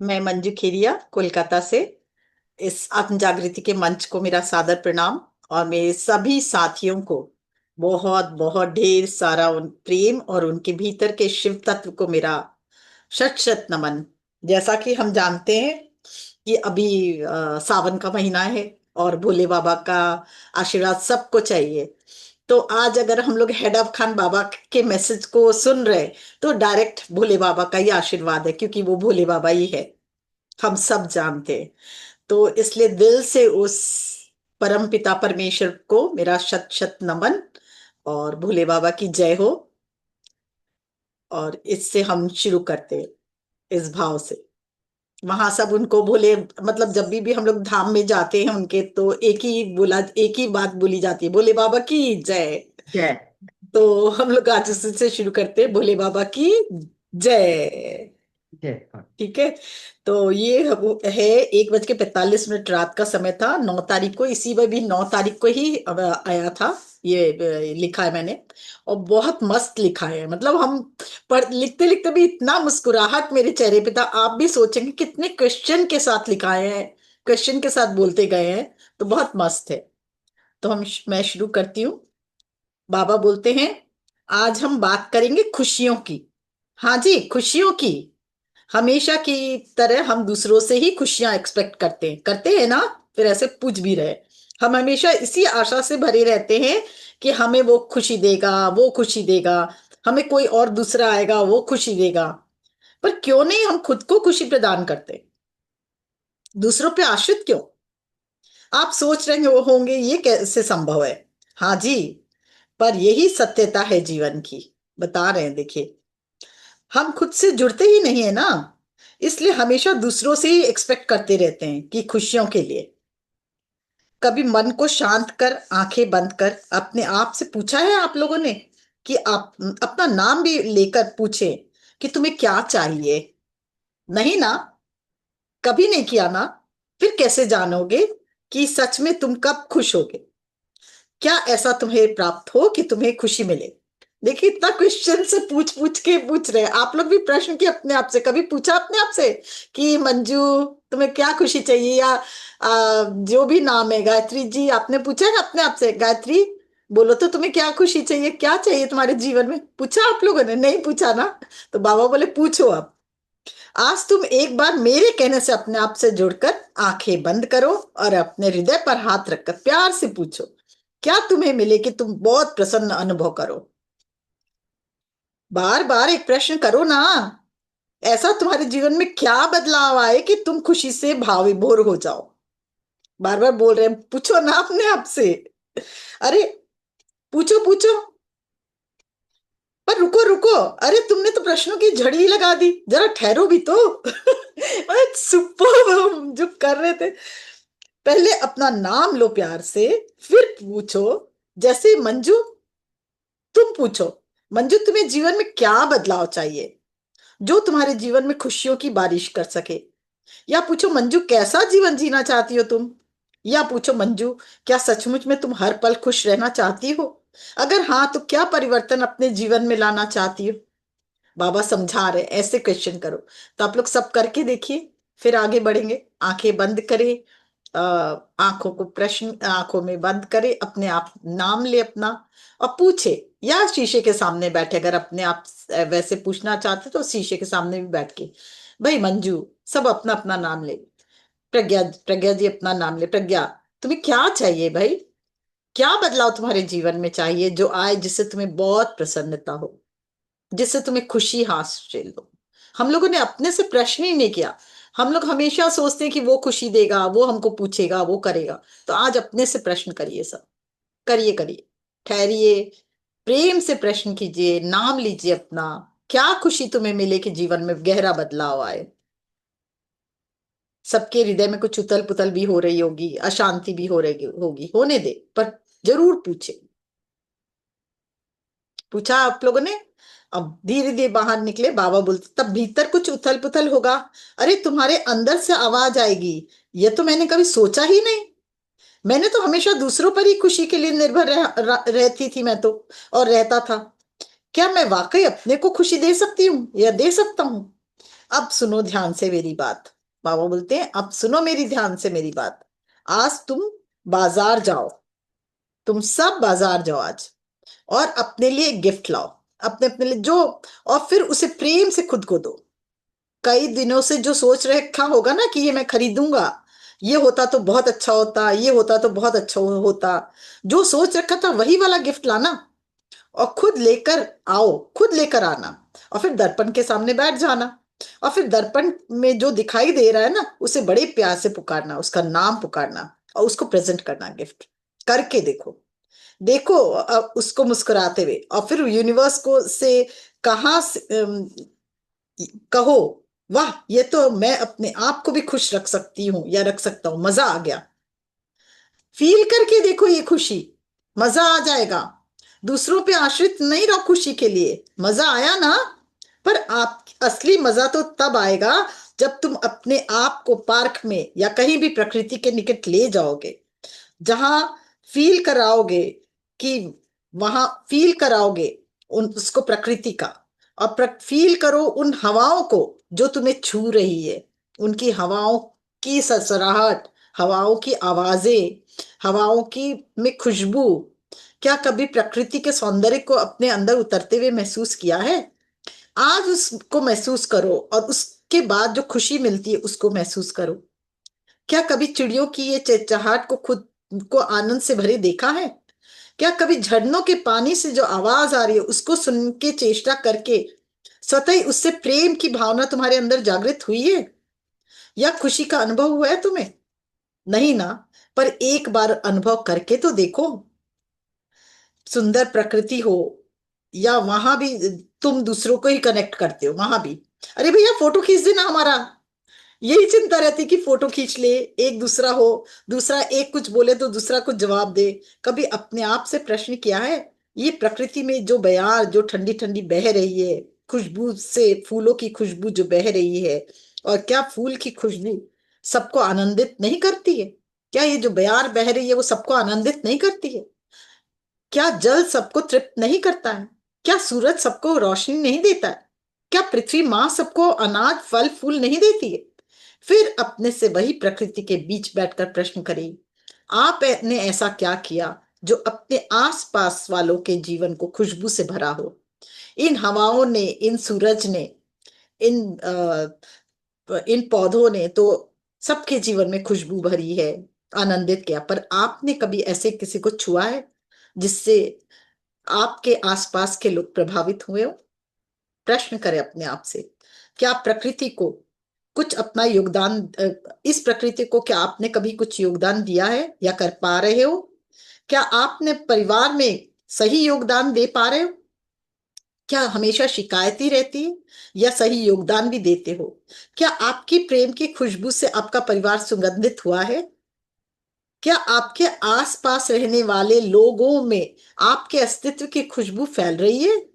मैं मंजू खेरिया कोलकाता से। इस आत्म जागृति के मंच को मेरा सादर प्रणाम और मेरे सभी साथियों को बहुत बहुत ढेर सारा उन प्रेम और उनके भीतर के शिव तत्व को मेरा शत शत नमन। जैसा कि हम जानते हैं कि अभी सावन का महीना है और भोले बाबा का आशीर्वाद सबको चाहिए। तो आज अगर हम लोग हेड ऑफ खान बाबा के मैसेज को सुन रहे तो डायरेक्ट भोले बाबा का ही आशीर्वाद है, क्योंकि वो भोले बाबा ही है, हम सब जानते हैं। तो इसलिए दिल से उस परम पिता परमेश्वर को मेरा शत शत नमन और भोले बाबा की जय हो। और इससे हम शुरू करते हैं इस भाव से। वहां सब उनको भोले, मतलब जब भी हम लोग धाम में जाते हैं उनके, तो एक ही बात बोली जाती है, भोले बाबा की जय। जय। तो हम लोग आज से शुरू करते हैं, भोले बाबा की जय। जय। हाँ। ठीक है। तो ये वो है, 1:45 रात का समय था, 9 तारीख को, इसी में भी 9 तारीख को ही अब आया था। ये लिखा है मैंने, और बहुत मस्त लिखा है। मतलब हम पढ़ लिखते लिखते भी इतना मुस्कुराहट मेरे चेहरे पे था, आप भी सोचेंगे कितने क्वेश्चन के साथ लिखाए हैं, क्वेश्चन के साथ बोलते गए हैं। तो बहुत मस्त है। तो मैं शुरू करती हूँ। बाबा बोलते हैं, आज हम बात करेंगे खुशियों की। हाँ जी, खुशियों की। हमेशा की तरह हम दूसरों से ही खुशियां एक्सपेक्ट करते हैं ना। फिर ऐसे पूछ भी रहे, हम हमेशा इसी आशा से भरे रहते हैं कि हमें वो खुशी देगा, वो खुशी देगा, हमें कोई और दूसरा आएगा वो खुशी देगा। पर क्यों नहीं हम खुद को खुशी प्रदान करते, दूसरों पे आश्रित क्यों? आप सोच रहे होंगे ये कैसे संभव है। हाँ जी, पर यही सत्यता है जीवन की। बता रहे हैं, देखिए, हम खुद से जुड़ते ही नहीं है ना, इसलिए हमेशा दूसरों से ही एक्सपेक्ट करते रहते हैं कि खुशियों के लिए। कभी मन को शांत कर, आंखें बंद कर अपने आप से पूछा है आप लोगों ने कि आप अपना नाम भी लेकर पूछे कि तुम्हें क्या चाहिए? नहीं ना, कभी नहीं किया ना। फिर कैसे जानोगे कि सच में तुम कब खुश होगे? क्या ऐसा तुम्हें प्राप्त हो कि तुम्हें खुशी मिले? देखिए, इतना क्वेश्चन से पूछ पूछ के पूछ रहे हैं। आप लोग भी प्रश्न किए अपने आप से, कभी पूछा अपने आप से कि मंजू तुम्हें क्या खुशी चाहिए? या जो भी नाम है, गायत्री जी, आपने पूछा है अपने आप से, गायत्री बोलो तो तुम्हें क्या खुशी चाहिए, क्या चाहिए तुम्हारे जीवन में? पूछा आप लोगों ने? नहीं पूछा ना। तो बाबा बोले पूछो अब। आज तुम एक बार मेरे कहने से अपने आप से जुड़कर आंखें बंद करो और अपने हृदय पर हाथ रखकर प्यार से पूछो, क्या तुम्हें मिले कि तुम बहुत प्रसन्न अनुभव करो? बार बार एक प्रश्न करो ना। ऐसा तुम्हारे जीवन में क्या बदलाव आए कि तुम खुशी से भाव विभोर हो जाओ? बार बार बोल रहे हैं, पूछो ना अपने आप से। अरे, पूछो पूछो। पर रुको रुको, अरे तुमने तो प्रश्नों की झड़ी ही लगा दी, जरा ठहरो भी तो। सुपर हम जो कर रहे थे। पहले अपना नाम लो प्यार से, फिर पूछो। जैसे मंजू, तुम पूछो, मंजू तुम्हें जीवन में क्या बदलाव चाहिए जो तुम्हारे जीवन में खुशियों की बारिश कर सके? या पूछो, मंजू कैसा जीवन जीना चाहती हो तुम? या पूछो, मंजू क्या सचमुच में तुम हर पल खुश रहना चाहती हो? अगर हाँ, तो क्या परिवर्तन अपने जीवन में लाना चाहती हो? बाबा समझा रहे, ऐसे क्वेश्चन करो। तो आप लोग सब करके देखिए, फिर आगे बढ़ेंगे। आंखें बंद करें, आंखों को प्रश्न, आंखों में बंद करे, अपने आप नाम ले अपना और पूछे। या शीशे के सामने बैठे, अगर अपने आप वैसे पूछना चाहते तो शीशे के सामने भी बैठ के, भाई मंजू, सब अपना अपना नाम ले। प्रज्ञा, प्रज्ञा जी अपना नाम ले। प्रज्ञा, तुम्हें क्या चाहिए भाई? क्या बदलाव तुम्हारे जीवन में चाहिए जो आए, जिससे तुम्हें बहुत प्रसन्नता हो, जिससे तुम्हें खुशी हासिल हो? हम लोगों ने अपने से प्रश्न ही नहीं किया। हम लोग हमेशा सोचते हैं कि वो खुशी देगा, वो हमको पूछेगा, वो करेगा। तो आज अपने से प्रश्न करिए सब। करिए करिए, ठहरिए, प्रेम से प्रश्न कीजिए, नाम लीजिए अपना। क्या खुशी तुम्हें मिले कि जीवन में गहरा बदलाव आए? सबके हृदय में कुछ उथल पुथल भी हो रही होगी, अशांति भी हो रही होगी, होने दे, पर जरूर पूछे। पूछा आप लोगों ने? अब धीरे धीरे बाहर निकले। बाबा बोलते, तब भीतर कुछ उथल पुथल होगा। अरे, तुम्हारे अंदर से आवाज आएगी, ये तो मैंने कभी सोचा ही नहीं। मैंने तो हमेशा दूसरों पर ही खुशी के लिए निर्भर रहती थी मैं तो, और रहता था। क्या मैं वाकई अपने को खुशी दे सकती हूँ या दे सकता हूँ? अब सुनो ध्यान से मेरी बात। बाबा बोलते हैं अब सुनो मेरी ध्यान से मेरी बात। आज तुम बाजार जाओ, तुम सब बाजार जाओ आज, और अपने लिए एक गिफ्ट लाओ, अपने अपने लिए जो, और फिर उसे प्रेम से खुद को दो। कई दिनों से जो सोच रखा होगा ना कि ये मैं खरीदूंगा, ये होता तो बहुत अच्छा होता, ये होता तो बहुत अच्छा होता, जो सोच रखा था वही वाला गिफ्ट लाना, और खुद लेकर आओ, खुद लेकर आना, और फिर दर्पण के सामने बैठ जाना, और फिर दर्पण में जो दिखाई दे रहा है ना उसे बड़े प्यार से पुकारना, उसका नाम पुकारना, और उसको प्रेजेंट करना गिफ्ट करके देखो। देखो उसको मुस्कुराते हुए, और फिर यूनिवर्स को से कहा कहो, वाह ये तो मैं अपने आप को भी खुश रख सकती हूँ या रख सकता हूँ, मजा आ गया। फील करके देखो ये खुशी, मजा आ जाएगा। दूसरों पे आश्रित नहीं रहो खुशी के लिए, मजा आया ना। पर आप असली मजा तो तब आएगा जब तुम अपने आप को पार्क में या कहीं भी प्रकृति के निकट ले जाओगे, जहां फील कराओगे कि वहां फील कराओगे उन उसको प्रकृति का, और फील करो उन हवाओं को जो तुम्हें छू रही है, उनकी हवाओं की सरसराहट, हवाओं की आवाजें, हवाओं की में खुशबू। क्या कभी प्रकृति के सौंदर्य को अपने अंदर उतरते हुए महसूस किया है? आज उसको महसूस करो, और उसके बाद जो खुशी मिलती है उसको महसूस करो। क्या कभी चिड़ियों की ये चहचहाट को खुद को आनंद से भरे देखा है? क्या कभी झरनों के पानी से जो आवाज आ रही है उसको सुन के चेष्टा करके स्वतः ही उससे प्रेम की भावना तुम्हारे अंदर जागृत हुई है, या खुशी का अनुभव हुआ है तुम्हें? नहीं ना। पर एक बार अनुभव करके तो देखो। सुंदर प्रकृति हो, या वहां भी तुम दूसरों को ही कनेक्ट करते हो, वहां भी अरे भैया फोटो खींच देना हमारा, यही चिंता रहती कि फोटो खींच ले, एक दूसरा हो, दूसरा एक कुछ बोले तो दूसरा कुछ जवाब दे। कभी अपने आप से प्रश्न किया है, ये प्रकृति में जो बयार जो ठंडी ठंडी बह रही है, खुशबू से फूलों की खुशबू जो बह रही है, और क्या फूल की खुशबू सबको आनंदित नहीं करती है? क्या ये जो बयार बह रही है वो सबको आनंदित नहीं करती है? क्या जल सबको तृप्त नहीं करता है? क्या सूरज सबको रोशनी नहीं देता है? क्या पृथ्वी माँ सबको अनाज फल फूल नहीं देती है? फिर अपने से वही प्रकृति के बीच बैठकर प्रश्न करें, आपने ऐसा क्या किया जो अपने आसपास वालों के जीवन को खुशबू से भरा हो? इन हवाओं ने, इन सूरज ने, इन पौधों ने तो सबके जीवन में खुशबू भरी है, आनंदित किया। पर आपने कभी ऐसे किसी को छुआ है जिससे आपके आसपास के लोग प्रभावित हुए हो? प्रश्न करें अपने आप से। क्या प्रकृति को कुछ अपना योगदान, इस प्रकृति को क्या आपने कभी कुछ योगदान दिया है या कर पा रहे हो? क्या आपने परिवार में सही योगदान दे पा रहे हो? क्या हमेशा शिकायत ही रहती है या सही योगदान भी देते हो? क्या आपकी प्रेम की खुशबू से आपका परिवार सुगंधित हुआ है? क्या आपके आसपास रहने वाले लोगों में आपके अस्तित्व की खुशबू फैल रही है?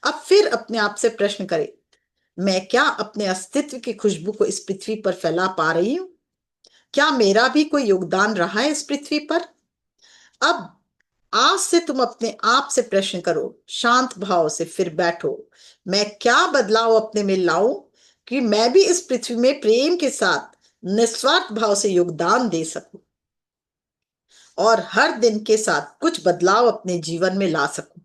अब फिर अपने आप से प्रश्न करें, मैं क्या अपने अस्तित्व की खुशबू को इस पृथ्वी पर फैला पा रही हूँ? क्या मेरा भी कोई योगदान रहा है इस पृथ्वी पर? अब आज से तुम अपने आप से प्रश्न करो, शांत भाव से फिर बैठो, मैं क्या बदलाव अपने में लाऊं कि मैं भी इस पृथ्वी में प्रेम के साथ निस्वार्थ भाव से योगदान दे सकूं, और हर दिन के साथ कुछ बदलाव अपने जीवन में ला सकूं।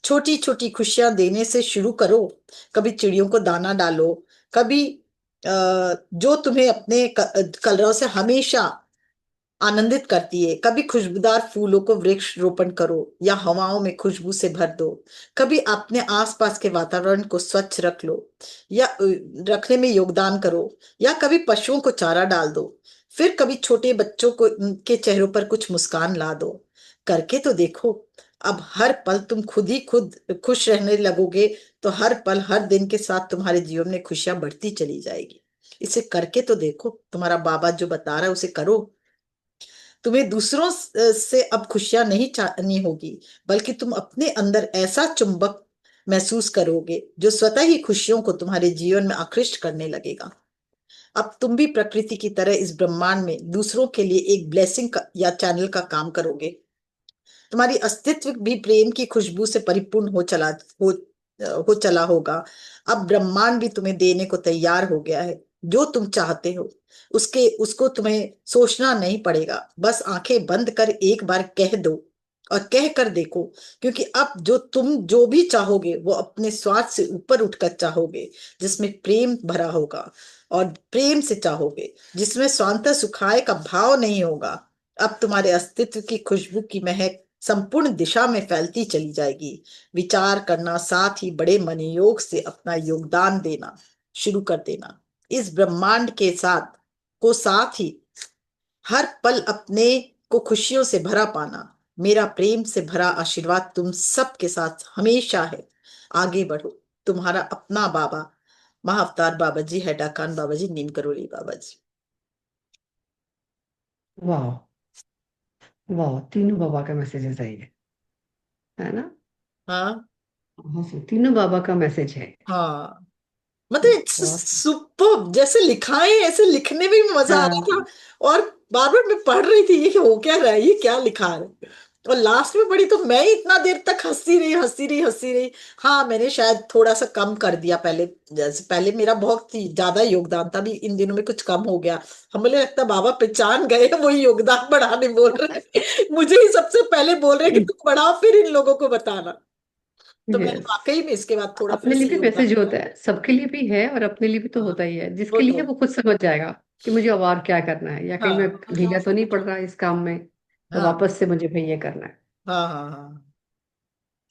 छोटी छोटी खुशियां देने से शुरू करो। कभी चिड़ियों को दाना डालो, कभी जो तुम्हें अपने कलरों से हमेशा आनंदित करती है, कभी खुशबूदार फूलों को वृक्ष रोपण करो या हवाओं में खुशबू से भर दो। कभी अपने आसपास के वातावरण को स्वच्छ रख लो या रखने में योगदान करो, या कभी पशुओं को चारा डाल दो। फिर कभी छोटे बच्चों को के चेहरों पर कुछ मुस्कान ला दो। करके तो देखो। अब हर पल तुम खुद ही खुद खुश रहने लगोगे, तो हर पल हर दिन के साथ तुम्हारे जीवन में खुशियां बढ़ती चली जाएगी। इसे करके तो देखो, तुम्हारा बाबा जो बता रहा है उसे करो। तुम्हें दूसरों से अब खुशियां नहीं चाहनी होगी, बल्कि तुम अपने अंदर ऐसा चुंबक महसूस करोगे जो स्वतः ही खुशियों को तुम्हारे जीवन में आकृष्ट करने लगेगा। अब तुम भी प्रकृति की तरह इस ब्रह्मांड में दूसरों के लिए एक ब्लेसिंग या चैनल का काम करोगे। तुम्हारी अस्तित्व भी प्रेम की खुशबू से परिपूर्ण हो हो चला होगा। अब ब्रह्मांड भी तुम्हें देने को तैयार हो गया है। जो तुम चाहते हो उसके उसको तुम्हें सोचना नहीं पड़ेगा, बस आंखें बंद कर एक बार कह दो और कह कर देखो। क्योंकि अब जो तुम जो भी चाहोगे वो अपने स्वार्थ से ऊपर उठकर चाहोगे, जिसमें प्रेम भरा होगा, और प्रेम से चाहोगे जिसमें स्वांतः सुखाय का भाव नहीं होगा। अब तुम्हारे अस्तित्व की खुशबू की महक संपूर्ण दिशा में फैलती चली जाएगी। विचार करना, साथ ही बड़े मनोयोग से अपना योगदान देना शुरू कर देना। इस ब्रह्मांड के साथ ही हर पल अपने को खुशियों से भरा पाना। मेरा प्रेम से भरा आशीर्वाद तुम सबके साथ हमेशा है। आगे बढ़ो। तुम्हारा अपना बाबा, महाअवतार बाबा जी, हैडा खान बाबा जी, नीम करोली बाबा जी। वाह, वाह, तीनों बाबा का मैसेज है ना? हाँ हाँ, तीनों बाबा का मैसेज है। हाँ, मतलब इट्स बहुत। सुपर। जैसे लिखा है ऐसे लिखने में भी मजा आ रहा था। हाँ, और बार बार मैं पढ़ रही थी, ये हो क्या रहा है, ये क्या लिखा है। और लास्ट में पढ़ी तो मैं ही इतना देर तक हंसती रही हंसती रही हंसती रही। हाँ, मैंने शायद थोड़ा सा कम कर दिया पहले। जैसे पहले मेरा बहुत ही ज्यादा योगदान था, अभी इन दिनों में कुछ कम हो गया। हमें लगता बाबा पहचान गए, वही योगदान बढ़ाने बोल रहे हैं। मुझे ही सबसे पहले बोल रहे हैं कि तुम बढ़ाओ फिर इन लोगों को बताना। तो मैंने यस। वाकई में इसके बाद थोड़ा फिर अपने लिए से भी योगदान मैसेज दिया। होता है, सबके लिए भी है और अपने लिए भी तो हाँ, होता ही है। वो जिसके लिए तो है वो खुद समझ जाएगा कि मुझे अब और क्या करना है, या कहीं मैं हाँ ढीला तो नहीं पड़ रहा इस काम में, तो हाँ वापस से मुझे भाई ये करना है। हाँ हाँ हाँ,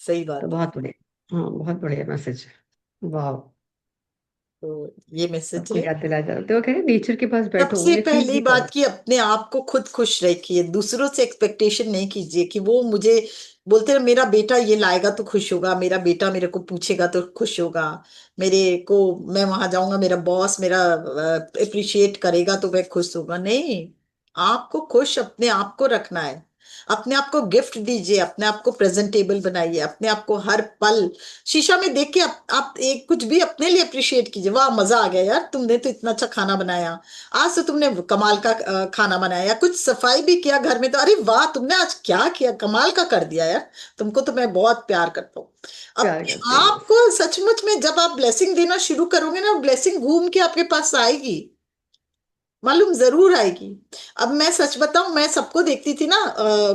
सही तो बात है। बहुत बढ़िया, हाँ, बहुत बढ़िया मैसेज। वाह। तो ये मैसेज सबको है। याद दिलाया जाता है, तो वो कह रहे नेचर के पास बैठो सबसे या फील पहली भी बात करो। कि अपने आप को खुद खुश रखिए, दूसरों से एक्सपेक्टेशन नहीं कीजिए कि वो मुझे बोलते हैं मेरा बेटा ये लाएगा तो खुश होगा, मेरा बेटा मेरे को पूछेगा तो खुश होगा, मेरे को, मैं वहां जाऊंगा मेरा बॉस मेरा अप्रिशिएट करेगा तो मैं खुश होगा। नहीं, आपको खुश अपने आप को रखना है। अपने आप को गिफ्ट दीजिए, अपने आप को प्रेजेंटेबल बनाइए, अपने आप को हर पल शीशा में देख के आप एक कुछ भी अपने लिए अप्रिशिएट कीजिए। वाह, मजा आ गया यार, तुमने तो इतना अच्छा खाना बनाया, आज तो तुमने कमाल का खाना बनाया, कुछ सफाई भी किया घर में, तो अरे वाह तुमने आज क्या किया, कमाल का कर दिया यार, तुमको तो मैं बहुत प्यार करता हूँ। प्यार अपने करते हैं। आप को सचमुच में जब आप ब्लेसिंग देना शुरू करोगे ना, ब्लेसिंग घूम के आपके पास आएगी, मालूम जरूर आएगी। अब मैं सच बताऊं, मैं सबको देखती थी ना,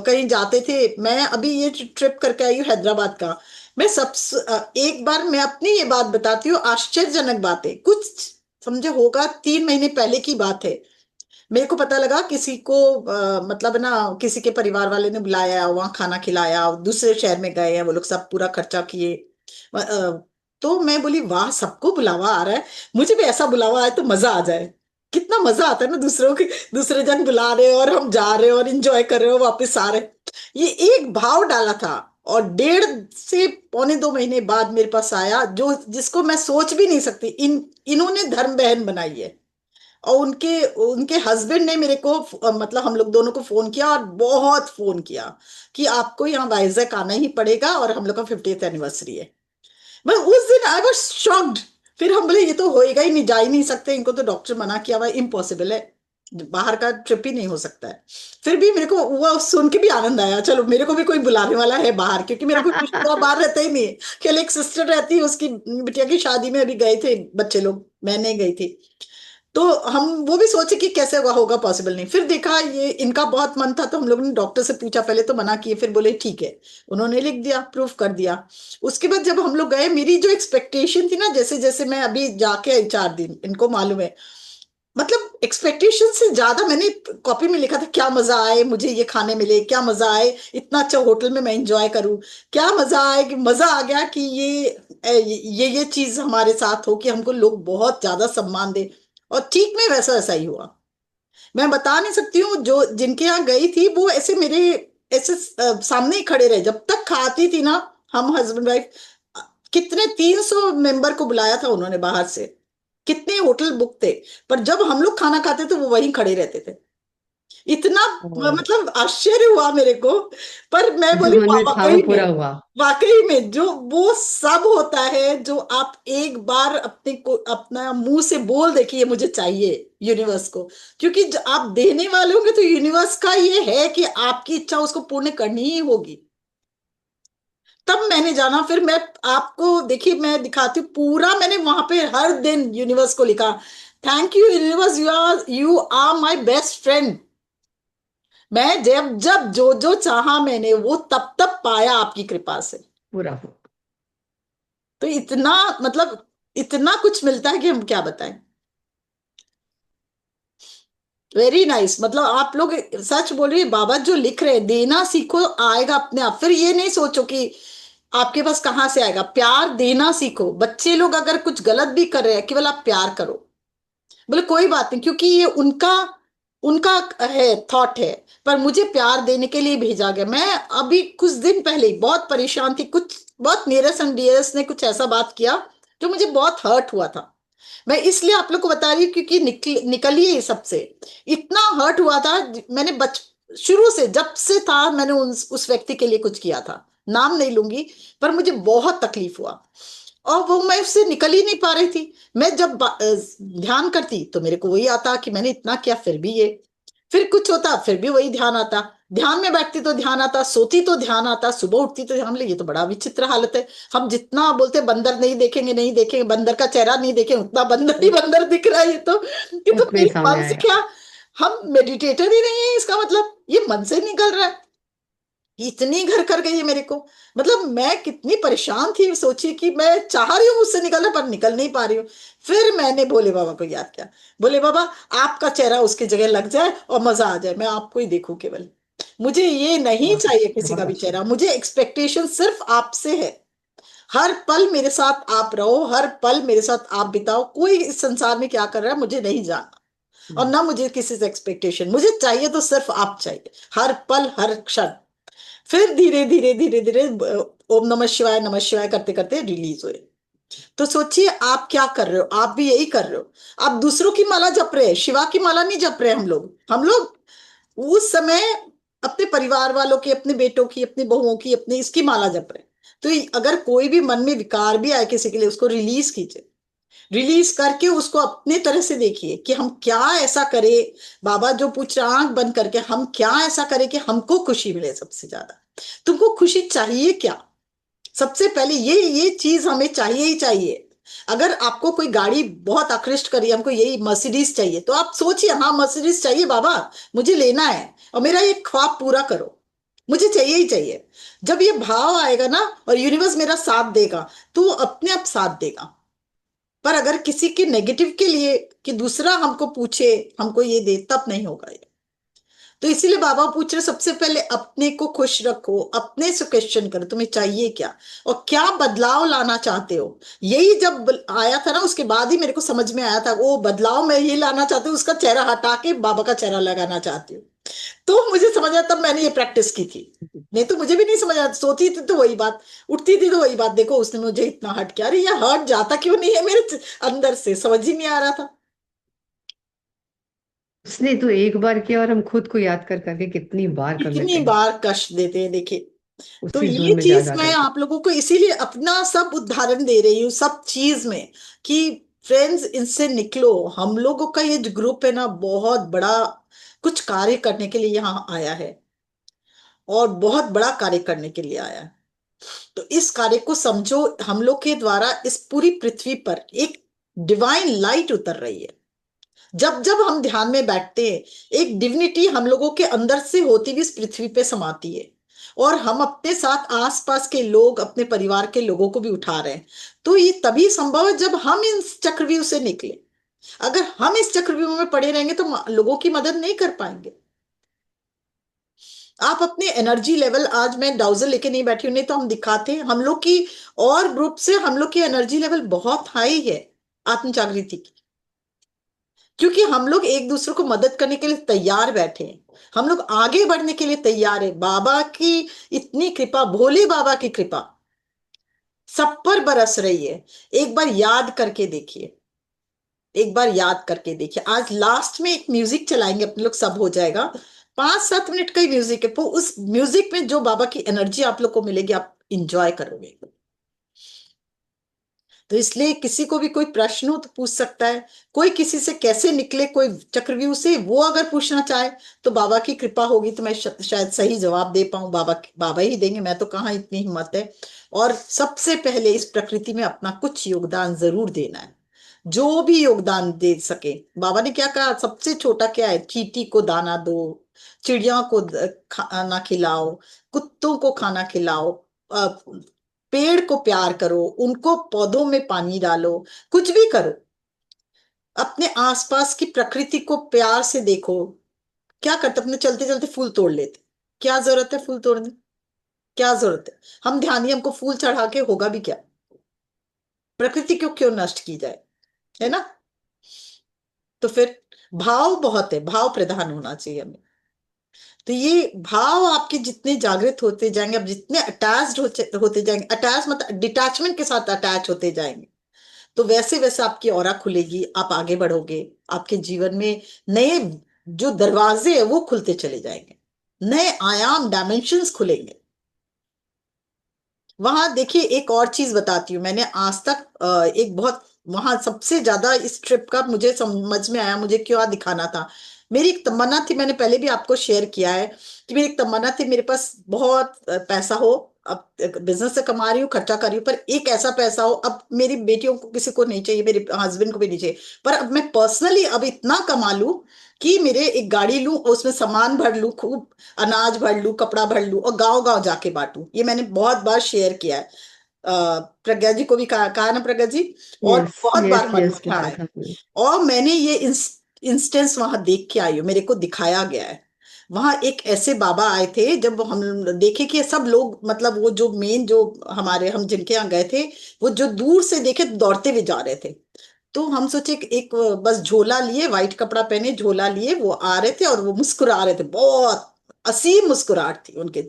कहीं जाते थे, मैं अभी ये ट्रिप करके आई हूँ हैदराबाद का। मैं सब एक बार मैं अपनी ये बात बताती हूँ, आश्चर्यजनक बात है, कुछ समझे होगा 3 महीने पहले की बात है। मेरे को पता लगा किसी को मतलब ना, किसी के परिवार वाले ने बुलाया, वहां खाना खिलाया, दूसरे शहर में गए हैं वो लोग, सब पूरा खर्चा किए। तो मैं बोली वाह, सबको बुलावा आ रहा है, मुझे भी ऐसा बुलावा आए तो मजा आ जाए। कितना मजा आता है ना, दूसरों के दूसरे जन बुला रहे हो और हम जा रहे हो और इंजॉय कर रहे हो, वापस आ रहे। ये एक भाव डाला था, और 1.5 से 2.25 महीने बाद मेरे पास आया, जो जिसको मैं सोच भी नहीं सकती, इन्होंने धर्म बहन बनाई है। और उनके उनके हस्बैंड ने मेरे को मतलब हम लोग दोनों को फोन किया, और बहुत फोन किया कि आपको यहाँ वाइजैक आना ही पड़ेगा, और हम लोग का 50th एनिवर्सरी है। मैं उस दिन आई वाज शॉक्ड। फिर हम बोले ये तो होएगा ही नहीं, जा ही नहीं सकते, इनको तो डॉक्टर मना किया हुआ, इम्पॉसिबल है, बाहर का ट्रिप ही नहीं हो सकता है। फिर भी मेरे को वो सुन के भी आनंद आया, चलो मेरे को भी कोई बुलाने वाला है बाहर, क्योंकि मेरा कोई रिश्तेदार बाहर रहता ही नहीं है। केवल एक सिस्टर रहती है, उसकी बिटिया की शादी में अभी गए थे बच्चे लोग, मैं नहीं गई थी। तो हम वो भी सोचे कि कैसे होगा, होगा पॉसिबल नहीं, फिर देखा ये इनका बहुत मन था, तो हम लोगों ने डॉक्टर से पूछा, पहले तो मना किए, फिर बोले ठीक है, उन्होंने लिख दिया, प्रूफ कर दिया। उसके बाद जब हम लोग गए, मेरी जो एक्सपेक्टेशन थी ना, जैसे जैसे मैं अभी जाके आई 4 दिन, इनको मालूम है, मतलब एक्सपेक्टेशन से ज्यादा मैंने कॉपी में लिखा था, क्या मजा आए मुझे ये खाने मिले, क्या मजा आए इतना अच्छा होटल में मैं एंजॉय करूं, क्या मजा आए, कि मजा आ गया कि ये चीज हमारे साथ हो, कि हमको लोग बहुत ज्यादा सम्मान दे। और ठीक में वैसा वैसा ही हुआ। मैं बता नहीं सकती हूँ, जो जिनके यहाँ गई थी वो ऐसे मेरे ऐसे सामने ही खड़े रहे जब तक खाती थी ना, हम हस्बैंड वाइफ, कितने 300 मेंबर को बुलाया था उन्होंने बाहर से, कितने होटल बुक थे, पर जब हम लोग खाना खाते थे वो वहीं खड़े रहते थे। इतना ओ, मतलब आश्चर्य हुआ मेरे को। पर मैं जो बोली मन में था वो वाकई पूरा में, हुआ। वाकई में जो वो सब होता है जो आप एक बार अपने को अपना मुंह से बोल दे कि ये मुझे चाहिए यूनिवर्स को। क्योंकि आप देने वाले होंगे तो यूनिवर्स का ये है कि आपकी इच्छा उसको पूर्ण करनी ही होगी। तब मैंने जाना। फिर मैं आपको देखिए, मैं दिखाती हूँ पूरा, मैंने वहां पे हर दिन यूनिवर्स को लिखा, thank you universe, you are my best friend. मैं जब जब जो जो चाहा मैंने वो तब तब पाया आपकी कृपा से। पूरा हो। तो इतना, मतलब इतना कुछ मिलता है कि हम क्या बताएं। Very nice. मतलब आप लोग सच बोल रही है, बाबा जो लिख रहे हैं, देना सीखो आएगा अपने आप। फिर ये नहीं सोचो कि आपके पास कहां से आएगा, प्यार देना सीखो। बच्चे लोग अगर कुछ गलत भी कर रहे हैं, केवल आप प्यार करो, बोले कोई बात नहीं, क्योंकि ये उनका उनका है, थॉट है, पर मुझे प्यार देने के लिए भेजा गया। मैं अभी कुछ दिन पहले ही बहुत परेशान थी, कुछ बहुत नियरेस्ट एंड डियरेस्ट ने कुछ ऐसा बात किया जो मुझे बहुत हर्ट हुआ था। मैं इसलिए आप लोग को बता रही हूँ क्योंकि निकलिए ये सबसे। इतना हर्ट हुआ था, मैंने शुरू से जब से था, मैंने उस व्यक्ति के लिए कुछ किया था, नाम नहीं लूंगी, पर मुझे बहुत तकलीफ हुआ। और वो मैं उससे निकल ही नहीं पा रही थी। मैं जब ध्यान करती तो मेरे को वही आता कि मैंने इतना किया फिर भी ये, फिर कुछ होता फिर भी वही ध्यान आता, ध्यान में बैठती तो ध्यान आता, सोती तो ध्यान आता, सुबह उठती तो ध्यान ले। ये तो बड़ा विचित्र हालत है। हम जितना बोलते बंदर नहीं देखेंगे, नहीं देखेंगे, बंदर का चेहरा नहीं देखेंगे, उतना बंदर ही बंदर दिख रहा है। ये तो उतना ही मेरे सामने मन से आया। क्या, हम मेडिटेटर ही नहीं है, इसका मतलब ये मन से निकल रहा है। इतनी घर कर गई है मेरे को। मतलब मैं कितनी परेशान थी, सोचिए कि मैं चाह रही हूँ मुझसे निकलना, पर निकल नहीं पा रही हूँ। फिर मैंने भोले बाबा को याद किया। बोले बाबा, आपका चेहरा उसकी जगह लग जाए और मजा आ जाए, मैं आपको ही देखूं केवल। मुझे ये नहीं बहुत चाहिए अच्छा, किसी का बहुत भी अच्छा। चेहरा, मुझे एक्सपेक्टेशन सिर्फ आपसे है। हर पल मेरे साथ आप रहो, हर पल मेरे साथ आप बिताओ। कोई इस संसार में क्या कर रहा है मुझे नहीं जानना, और हम्म। ना मुझे किसी से एक्सपेक्टेशन। मुझे चाहिए तो सिर्फ आप चाहिए, हर पल हर क्षण। फिर धीरे धीरे धीरे धीरे ओम नमः शिवाय करते करते रिलीज हुए। तो सोचिए आप क्या कर रहे हो, आप भी यही कर रहे हो। आप दूसरों की माला जप रहे हैं, शिवा की माला नहीं जप रहे। हम लोग उस समय अपने परिवार वालों की, अपने बेटों की, अपनी बहुओं की, अपने इसकी माला जप रहे हैं। तो अगर कोई भी मन में विकार भी आए किसी के लिए, उसको रिलीज कीजिए। रिलीज करके उसको अपने तरह से देखिए कि हम क्या ऐसा करें। बाबा जो पूछ रहे, आंख बंद करके हम क्या ऐसा करें कि हमको खुशी मिले सबसे ज्यादा। तुमको खुशी चाहिए क्या? सबसे पहले ये चीज हमें चाहिए ही चाहिए। अगर आपको कोई गाड़ी बहुत आकृष्ट करी, हमको यही मर्सिडीज चाहिए, तो आप सोचिए, हाँ मर्सिडीज चाहिए बाबा, मुझे लेना है और मेरा ये ख्वाब पूरा करो, मुझे चाहिए ही चाहिए। जब ये भाव आएगा ना, और यूनिवर्स मेरा साथ देगा, तो वो अपने आप साथ देगा। पर अगर किसी के नेगेटिव के लिए कि दूसरा हमको पूछे, हमको ये दे, तब नहीं होगा ये। तो इसीलिए बाबा पूछ रहे, सबसे पहले अपने को खुश रखो, अपने से क्वेश्चन करो तुम्हें चाहिए क्या, और क्या बदलाव लाना चाहते हो। यही जब आया था ना, उसके बाद ही मेरे को समझ में आया था, वो बदलाव मैं ये लाना चाहती हूँ, उसका चेहरा हटा के बाबा का चेहरा लगाना चाहती हूँ। तो मुझे समझ आया, तब मैंने ये प्रैक्टिस की थी। नहीं तो मुझे भी नहीं समझ आता, सोती थी तो वही बात, उठती थी तो वही बात, देखो उसने मुझे इतना हर्ट किया, अरे ये हर्ट जाता क्यों नहीं है मेरे अंदर से, समझ ही नहीं आ रहा था। उसने तो एक बार किया और हम खुद को याद कर करके कितनी बार कर कितनी लेते हैं। बार कष्ट देते हैं, देखिए। तो उसी ये जोन में जा चीज जा मैं करके। आप लोगों को इसीलिए अपना सब उदाहरण दे रही हूँ, सब चीज में, कि फ्रेंड्स इनसे निकलो। हम लोगों का ये जो ग्रुप है ना, बहुत बड़ा कुछ कार्य करने के लिए यहाँ आया है, और बहुत बड़ा कार्य करने के लिए आया है। तो इस कार्य को समझो, हम लोग के द्वारा इस पूरी पृथ्वी पर एक डिवाइन लाइट उतर रही है। जब जब हम ध्यान में बैठते हैं, एक डिविनिटी हम लोगों के अंदर से होती हुई इस पृथ्वी पे समाती है, और हम अपने साथ आसपास के लोग, अपने परिवार के लोगों को भी उठा रहे हैं। तो ये तभी संभव है जब हम इस चक्रव्यूह से निकले। अगर हम इस चक्रव्यूह में पड़े रहेंगे तो लोगों की मदद नहीं कर पाएंगे। आप अपने एनर्जी लेवल, आज मैं डाउजर लेके नहीं बैठी हूं, नहीं तो हम दिखाते हैं हम लोग की, और ग्रुप से हम लोग की एनर्जी लेवल बहुत हाई है आत्म जागृति की। क्योंकि हम लोग एक दूसरे को मदद करने के लिए तैयार बैठे हैं, हम लोग आगे बढ़ने के लिए तैयार है। बाबा की इतनी कृपा, भोले बाबा की कृपा सब पर बरस रही है। एक बार याद करके देखिए, एक बार याद करके देखिए। आज लास्ट में एक म्यूजिक चलाएंगे अपने लोग, सब हो जाएगा। 5-7 मिनट का ही म्यूजिक है, तो उस म्यूजिक में जो बाबा की एनर्जी आप लोग को मिलेगी, आप इंजॉय करोगे। तो इसलिए किसी को भी कोई प्रश्न हो तो पूछ सकता है। कोई किसी से कैसे निकले कोई चक्रव्यूह से, वो अगर पूछना चाहे तो बाबा की कृपा होगी तो मैं शायद सही जवाब दे पाऊं। बाबा बाबा ही देंगे, मैं तो कहाँ इतनी हिम्मत है। और सबसे पहले इस प्रकृति में अपना कुछ योगदान जरूर देना है, जो भी योगदान दे सके। बाबा ने क्या कहा, सबसे छोटा क्या है, चींटी को दाना दो, चिड़िया को खाना खिलाओ, कुत्तों को खाना खिलाओ, पेड़ को प्यार करो, उनको पौधों में पानी डालो, कुछ भी करो। अपने आसपास की प्रकृति को प्यार से देखो। क्या करते, अपने चलते चलते फूल तोड़ लेते, क्या जरूरत है फूल तोड़ने, क्या जरूरत है। हम ध्यान, हमको फूल चढ़ा के होगा भी क्या, प्रकृति को क्यों नष्ट की जाए, है ना। तो फिर भाव बहुत है, भाव प्रधान होना चाहिए हमें। तो ये भाव आपके जितने जागृत होते जाएंगे, आप जितने अटैच्ड होते जाएंगे, अटैच मतलब डिटैचमेंट के साथ अटैच होते जाएंगे, तो वैसे वैसे आपकी ऑरा खुलेगी, आप आगे बढ़ोगे। आपके जीवन में नए जो दरवाजे है वो खुलते चले जाएंगे, नए आयाम डायमेंशंस खुलेंगे। वहां देखिए, एक और चीज बताती हूँ, मैंने आज तक एक बहुत, वहां सबसे ज्यादा इस ट्रिप का मुझे समझ में आया, मुझे क्यों दिखाना था। मेरी एक तमन्ना थी, मैंने पहले भी आपको शेयर किया है कि मेरी एक तमन्ना थी, मेरे पास बहुत पैसा हो। अब बिजनेस से कमा रही हूँ, खर्चा कर रही हूँ, पर एक ऐसा पैसा हो, अब मेरी बेटियों को किसी को नहीं चाहिए, मेरे हस्बैंड को भी नहीं चाहिए, पर अब मैं पर्सनली अब इतना कमा लूं कि मेरे एक गाड़ी लूं और उसमें सामान भर लूं, खूब अनाज भर लूं, कपड़ा भर लूं और गांव गांव जाके बांटूं। ये मैंने बहुत बार शेयर किया है। प्रज्ञा जी को भी कहा ना, प्रज्ञा जी, और यस बहुत बार यस मन यस, में बताया आया। था आपने। और मैंने ये इंस्टेंस वहां देख के आई हूँ, मेरे को दिखाया गया है। वहां एक ऐसे बाबा आए थे, जब हम देखे कि सब लोग, मतलब वो जो मेन जो हमारे, हम जिनके यहाँ गए थे, वो जो दूर से देखे दौड़ते हुए जा रहे थे। तो हम सोचे कि एक बस झोला लिए, वाइट कपड़ा पहने झोला लिए वो आ रहे थे, और वो मुस्कुरा रहे थे, बहुत असीम मुस्कुराहट थी उनके,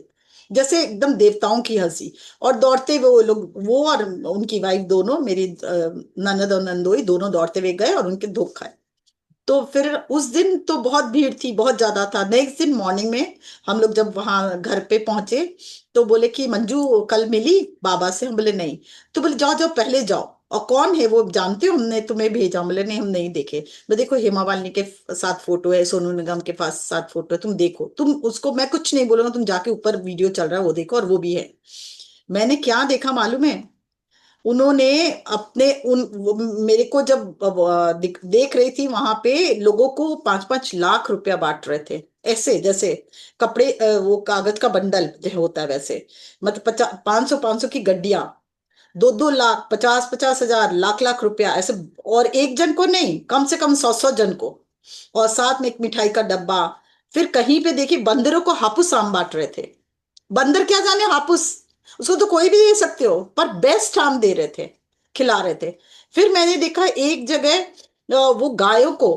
जैसे एकदम देवताओं की हंसी। और दौड़ते हुए वो लोग, वो और उनकी वाइफ दोनों, मेरी ननद और नंदोई दोनों दौड़ते हुए गए और उनके धूप खाए। तो फिर उस दिन तो बहुत भीड़ थी, बहुत ज्यादा था। नेक्स्ट दिन मॉर्निंग में हम लोग जब वहां घर पे पहुंचे, तो बोले कि मंजू कल मिली बाबा से, हम बोले नहीं। तो बोले जाओ जाओ पहले जाओ, और कौन है वो जानते हो, हमने तुम्हें भेजा। बोले नहीं, हम नहीं देखे। मैं देखो हेमा मालिनी के साथ फोटो है, सोनू निगम के पास साथ फोटो है, तुम देखो, तुम उसको, मैं कुछ नहीं बोलूंगा, तुम जाके ऊपर वीडियो चल रहा है वो देखो, और वो भी है। मैंने क्या देखा मालूम है, उन्होंने अपने मेरे को जब देख रही थी वहां पे, लोगों को 5-5 लाख रुपया बांट रहे थे, ऐसे जैसे कपड़े, वो कागज का बंडल जो होता है वैसे, मतलब 500-500 की गड्डियां, 2-2 लाख, 50-50 हजार, लाख-लाख रुपया ऐसे। और एक जन को नहीं, कम से कम 100-100 जन को, और साथ में एक मिठाई का डब्बा। फिर कहीं पे देखिए बंदरों को हापुस आम बांट रहे थे। बंदर क्या जाने हापुस, उसको तो कोई भी दे सकते हो, पर बेस्ट आम दे रहे थे, खिला रहे थे। फिर मैंने देखा एक जगह वो गायों को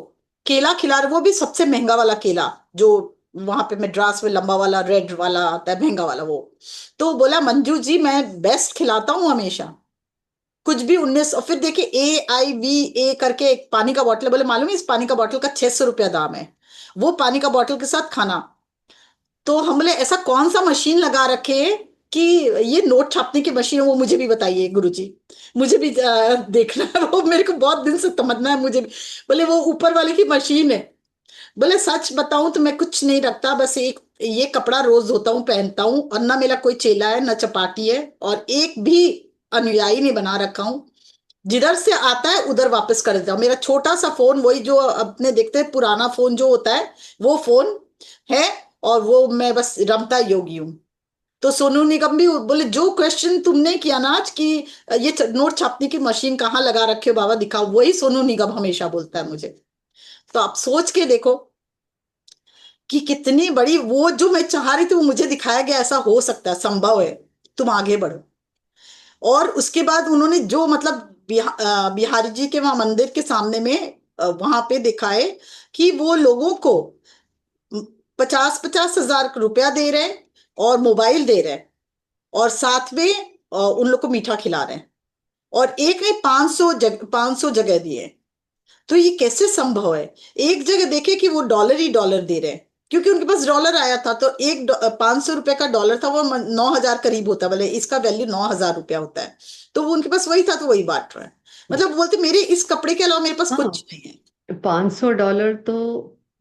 केला खिला रहे, वो भी सबसे महंगा वाला केला, जो वहां पे मद्रास में लंबा वाला रेड वाला आता है, महंगा वाला वो। तो बोला मंजू जी मैं बेस्ट खिलाता हूँ हमेशा, कुछ भी 19। और फिर देखिए AIVA करके एक पानी का बॉटल, बोले मालूम है इस पानी का बॉटल का 600 रुपया दाम है। वो पानी का बॉटल के साथ खाना। तो हमने ऐसा कौन सा मशीन लगा रखे कि ये नोट छापने की मशीन है, वो मुझे भी बताइए गुरुजी, मुझे भी देखना है वो, मेरे को बहुत दिन से तमन्ना है मुझे भी। बोले वो ऊपर वाले की मशीन है। बोले सच बताऊं तो मैं कुछ नहीं रखता, बस एक ये कपड़ा रोज धोता हूँ पहनता हूँ, और ना मेरा कोई चेला है ना चपाटी है, और एक भी अनुयायी नहीं बना रखा हूँ। जिधर से आता है उधर वापस कर देता हूँ। मेरा छोटा सा फोन, वही जो अपने देखते हैं पुराना फोन जो होता है, वो फोन है, और वो मैं बस रमता योगी हूँ। तो सोनू निगम भी बोले जो क्वेश्चन तुमने किया ना आज की, ये नोट छापने की मशीन कहाँ लगा रखे हो बाबा दिखाओ, वही सोनू निगम हमेशा बोलता है मुझे। तो आप सोच के देखो कि कितनी बड़ी, वो जो मैं चाह रही थी वो मुझे दिखाया गया, ऐसा हो सकता है, संभव है, तुम आगे बढ़ो। और उसके बाद उन्होंने जो मतलब बिहारी जी के वहां मंदिर के सामने में वहां पे दिखाए कि वो लोगों को 50-50 हजार रुपया दे रहे हैं, और मोबाइल दे रहे हैं, और साथ में उन लोग को मीठा खिला रहे हैं, और एक नहीं 500 जगह दिए। तो ये कैसे संभव है। एक जगह देखे कि वो डॉलर ही डॉलर दे रहे हैं, क्योंकि उनके पास डॉलर आया था, तो 500 रुपए का डॉलर था, वो 9,000 करीब होता है, बोले इसका वैल्यू 9,000 रुपया होता है। तो वो उनके पास वही था तो वही बांट रहा है। मतलब वो बोलते मेरे इस कपड़े के अलावा मेरे पास हाँ, कुछ नहीं है। $500 तो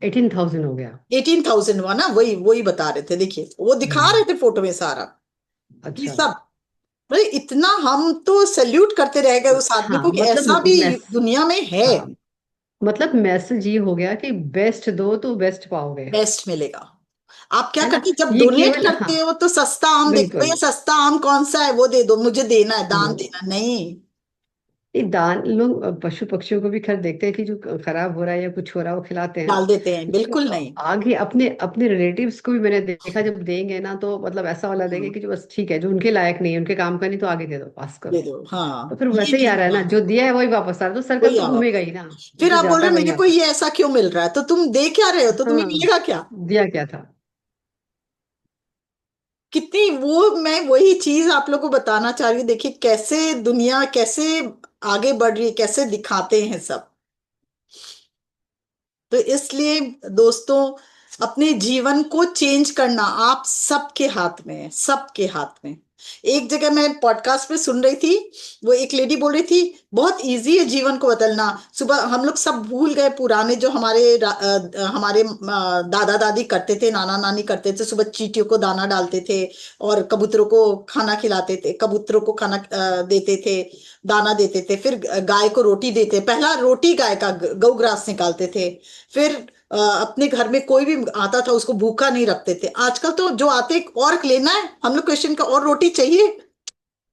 18,000 हो गया। 18,000 हुआ ना, वही वही बता रहे थे, देखिए वो दिखा हम्म। रहे थे फोटो में सारा कि अच्छा। सब। भाई इतना हम तो सैल्यूट करते रह गए उस आदमी हाँ को कि मतलब ऐसा भी मैस दुनिया में है। हाँ मतलब मैसेज ये हो गया कि बेस्ट दो तो बेस्ट पाओगे। बेस्ट मिलेगा। आप क्या है ना? करते हो जब ये डोनेट केवल, हाँ, करते हो तो सस्ता आम देखते हो, बिल्कुल। ये सस्ता आम कौन सा है वो दे दो, मुझे देना है, दान हम्म। देना नहीं। ये दान लोग पशु पक्षियों को भी खैर देखते हैं कि जो खराब हो रहा है या कुछ हो रहा है वो खिलाते हैं। डाल देते हैं, लेकिन बिल्कुल नहीं। आगे अपने अपने रिलेटिव्स को भी मैंने देखा, जब देंगे ना तो मतलब ऐसा वाला देंगे हाँ, कि जो बस ठीक है, जो उनके लायक नहीं है, उनके काम का नहीं, तो आगे दे दो, पास करो। दे दो, तो हाँ फिर ये वैसे ही नहीं आ रहा है ना, होना। जो दिया है वही वापस आ रहा है, तो सर्कल कोई तो घूमेगा वापस। ही ना। फिर जो आप बोल जाता रहे है हो वही मेरे को आता है। ये ऐसा क्यों मिल रहा है, तो तुम दे क्या रहे हो, तो तुम्हें हाँ, मिलेगा क्या। दिया क्या था। कितनी वो, मैं वही चीज आप लोगों को बताना चाह रही हूँ, देखिए कैसे दुनिया कैसे आगे बढ़ रही है, कैसे दिखाते हैं सब। तो इसलिए दोस्तों, अपने जीवन को चेंज करना आप सबके हाथ में है, सबके हाथ में। एक जगह मैं पॉडकास्ट पे सुन रही थी, वो एक लेडी बोल रही थी बहुत इजी है जीवन को बदलना। सुबह हम लोग सब भूल गए पुराने जो हमारे दादा दादी करते थे, नाना नानी करते थे, सुबह चींटियों को दाना डालते थे और कबूतरों को खाना खिलाते थे, कबूतरों को खाना देते थे, दाना देते थे, फिर गाय को रोटी देते, पहला रोटी गाय का गौ ग्रास निकालते थे। फिर अपने घर में कोई भी आता था उसको भूखा नहीं रखते थे। आजकल तो जो आते और लेना है हम लोग क्वेश्चन का, और रोटी चाहिए।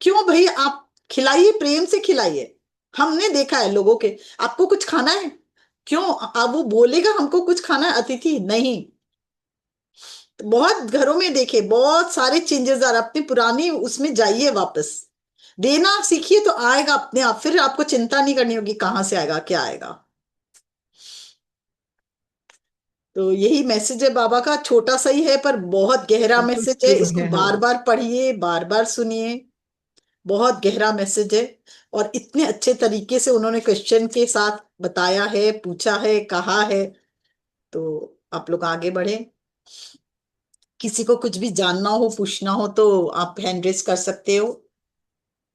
क्यों भाई, आप खिलाइए, प्रेम से खिलाइए। हमने देखा है लोगों के, आपको कुछ खाना है, क्यों अब वो बोलेगा हमको कुछ खाना है, अतिथि नहीं। बहुत घरों में देखे, बहुत सारे चेंजेस आ रहे, अपनी पुरानी उसमें जाइए वापस। देना सीखिए तो आएगा अपने आप, फिर आपको चिंता नहीं करनी होगी कहाँ से आएगा क्या आएगा। तो यही मैसेज है बाबा का, छोटा सा ही है पर बहुत गहरा बिल्कुल मैसेज है, ट्रू इसको है। हाँ। बार बार पढ़िए, बार बार सुनिए। बहुत गहरा मैसेज है। और इतने अच्छे तरीके से उन्होंने क्वेश्चन के साथ बताया है, पूछा है, कहा है। तो आप लोग आगे बढ़े। किसी को कुछ भी जानना हो, पूछना हो तो आप हैंड रेस कर सकते हो,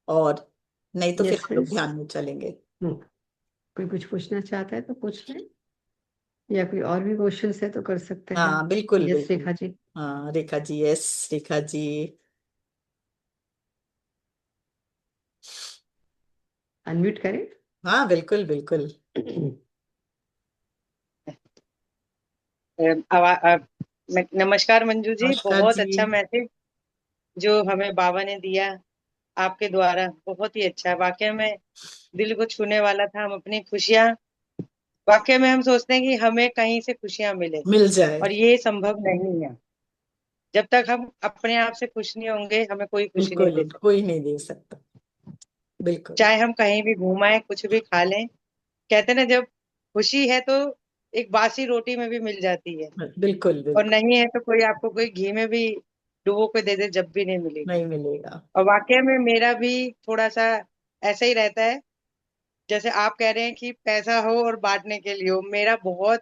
और नहीं तो फिर यस हम लोग फ्रेंड्स। ध्यान में चलेंगे। कोई कुछ पूछना चाहता है तो पूछ लें, या कोई और भी क्वेश्चंस है तो कर सकते हैं। हाँ बिल्कुल यस बिल्कुल। रेखा जी। हाँ रेखा जी, यस रेखा जी। अनम्यूट करें। हाँ बिल्कुल बिल्कुल। नमस्कार मंजू जी, नमस्कार बहुत जी। अच्छा मैसेज जो हमें बाबा ने दिया आपके द्वारा, बहुत ही अच्छा है। वाकई में दिल को छूने वाला था। हम अपनी खुशियां, वाकई में हम सोचते हैं कि हमें कहीं से खुशियां मिले, मिल जाए। और ये संभव नहीं है। जब तक हम अपने आप से खुश नहीं होंगे, हमें कोई खुशी नहीं बिल्कुल दे सकता। कोई नहीं दे सकता। बिल्कुल चाहे हम कहीं भी घूमाए, कुछ भी खा लें, कहते हैं ना, जब खुशी है तो एक बासी रोटी में भी मिल जाती है, बिल्कुल और बिल्कुल। नहीं है तो कोई आपको कोई घी में भी डुबो के दे दे, जब भी नहीं मिलेगी। नहीं मिलेगा। और वाकई में मेरा भी थोड़ा सा ऐसा ही रहता है। जैसे आप कह रहे हैं कि पैसा हो और बांटने के लिए हो, मेरा बहुत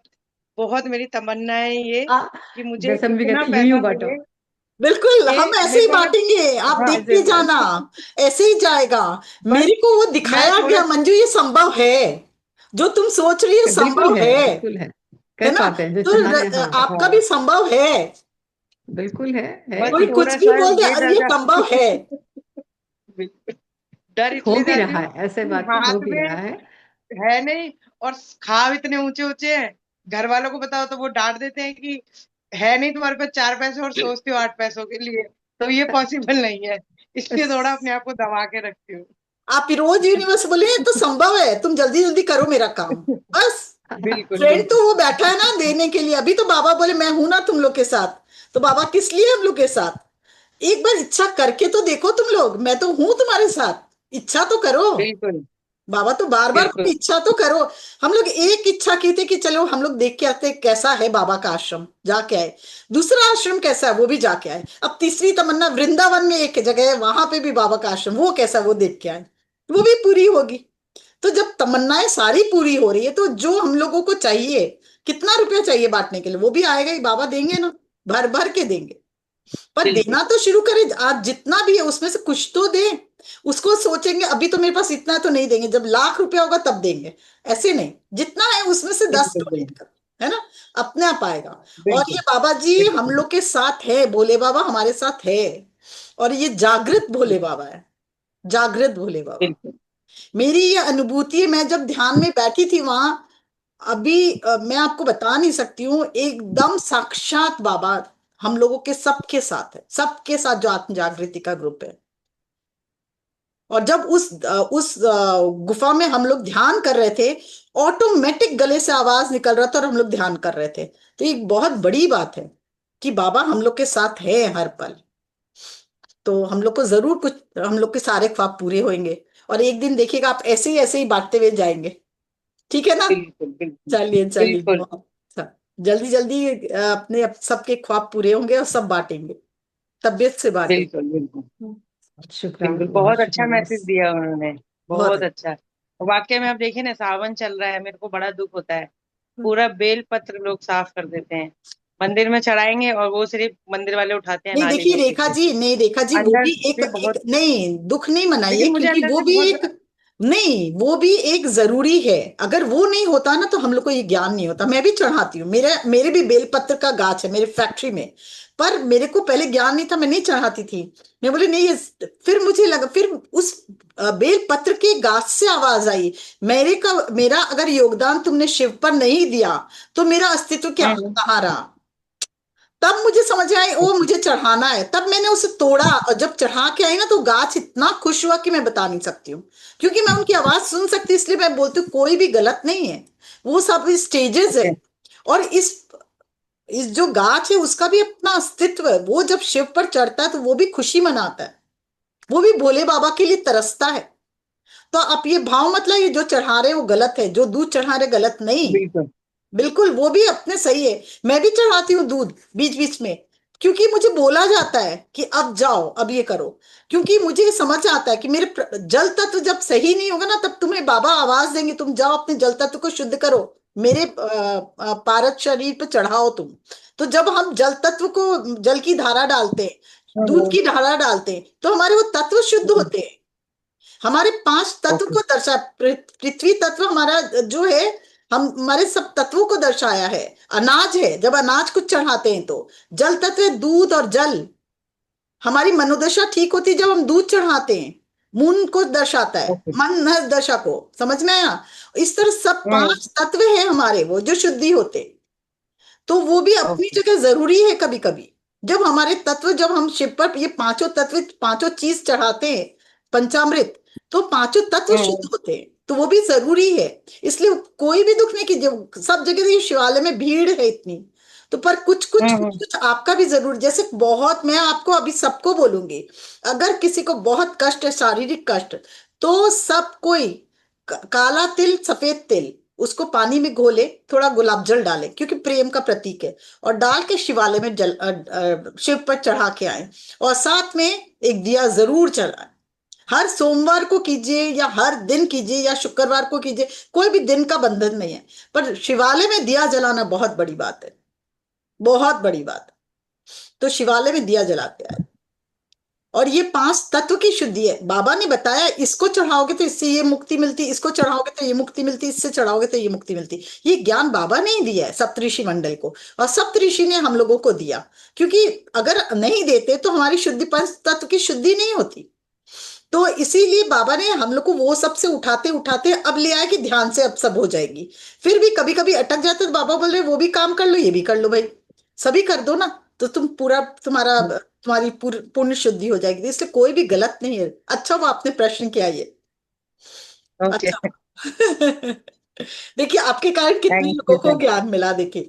बहुत मेरी तमन्ना है ये, आ, कि मुझे जैसे हम भी इतना कहते हैं, यूं पैसा यूं बांटो। मिले बिल्कुल कि हम ऐसे मेरे ही पास, बांटेंगे, आप हाँ, ऐसे देखते जाना। बांटो। ऐसे ही जाएगा। बस मेरे को वो मैं दिखाया थोड़ा, गया मंजू, ये संभव है। जो तुम सोच रही हो बिल्कुल संभव है, है। बिल्कुल है। है कर ना। पाते हैं जो तो चाहने, हाँ। आपका भी हाँ, संभव है। बिल्कुल है। बस कोई कुछ थोड़ा भी सा बोल दे, ये अरे डर ये जा संभव है। डर हो इसलिए भी जाती रहा हूँ है, ऐसे कि बात नहीं, हो हाथ भी में रहा है। है नहीं, और खाब इतने ऊंचे ऊंचे हैं। घर वालों को बताओ तो वो डांट देते हैं कि है नहीं तुम्हारे पास 4 पैसे और सोचते हो 8 पैसों के लिए, तो ये पॉसिबल नहीं है। इसलिए थोड़ा अपने आप को दबा के रखती हूँ। आप रोज यूनिवर्स बोले तो संभव है, तुम जल्दी जल्दी करो मेरा काम, बस। बिल्कुल फ्रेंड बिल्कुल। तो वो बैठा है ना देने के लिए, अभी तो बाबा बोले मैं हूं ना तुम लोग के साथ। तो बाबा किस लिए हम लोग के साथ। एक बार इच्छा करके तो देखो तुम लोग, मैं तो हूं तुम्हारे साथ, इच्छा तो करो। बिल्कुल बाबा तो बार बार बिल्कुल। इच्छा तो करो। हम लोग एक इच्छा की थी कि चलो हम लोग देख के आते हैं कैसा है बाबा का आश्रम, जाके आए। दूसरा आश्रम कैसा है वो भी जाके आए। अब तीसरी तमन्ना, वृंदावन में एक जगह है वहां पे भी बाबा का आश्रम, वो कैसा है वो देख के आए। वो भी पूरी होगी। तो जब तमन्नाएं सारी पूरी हो रही है तो जो हम लोगों को चाहिए, कितना रुपया चाहिए बांटने के लिए, वो भी आएगा ही, बाबा देंगे ना, भर भर के देंगे। पर बिल्कुल देना तो शुरू करें, आज जितना भी है उसमें से कुछ तो दे। उसको सोचेंगे अभी तो मेरे पास इतना है तो नहीं देंगे, जब लाख रुपया होगा तब देंगे। ऐसे नहीं, जितना है उसमें से 10 बिल्कुल डोनेट बिल्कुल करो, है ना, अपने आप आएगा। और ये बिल्कुल बाबा जी हम बिल्कुल लोग के साथ है, भोले बाबा हमारे साथ है। और ये जागृत भोले बाबा है, जागृत भोले बाबा। बिल्कुल मेरी ये अनुभूति है, मैं जब ध्यान में बैठी थी वहां, अभी मैं आपको बता नहीं सकती हूँ, एकदम साक्षात बाबा हम लोगों के सबके साथ है, सबके साथ जो आत्म जागृति का ग्रुप है। और जब गुफा में हम लोग ध्यान कर रहे थे, ऑटोमेटिक गले से आवाज निकल रहा था और हम लोग ध्यान कर रहे थे। तो एक बहुत बड़ी बात है कि बाबा हम लोग के साथ है हर पल। तो हम लोग को जरूर कुछ, हम लोग के सारे ख्वाब पूरे होंगे। और एक दिन देखिएगा आप ऐसे ही बांटते हुए जाएंगे। ठीक है ना? बिल्कुल बिल्कुल चलिए चलिए, बिल्कुल बहुत अच्छा। जल्दी जल्दी अपने सबके ख्वाब पूरे होंगे और सब बांटेंगे, तबीयत से बांटेंगे। बिल्कुल बिल्कुल शुक्राना, बिल्कुल। बहुत बहुत अच्छा शुक्राना। मैसेज दिया उन्होंने, बहुत बहुत अच्छा। वाकई में आप देखिए ना, सावन चल रहा है, मेरे को बड़ा दुख होता है। अच्छा। पूरा बेल पत्र लोग साफ कर देते हैं, मंदिर में चढ़ाएंगे और वो सिर्फ मंदिर वाले उठाते हैं नहीं नाली देखिए में रेखा कूड़े जी, से। नहीं रेखा जी, वो अंदर भी एक से एक बहुत, नहीं, दुख नहीं मनाइए, लेकिन मुझे क्योंकि अंदर वो से भी बहुत, एक, नहीं वो भी एक जरूरी है। अगर वो नहीं होता ना तो हम लोग को ये ज्ञान नहीं होता। मैं भी चढ़ाती हूँ, मेरे मेरे भी बेलपत्र का गाछ है मेरे फैक्ट्री में, पर मेरे को पहले ज्ञान नहीं था, मैं नहीं चढ़ाती थी। मैं बोली नहीं फिर मुझे लगा, फिर उस बेल पत्र के गाछ से आवाज आई, मेरा अगर योगदान तुमने शिव पर नहीं दिया तो मेरा अस्तित्व क्या हम्म, कहाँ रहा। तब मुझे समझ आया ओ मुझे चढ़ाना है, तब मैंने उसे तोड़ा, और जब चढ़ा के आई ना तो गाछ इतना खुश हुआ कि मैं बता नहीं सकती हूँ। क्योंकि मैं उनकी आवाज सुन सकती, इसलिए मैं बोलती हूँ कोई भी गलत नहीं है, वो सब स्टेजेस है। ओके और इस जो गाछ है उसका भी अपना अस्तित्व है, वो जब शिव पर चढ़ता है तो वो भी खुशी मनाता है, वो भी भोले बाबा के लिए तरसता है। तो आप ये भाव मतलब ये जो चढ़ा रहे वो गलत है, जो दूध चढ़ा रहे गलत नहीं, बिल्कुल बिल्कुल वो भी अपने सही है। मैं भी चढ़ाती हूँ दूध बीच बीच में, क्योंकि मुझे बोला जाता है कि अब जाओ अब ये करो। क्योंकि मुझे समझ आता है कि मेरे जल तत्व जब सही नहीं होगा ना तब तुम्हें बाबा आवाज देंगे, तुम जाओ अपने जल तत्व को शुद्ध करो, मेरे पारद शरीर पे चढ़ाओ तुम। तो जब हम जल तत्व को, जल की धारा डालते हैं, दूध हम्म, की धारा डालते हैं, तो हमारे वो तत्व शुद्ध हम्म, होते हैं। हमारे 5 तत्व ओके को दर्शा, पृथ्वी तत्व हमारा जो है, हम हमारे सब तत्वों को दर्शाया है। अनाज है, जब अनाज को चढ़ाते हैं तो जल तत्व है, दूध और जल। हमारी मनोदशा ठीक होती है जब हम दूध चढ़ाते हैं, मून को दर्शाता है, ओके मन नर दशा को, समझ में आया? इस तरह सब हम्म, 5 तत्व है हमारे वो जो शुद्धि होते, तो वो भी अपनी ओके जगह जरूरी है। कभी कभी जब हमारे तत्व, जब हम शिव पर ये पांचों तत्व, पांचों चीज चढ़ाते हैं, पंचामृत, तो पांचों तत्व शुद्ध हम्म होते हैं, तो वो भी जरूरी है। इसलिए कोई भी दुख नहीं कि जब सब जगह ये शिवालय में भीड़ है इतनी, तो पर हम्म, कुछ आपका भी जरूर, जैसे बहुत, मैं आपको अभी सबको बोलूंगी, अगर किसी को बहुत कष्ट है, शारीरिक कष्ट, तो सब कोई काला तिल सफेद तिल उसको पानी में घोले, थोड़ा गुलाब जल डाले क्योंकि प्रेम का प्रतीक है, और डाल के शिवालय में शिव पर चढ़ा के आए। और साथ में एक दिया जरूर जलाएं। हर सोमवार को कीजिए या हर दिन कीजिए या शुक्रवार को कीजिए, कोई भी दिन का बंधन नहीं है, पर शिवालय में दिया जलाना बहुत बड़ी बात है, बहुत बड़ी बात। तो शिवालय में दिया जलाते आए। और ये 5 तत्व की शुद्धि है, बाबा ने बताया इसको चढ़ाओगे तो इससे ये मुक्ति मिलती, इसको चढ़ाओगे तो ये मुक्ति मिलती, इससे चढ़ाओगे तो ये मुक्ति मिलती। ये ज्ञान बाबा ने ही दिया है सप्तऋषि मंडल को, और सप्तऋषि ने हम लोगों को दिया। क्योंकि अगर नहीं देते तो हमारी शुद्धि, 5 तत्व की शुद्धि नहीं होती। तो इसीलिए बाबा ने हम लोग को वो सब से उठाते उठाते अब ले आया कि ध्यान से अब सब हो जाएगी। फिर भी कभी कभी अटक जाते तो बाबा बोल रहे वो भी काम कर लो ये भी कर लो भाई, सभी कर दो ना, तो तुम पूरा, तुम्हारी पूर्ण शुद्धि हो जाएगी। तो इसलिए कोई भी गलत नहीं है। अच्छा वो आपने प्रश्न किया ये, ओके। अच्छा। देखिए आपके कारण कितने थैंक लोगों यू को थैंक ज्ञान मिला, देखिए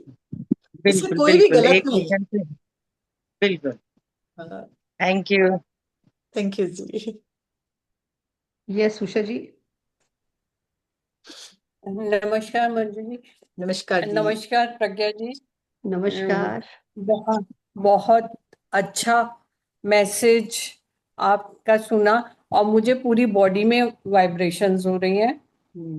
इसमें बिल्कुल कोई भी बिल्कुल, गलत एक नहीं है। क्वेश्चन से, बिल्कुल। Thank you. Thank you ji. Yes Usha ji. नमस्कार मंजू जी। नमस्कार जी। नमस्कार प्रज्ञा जी। नमस्कार। बहुत बहुत अच्छा मैसेज आपका सुना, और मुझे पूरी बॉडी में वाइब्रेशंस हो रही हैं,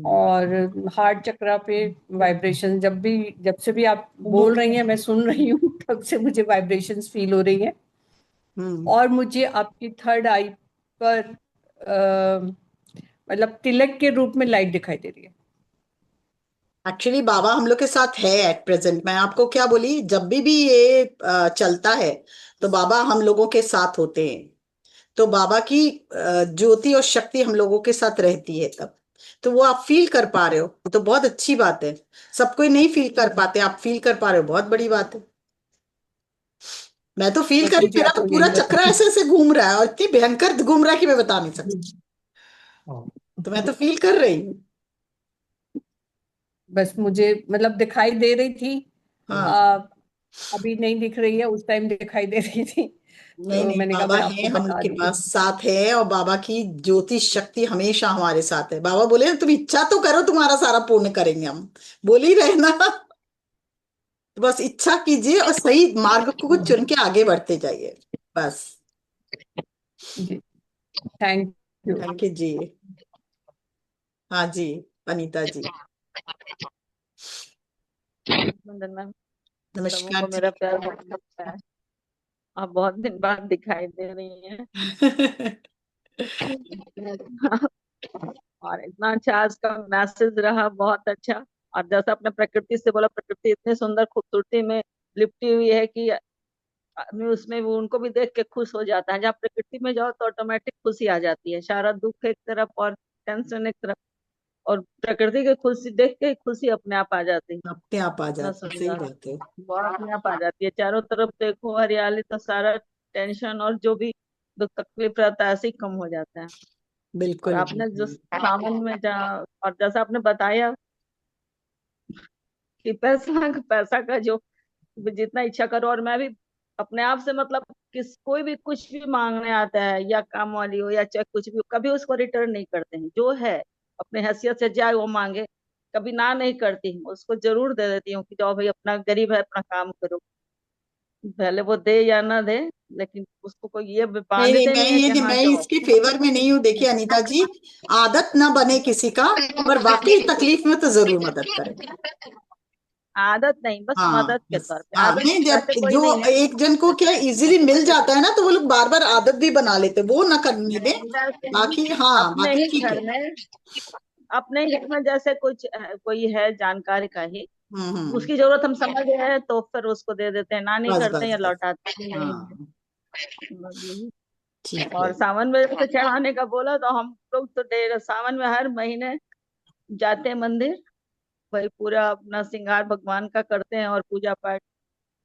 और हार्ट चक्रा पे वाइब्रेशन, जब से भी आप बोल रही हैं मैं सुन रही हूँ, तब से मुझे वाइब्रेशंस फील हो रही हैं। हम्म। और मुझे आपकी थर्ड आई पर मतलब तिलक के रूप में लाइट दिखाई दे रही है। एक्चुअली बाबा हम लोग के साथ है एट प्रेजेंट। मैं आपको क्या बोली, जब भी ये चलता है तो बाबा हम लोगों के साथ होते हैं। तो बाबा की ज्योति और शक्ति हम लोगों के साथ रहती है तब। तो वो आप फील कर पा रहे हो तो बहुत अच्छी बात है। सब कोई नहीं फील कर पाते, आप फील कर पा रहे हो, बहुत बड़ी बात है। मैं तो फील बस कर रही हूँ, मुझे मेरा तो आपको पूरा यही चक्र बताना ऐसे ऐसे घूम रहा है और इतनी भयंकर घूम रहा है कि मैं बता नहीं सकती। तो मैं तो फील कर रही हूँ। बस मुझे मतलब दिखाई दे रही थी। हाँ। आ, अभी नहीं दिख रही है, उस टाइम दिखाई दे रही थी। नहीं तो नहीं, मैंने कहा बाबा मैं है आपको हम लोग बता के दूं। पास, साथ है। और बाबा की ज्योति शक्ति हमेशा हमारे साथ है। बाबा बोले तुम इच्छा तो करो, तुम्हारा सारा पूर्ण करेंगे हम। बोल ही रहे ना। तो बस इच्छा कीजिए और सही मार्ग को चुन के आगे बढ़ते जाइए, बस। जी, थैंक यू। थैंक यू जी। हाँ जी, अनीता जी। वंदन मैम, सबों नमस्कार को जी। मेरा प्यार बहुत लगता है। आप बहुत दिन बाद दिखाई दे रही हैं। और इतना अच्छा आज का मैसेज रहा, बहुत अच्छा। और जैसा आपने प्रकृति से बोला, प्रकृति इतनी सुंदर खूबसूरती में लिपटी हुई है कि आदमी उसमें भी उनको भी देख के खुश हो जाता है। जहाँ प्रकृति में जाओ तो ऑटोमेटिक खुशी आ जाती है, सारा दुख एक तरफ और टेंशन एक तरफ, और प्रकृति की खुशी देख के खुशी अपने आप आ जाती है। अपने आप आ इतना जाते, सही सुंदर, बात है। बहुत अपने आप आ जाती है। चारों तरफ देखो हरियाली, तो सारा टेंशन और जो भी दुख तकलीफ रहता है ऐसे ही कम हो जाता है। और बिल्कुल आपने जो बिल्कुल। सावन में जहाँ, और जैसा आपने बताया कि पैसा पैसा का जो जितना इच्छा करो, और मैं भी अपने आप से मतलब कोई भी कुछ भी मांगने आता है, या काम वाली हो या चाहे कुछ भी हो, कभी उसको रिटर्न नहीं करते हैं। जो है अपने हैसियत से जाए वो मांगे, कभी ना नहीं करती हूँ, उसको जरूर दे देती हूँ कि जाओ भाई, अपना गरीब है अपना काम करो, भले वो दे या ना दे, लेकिन उसको कोई ये नहीं नहीं, बांधते मैं नहीं है कि ये हाँ मैं जाओ। इसके फेवर में नहीं हूँ। देखिए अनीता जी, आदत ना बने किसी का, पर वाकई तकलीफ में तो जरूर मदद करें। आदत नहीं, बस हाँ मदद के बस। तौर पे। हाँ आदत नहीं, जब वैसे कोई जो नहीं है। एक जन को क्या इजीली मिल जाता है ना, तो वो लोग बार बार आदत भी बना लेते, वो ना करने दें। जैसे बाकी हाँ, अपने बाकी ही ठीक है। घर में, अपने ही घर में जैसे कुछ कोई है जानकारी का ही, हम्म। उसकी जरूरत हम समझ रहे हैं तो फिर उसको दे देते हैं, ना नहीं बस करते हैं बस या बस। लौटाते हैं, नहीं है। हाँ बस यही। ठीक और है। सावन में जैसे चढ़ाने का बोला, तो हम लोग तो डेढ़ सावन में हर महीने जाते हैं मंदिर, वही पूरा अपना श्रृंगार भगवान का करते हैं और पूजा पाठ,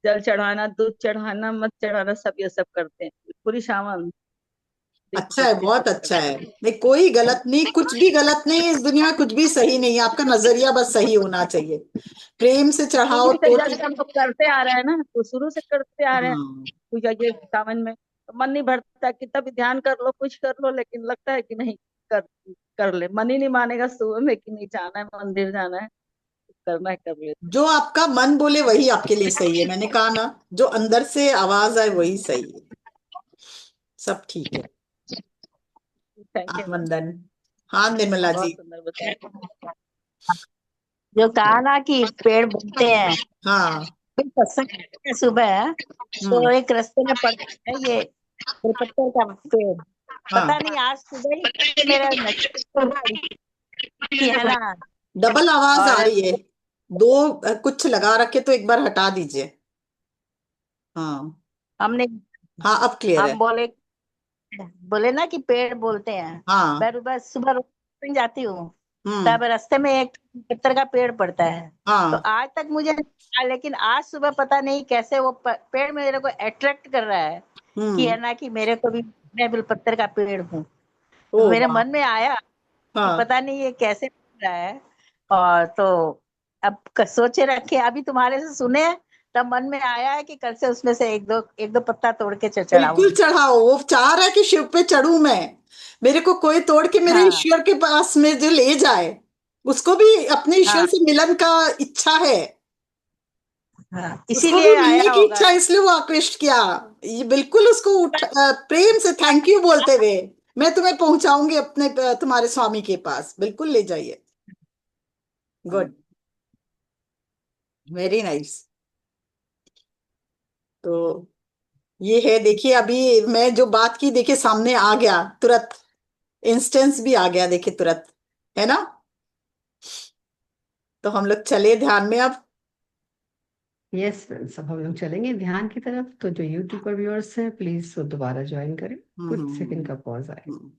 जल चढ़ाना, दूध चढ़ाना, मत चढ़ाना, सब ये सब करते हैं पूरी सावन, दीप अच्छा है, ज्योति सब बहुत अच्छा करते है। हैं। नहीं कोई गलत नहीं, कुछ भी गलत नहीं है इस दुनिया में, कुछ भी सही नहीं है। आपका नजरिया बस सही होना चाहिए। प्रेम से चढ़ाओ शुरू से तो जब हम लोग करते आ रहे हैं ना, तो शुरू से करते आ रहे हैं हाँ। पूजा ये सावन में, तो मन नहीं भरता कि तब ध्यान कर लो कुछ कर लो, लेकिन लगता है कि नहीं, कर कर ले, मन ही नहीं मानेगा सुबह में कि नहीं जाना है मंदिर, जाना है, करना है, कर लेते जो आपका मन बोले वही आपके लिए सही है। मैंने कहा ना, जो अंदर से आवाज आए वही सही है। सब ठीक है। हैं। थैंक यू मैम, आत्मंदन। हाँ निर्मला जी। बहुत सुंदर बताया। जो कहा ना कि पेड़ बोलते हैं, हाँ। फिर सत्संग करते हैं सुबह, तो हम्म। एक रास्ते में पड़ता है ये बेलपत्र का पेड़। पता हाँ, नहीं आज सुबह ही मेरा नजर की है ना। डबल आवाज आ और रही है। दो कुछ लगा रखे तो एक बार हटा दीजिए। हाँ। हमने हाँ अब क्लियर है। हम बोले बोले ना कि पेड़ बोलते हैं। हाँ। मैं बस सुबह रोज जाती हूँ, हम्म। तब रास्ते में एक पत्थर का पेड़ पड़ता है। तो हाँ। आज तक मुझे नहीं पता, लेकिन आज सुबह पता नहीं कैसे वो पेड़ मेरे को अट्रैक्ट कर रहा है कि हम्म। है ना कि मेरे को भी, मैं बेलपत्र का पेड़ हूँ। ओ तो मेरे वाह। मन में आया कि हाँ। पता नहीं ये कैसे बन रहा है। और तो अब सोचे रखे, अभी तुम्हारे से सुने, तब मन में आया है कि कल से उसमें से एक दो पत्ता तोड़ के बिल्कुल चढ़ाऊंगी। चढ़ाओ, वो चाह रहा है कि शिव पे चढ़ूं मैं। मेरे को कोई तोड़ के मेरे हाँ ईश्वर के पास में जो ले जाए, उसको भी अपने ईश्वर हाँ से मिलन का इच्छा है। हाँ, उसको भी इसीलिए मिलने आया की होगा। इच्छा है, इसलिए वो आकृष्ट किया। ये बिल्कुल उसको प्रेम से थैंक यू बोलते हुए, मैं तुम्हें पहुंचाऊंगी अपने तुम्हारे स्वामी के पास, बिल्कुल ले जाइए। गुड। Very nice. तो ये है, देखिए अभी मैं जो बात की, देखिए सामने आ गया तुरंत। इंस्टेंस भी आ गया, देखिए तुरंत, है ना। तो हम लोग चले ध्यान में अब। यस फ्रेंड्स, अब हम लोग चलेंगे ध्यान की तरफ। तो जो यूट्यूब पर व्यूअर्स हैं प्लीज वो दोबारा ज्वाइन करें, कुछ सेकंड का पॉज आए। हम्म।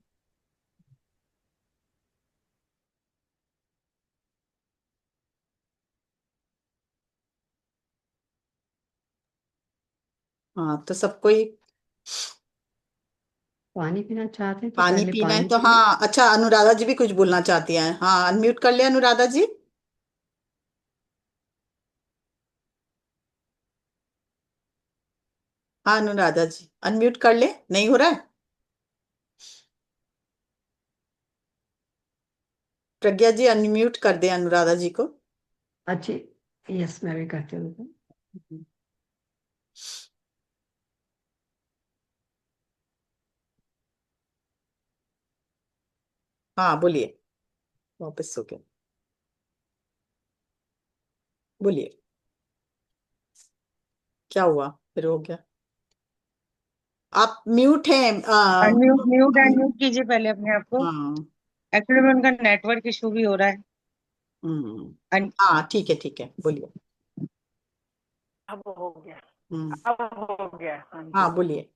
हाँ, तो सबको ही पानी पीना चाहते हैं तो पानी पहले पीना है पानी तो पी लें। हाँ। अच्छा, अनुराधा जी भी कुछ बोलना चाहती हैं। हाँ, अनम्यूट कर ले अनुराधा जी। हाँ अनुराधा जी, अनम्यूट कर ले, नहीं हो रहा है। प्रज्ञा जी अनम्यूट कर दे अनुराधा जी को। अच्छी, यस मैं भी करती हूँ। हाँ बोलिए, वापस हो गया, बोलिए क्या हुआ, फिर हो गया। आप म्यूट हैं। अनम्यूट म्यूट अनम्यूट कीजिए पहले अपने आप को। हाँ। एक्चुअली में उनका नेटवर्क इशू भी हो रहा है। हाँ ठीक है, बोलिए। अब हो गया। हम्म। अब हो गया। हाँ जी। हाँ बोलिए।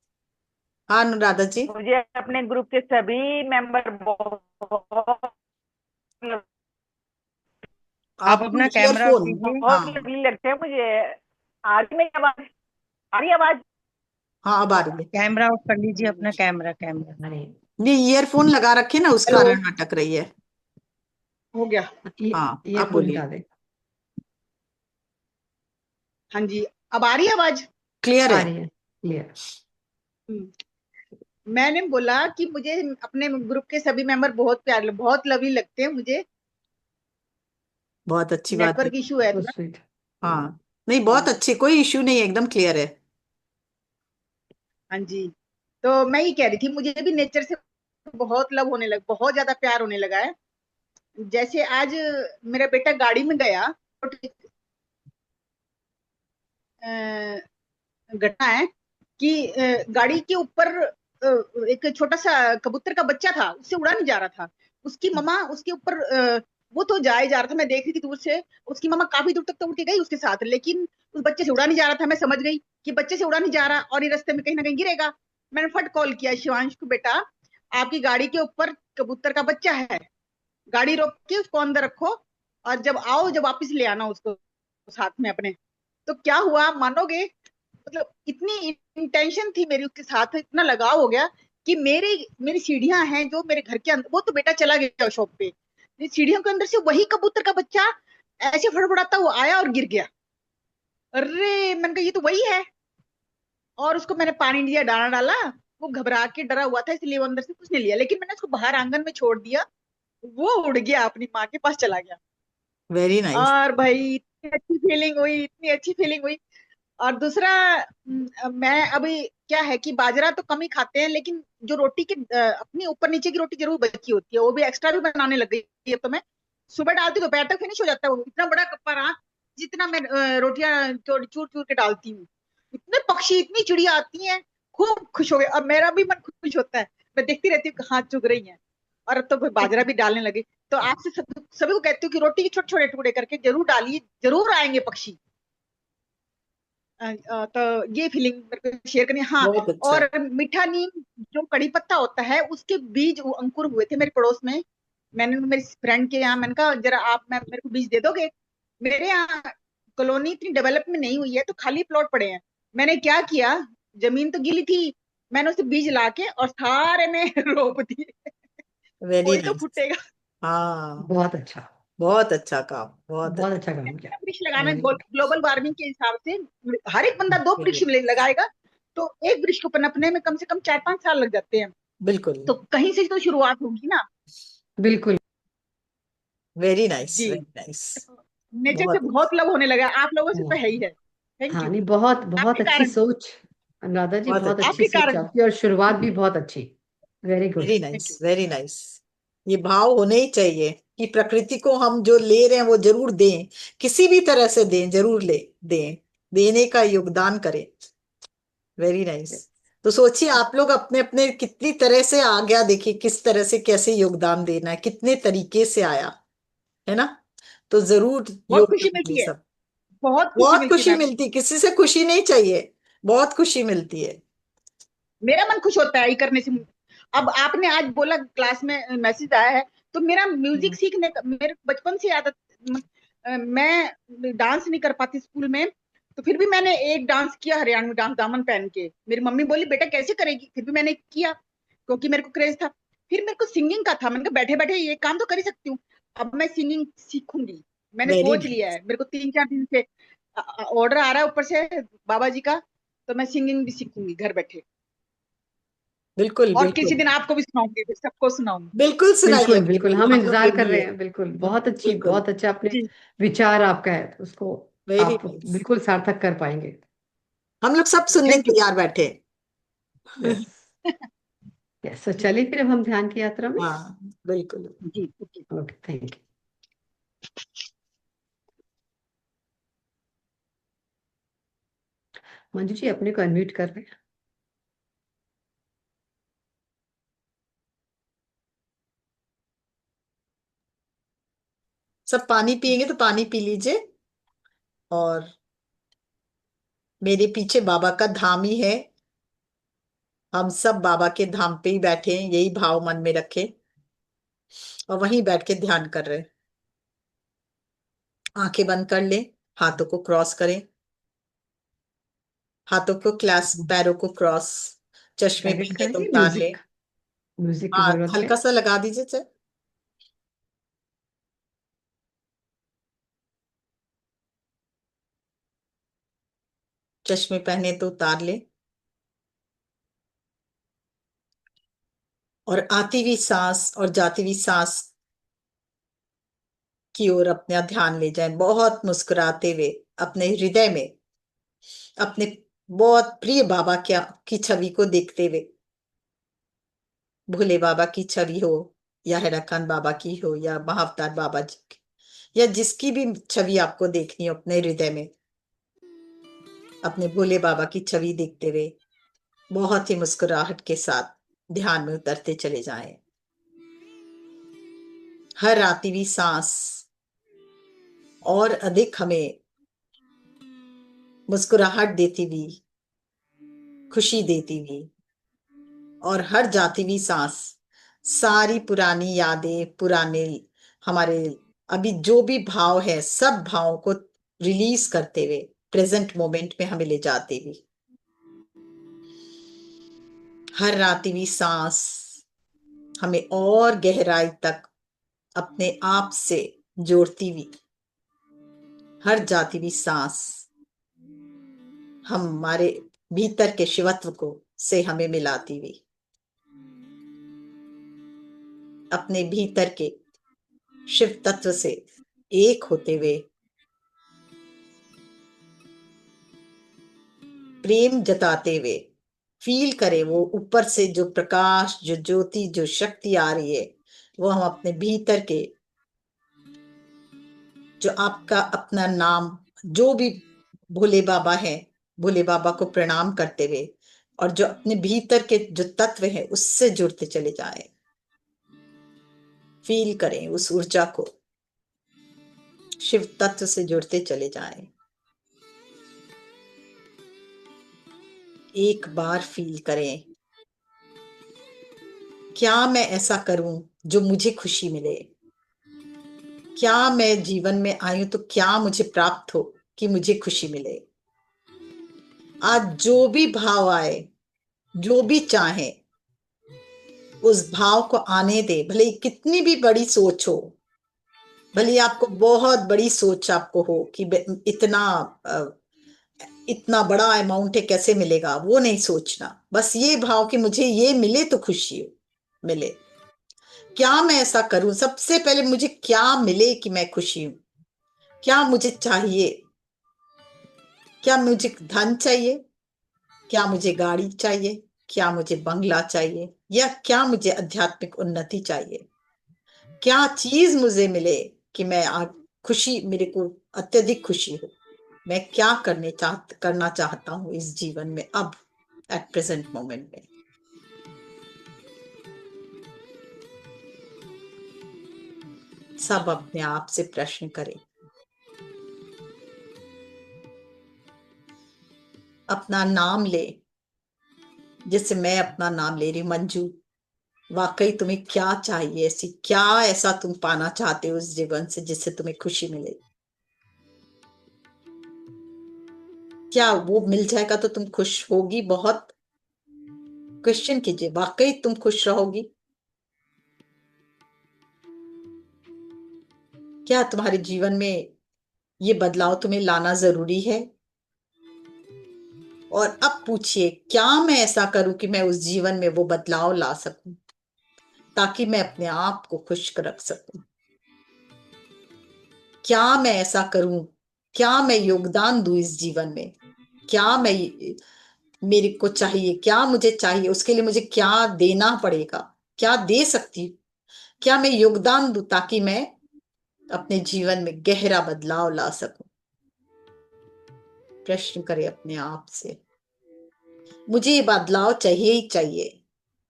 हाँ अनुराधा जी। मुझे अपने ग्रुप के सभी मेंबर बहुत आप आपको अपना कैमरा ऑफ ईयरफोन। कीजिए। हाँ। लवली लगते हैं मुझे। आ रही मेरी आवाज? आ रही आवाज? हाँ अब आ रही है। कैमरा ऑफ कर लीजिए अपना, कैमरा। अरे ये ईयरफोन लगा रखे ना, उस हेलो, कारण अटक रही है। हो गया। हाँ आप ईयरफोन बोलिए। हटा दें। हाँ जी, अब आ रही है आवाज? क्लियर आ है। रही है क्लियर। मैंने बोला कि मुझे अपने ग्रुप के सभी मेंबर बहुत प्यारे, बहुत लवली लगते हैं मुझे। बहुत अच्छी बात है। नेटवर्क इशू है सो थोड़ा। स्वीट। हाँ नहीं, बहुत अच्छे, कोई इश्यू नहीं है, एकदम क्लियर है। हाँ जी, तो मैं ये कह रही थी, मुझे भी नेचर से बहुत लव होने लगा, बहुत ज्यादा प्यार होने लगा है। जैसे आज मेरा बेटा गाड़ी में गया, घटना है कि गाड़ी के ऊपर एक छोटा सा कबूतर का बच्चा था, उससे उड़ा नहीं जा रहा था। उसकी मम्मा उसके ऊपर वो तो जाए जा रहा था, मैं देख रही थी दूर से। उसकी मम्मा काफी दूर तक तो उड़ के गई उसके साथ, लेकिन उस बच्चे से उड़ा नहीं जा रहा था। मैं समझ गई कि बच्चे से उड़ा नहीं जा रहा और ये रास्ते में कहीं ना कहीं गिरेगा। मैंने फट कॉल किया शिवांश को, बेटा आपकी गाड़ी के ऊपर कबूतर का बच्चा है, गाड़ी रोक के उसको अंदर रखो और जब आओ जब वापिस ले आना उसको साथ में अपने। तो क्या हुआ मानोगे, मतलब इतनी इंटेंशन थी मेरी उसके साथ, इतना लगाव हो गया कि मेरी मेरी सीढ़ियां हैं जो मेरे घर के अंदर, वो तो बेटा चला गया शॉप पे, सीढ़ियों के अंदर से वही कबूतर का बच्चा ऐसे फड़फड़ाता हुआ आया और गिर गया। अरे मैंने कहा ये तो वही है। और उसको मैंने पानी दिया, दाना डाला। वो घबरा के डरा हुआ था इसलिए वो अंदर से कुछ नहीं लिया, लेकिन मैंने उसको बाहर आंगन में छोड़ दिया। वो उड़ गया, अपनी माँ के पास चला गया। Very nice. और भाई इतनी अच्छी फीलिंग हुई, इतनी अच्छी फीलिंग हुई। और दूसरा मैं अभी क्या है कि बाजरा तो कम ही खाते हैं, लेकिन जो रोटी के अपनी ऊपर नीचे की रोटी जरूर बची होती है, वो भी एक्स्ट्रा भी बनाने लग गई है। तो मैं सुबह डालती हूँ, दोपहर तक फिनिश हो जाता है वो, इतना बड़ा कप्पा रहा जितना मैं रोटियां चूर चूर के डालती हूँ। इतने पक्षी, इतनी चिड़िया आती हैं, खूब खुश हो गए। अब मेरा भी मन खुश होता है, मैं देखती रहती हूँ कहाँ चुग रही हैं। और अब तो फिर बाजरा भी डालने लगे। तो आपसे सभी को कहती हूँ कि रोटी के छोटे छोटे टुकड़े करके जरूर डालिए, जरूर आएंगे पक्षी। तो ये फीलिंग मेरे को शेयर करनी है। हाँ, बहुत अच्छा। और मीठा नीम जो कड़ी पत्ता होता है, उसके बीज अंकुर हुए थे मेरे पड़ोस में। मैंने मेरी फ्रेंड के यहाँ, मैंने कहा जरा आप मेरे को बीज दे दोगे। मेरे यहाँ कॉलोनी इतनी डेवलपमेंट नहीं हुई है, तो खाली प्लॉट पड़े हैं। मैंने क्या किया, जमीन तो गीली थी, मैंने उसे बीज लाके और सारे में रोप दिए। वेरी कोई तो नाइस। फूटेगा। हाँ बहुत अच्छा, बहुत अच्छा काम, बहुत बहुत अच्छा। अच्छा काम किया। वृक्ष लगाना है, वेरी गुड। ग्लोबल वार्मिंग के हिसाब से हर एक बंदा 2 वृक्ष लगाएगा तो एक वृक्ष को पनपने में कम से कम 4-5 साल लग जाते हैं। बिल्कुल। तो कहीं से तो शुरुआत होगी ना। बिल्कुल। वेरी नाइस, जी, वेरी नाइस। नेचर से बहुत बहुत लव होने लगा, आप लोगों से तो हाँ है ही है। थैंक हाँ, यू। नहीं बहुत बहुत आपके अच्छी कारण, सोच अनुराधा जी, बहुत बहुत अच्छा। अच्छी आपके सोच कारण। आपकी और शुरुआत भी बहुत अच्छी। Very good. Very thank you. Nice, very nice. ये भाव होने ही चाहिए कि प्रकृति को हम जो ले रहे हैं वो जरूर दें, किसी भी तरह से दें, जरूर ले दें, देने का योगदान करें। Very nice. तो सोचिए आप लोग अपने अपने कितनी तरह से आ गया, देखिए किस तरह से कैसे योगदान देना है, कितने तरीके से आया, है ना। तो जरूर बहुत खुशी योगदान मिलती दीजिए है, सब। बहुत खुशी बहुत मिलती है खुशी मैम। मिलती, किसी से खुशी नहीं चाहिए, बहुत खुशी मिलती है। मेरा मन खुश होता है ये करने से। अब आपने आज बोला क्लास में मैसेज आया है, तो मेरा म्यूजिक सीखने का मेरे बचपन से आदत। मैं डांस नहीं कर पाती स्कूल में, तो फिर भी मैंने एक डांस किया, हरियाणवी डांस, दामन पहन के। मेरी मम्मी बोली बेटा कैसे करेगी, फिर भी मैंने किया क्योंकि मेरे को क्रेज था। फिर मेरे को सिंगिंग का था, मैंने कहा बैठे बैठे ये काम तो कर ही सकती हूँ, अब मैं सिंगिंग सीखूंगी। मैंने वेरी सोच लिया नाइस। है, मेरे को 3-4 दिन से ऑर्डर आ रहा है ऊपर से बाबा जी का, तो मैं सिंगिंग भी सीखूंगी घर बैठे। बिल्कुल और किसी बिल्कुल दिन आपको भी सुनाऊंगी, फिर सबको सुनाऊंगी। बिल्कुल सुनाइए बिल्कुल बिल्कुल, बिल्कुल, हम हम लोग इंतजार के कर रहे लिए। हैं। बिल्कुल, बहुत अच्छी, बिल्कुल। बहुत अच्छा आपने जी विचार आपका है, तो उसको वेरी आप नाइस। बिल्कुल सार्थक कर पाएंगे। हम लोग सब सुनने थैंक को यू। तैयार बैठे। Yes, yes. तो चलिए फिर अब हम ध्यान की यात्रा में। हाँ बिल्कुल। Ji okay. Okay, thank you. Manju ji अपने को अनम्यूट कर रहे हैं। सब पानी पियेंगे तो पानी पी लीजिए। और मेरे पीछे बाबा का धाम ही है, हम सब बाबा के धाम पे ही बैठे हैं, यही भाव मन में रखे और वहीं बैठ के ध्यान कर रहे हैं। आंखें बंद कर ले, हाथों को क्रॉस करें, हाथों को क्लास, पैरों को क्रॉस, चश्मे गाइडेड पहने तो करेंगे, उतार ले। म्यूजिक, म्यूजिक की हाँ जरूरत है। हल्का सा लगा दीजिए सर। चश्मे पहने तो उतार ले, और आती हुई सांस और जाती हुई सांस की ओर अपना ध्यान ले जाएं, बहुत मुस्कुराते हुए अपने हृदय में अपने बहुत प्रिय बाबा क्या की छवि को देखते हुए। भोले बाबा की छवि हो, या हैराकान बाबा की हो, या महाअवतार बाबा जी की, या जिसकी भी छवि आपको देखनी हो, अपने हृदय में अपने भोले बाबा की छवि देखते हुए बहुत ही मुस्कुराहट के साथ ध्यान में उतरते चले जाएं। हर आती हुई सांस और अधिक हमें मुस्कुराहट देती हुई, खुशी देती हुई, और हर जाती हुई सांस सारी पुरानी यादें, पुराने हमारे अभी जो भी भाव है, सब भावों को रिलीज करते हुए प्रेजेंट मोमेंट में हमें ले जाती हुई। हर आती हुई सांस हमें और गहराई तक अपने आप से जोड़ती हुई, हर जाती हुई सांस हमारे भीतर के शिवत्व को से हमें मिलाती हुई, अपने भीतर के शिव तत्व से एक होते हुए प्रेम जताते हुए फील करें वो ऊपर से जो प्रकाश, जो ज्योति, जो शक्ति आ रही है, वो हम अपने भीतर के जो आपका अपना नाम, जो भी भोले बाबा है, भोले बाबा को प्रणाम करते हुए, और जो अपने भीतर के जो तत्व है उससे जुड़ते चले जाएं। फील करें उस ऊर्जा को, शिव तत्व से जुड़ते चले जाएं। एक बार फील करें, क्या मैं ऐसा करूं जो मुझे खुशी मिले, क्या मैं जीवन में आई हूं तो क्या मुझे प्राप्त हो कि मुझे खुशी मिले। आज जो भी भाव आए, जो भी चाहे, उस भाव को आने दे, भले ही कितनी भी बड़ी सोच हो, भले ही आपको बहुत बड़ी सोच आपको हो कि इतना इतना बड़ा अमाउंट है कैसे मिलेगा, वो नहीं सोचना। बस ये भाव कि मुझे ये मिले तो खुशी हो मिले। क्या मैं ऐसा करूं, सबसे पहले मुझे क्या मिले कि मैं खुशी हूं, क्या मुझे चाहिए, क्या मुझे धन चाहिए, क्या मुझे गाड़ी चाहिए, क्या मुझे बंगला चाहिए, या क्या मुझे आध्यात्मिक उन्नति चाहिए। क्या चीज मुझे मिले कि मैं आज खुशी, मेरे को अत्यधिक खुशी हो। मैं क्या करना चाहता हूँ इस जीवन में अब, एट प्रेजेंट मोमेंट में। सब अपने आप से प्रश्न करें, अपना नाम ले, जैसे मैं अपना नाम ले रही हूं, मंजू। वाकई तुम्हें क्या चाहिए, ऐसी क्या ऐसा तुम पाना चाहते हो इस जीवन से जिससे तुम्हें खुशी मिले? क्या वो मिल जाएगा तो तुम खुश होगी? बहुत क्वेश्चन कीजिए, वाकई तुम खुश रहोगी? क्या तुम्हारे जीवन में ये बदलाव तुम्हें लाना जरूरी है? और अब पूछिए, क्या मैं ऐसा करूं कि मैं उस जीवन में वो बदलाव ला सकूं, ताकि मैं अपने आप को खुश रख सकूं? क्या मैं ऐसा करूं, क्या मैं योगदान दूं इस जीवन में? क्या मैं, मेरे को चाहिए, क्या मुझे चाहिए, उसके लिए मुझे क्या देना पड़ेगा, क्या दे सकती हूँ, क्या मैं योगदान दूं ताकि मैं अपने जीवन में गहरा बदलाव ला सकूं? प्रश्न करें अपने आप से। मुझे ये बदलाव चाहिए ही चाहिए,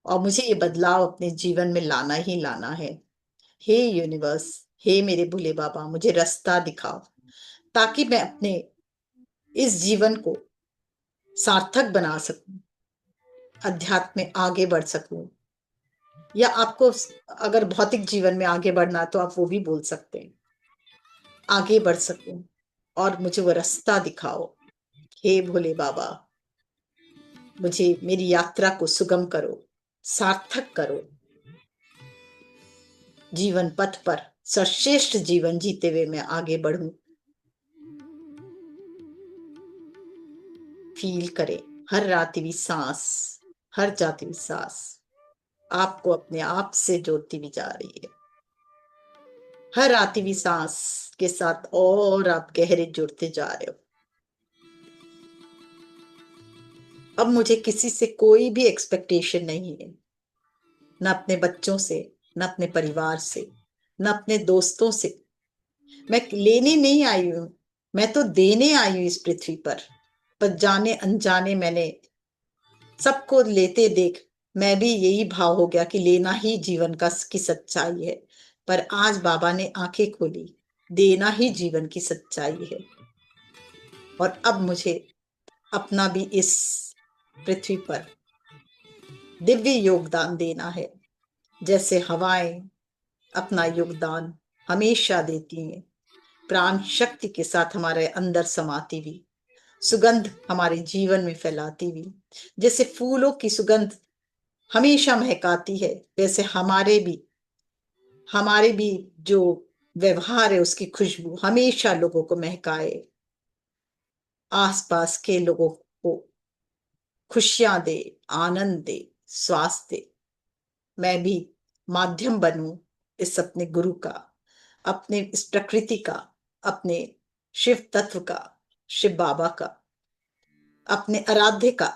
और मुझे ये बदलाव अपने जीवन में लाना ही लाना है। हे यूनिवर्स, हे मेरे भोले बाबा, मुझे रास्ता दिखाओ ताकि मैं अपने इस जीवन को सार्थक बना सकूं, अध्यात्म में आगे बढ़ सकूं। या आपको अगर भौतिक जीवन में आगे बढ़ना है तो आप वो भी बोल सकते हैं, आगे बढ़ सकूं और मुझे वो रास्ता दिखाओ। हे भोले बाबा, मुझे मेरी यात्रा को सुगम करो, सार्थक करो। जीवन पथ पर सर्वश्रेष्ठ जीवन जीते हुए मैं आगे बढ़ूं। फील करें हर आती हुई सांस, हर जाती हुई सांस आपको अपने आप से जोड़ती भी जा रही है। हर आती हुई सांस के साथ और आप गहरे जुड़ते जा रहे हो। अब मुझे किसी से कोई भी एक्सपेक्टेशन नहीं है, न अपने बच्चों से, न अपने परिवार से, न अपने दोस्तों से। मैं लेने नहीं आई हूं, मैं तो देने आई हूं इस पृथ्वी पर जाने अनजाने मैंने सबको लेते देख मैं भी यही भाव हो गया कि लेना ही जीवन की सच्चाई है। पर आज बाबा ने आंखें खोली, देना ही जीवन की सच्चाई है। और अब मुझे अपना भी इस पृथ्वी पर दिव्य योगदान देना है। जैसे हवाएं अपना योगदान हमेशा देती हैं, प्राण शक्ति के साथ हमारे अंदर समाती हुई, सुगंध हमारे जीवन में फैलाती हुई। जैसे फूलों की सुगंध हमेशा महकाती है, वैसे हमारे भी जो व्यवहार है उसकी खुशबू हमेशा लोगों को महकाए, आसपास के लोगों को खुशियां दे, आनंद दे, स्वास्थ्य दे। मैं भी माध्यम बनूं इस अपने गुरु का, अपने इस प्रकृति का, अपने शिव तत्व का, शिव बाबा का, अपने आराध्य का,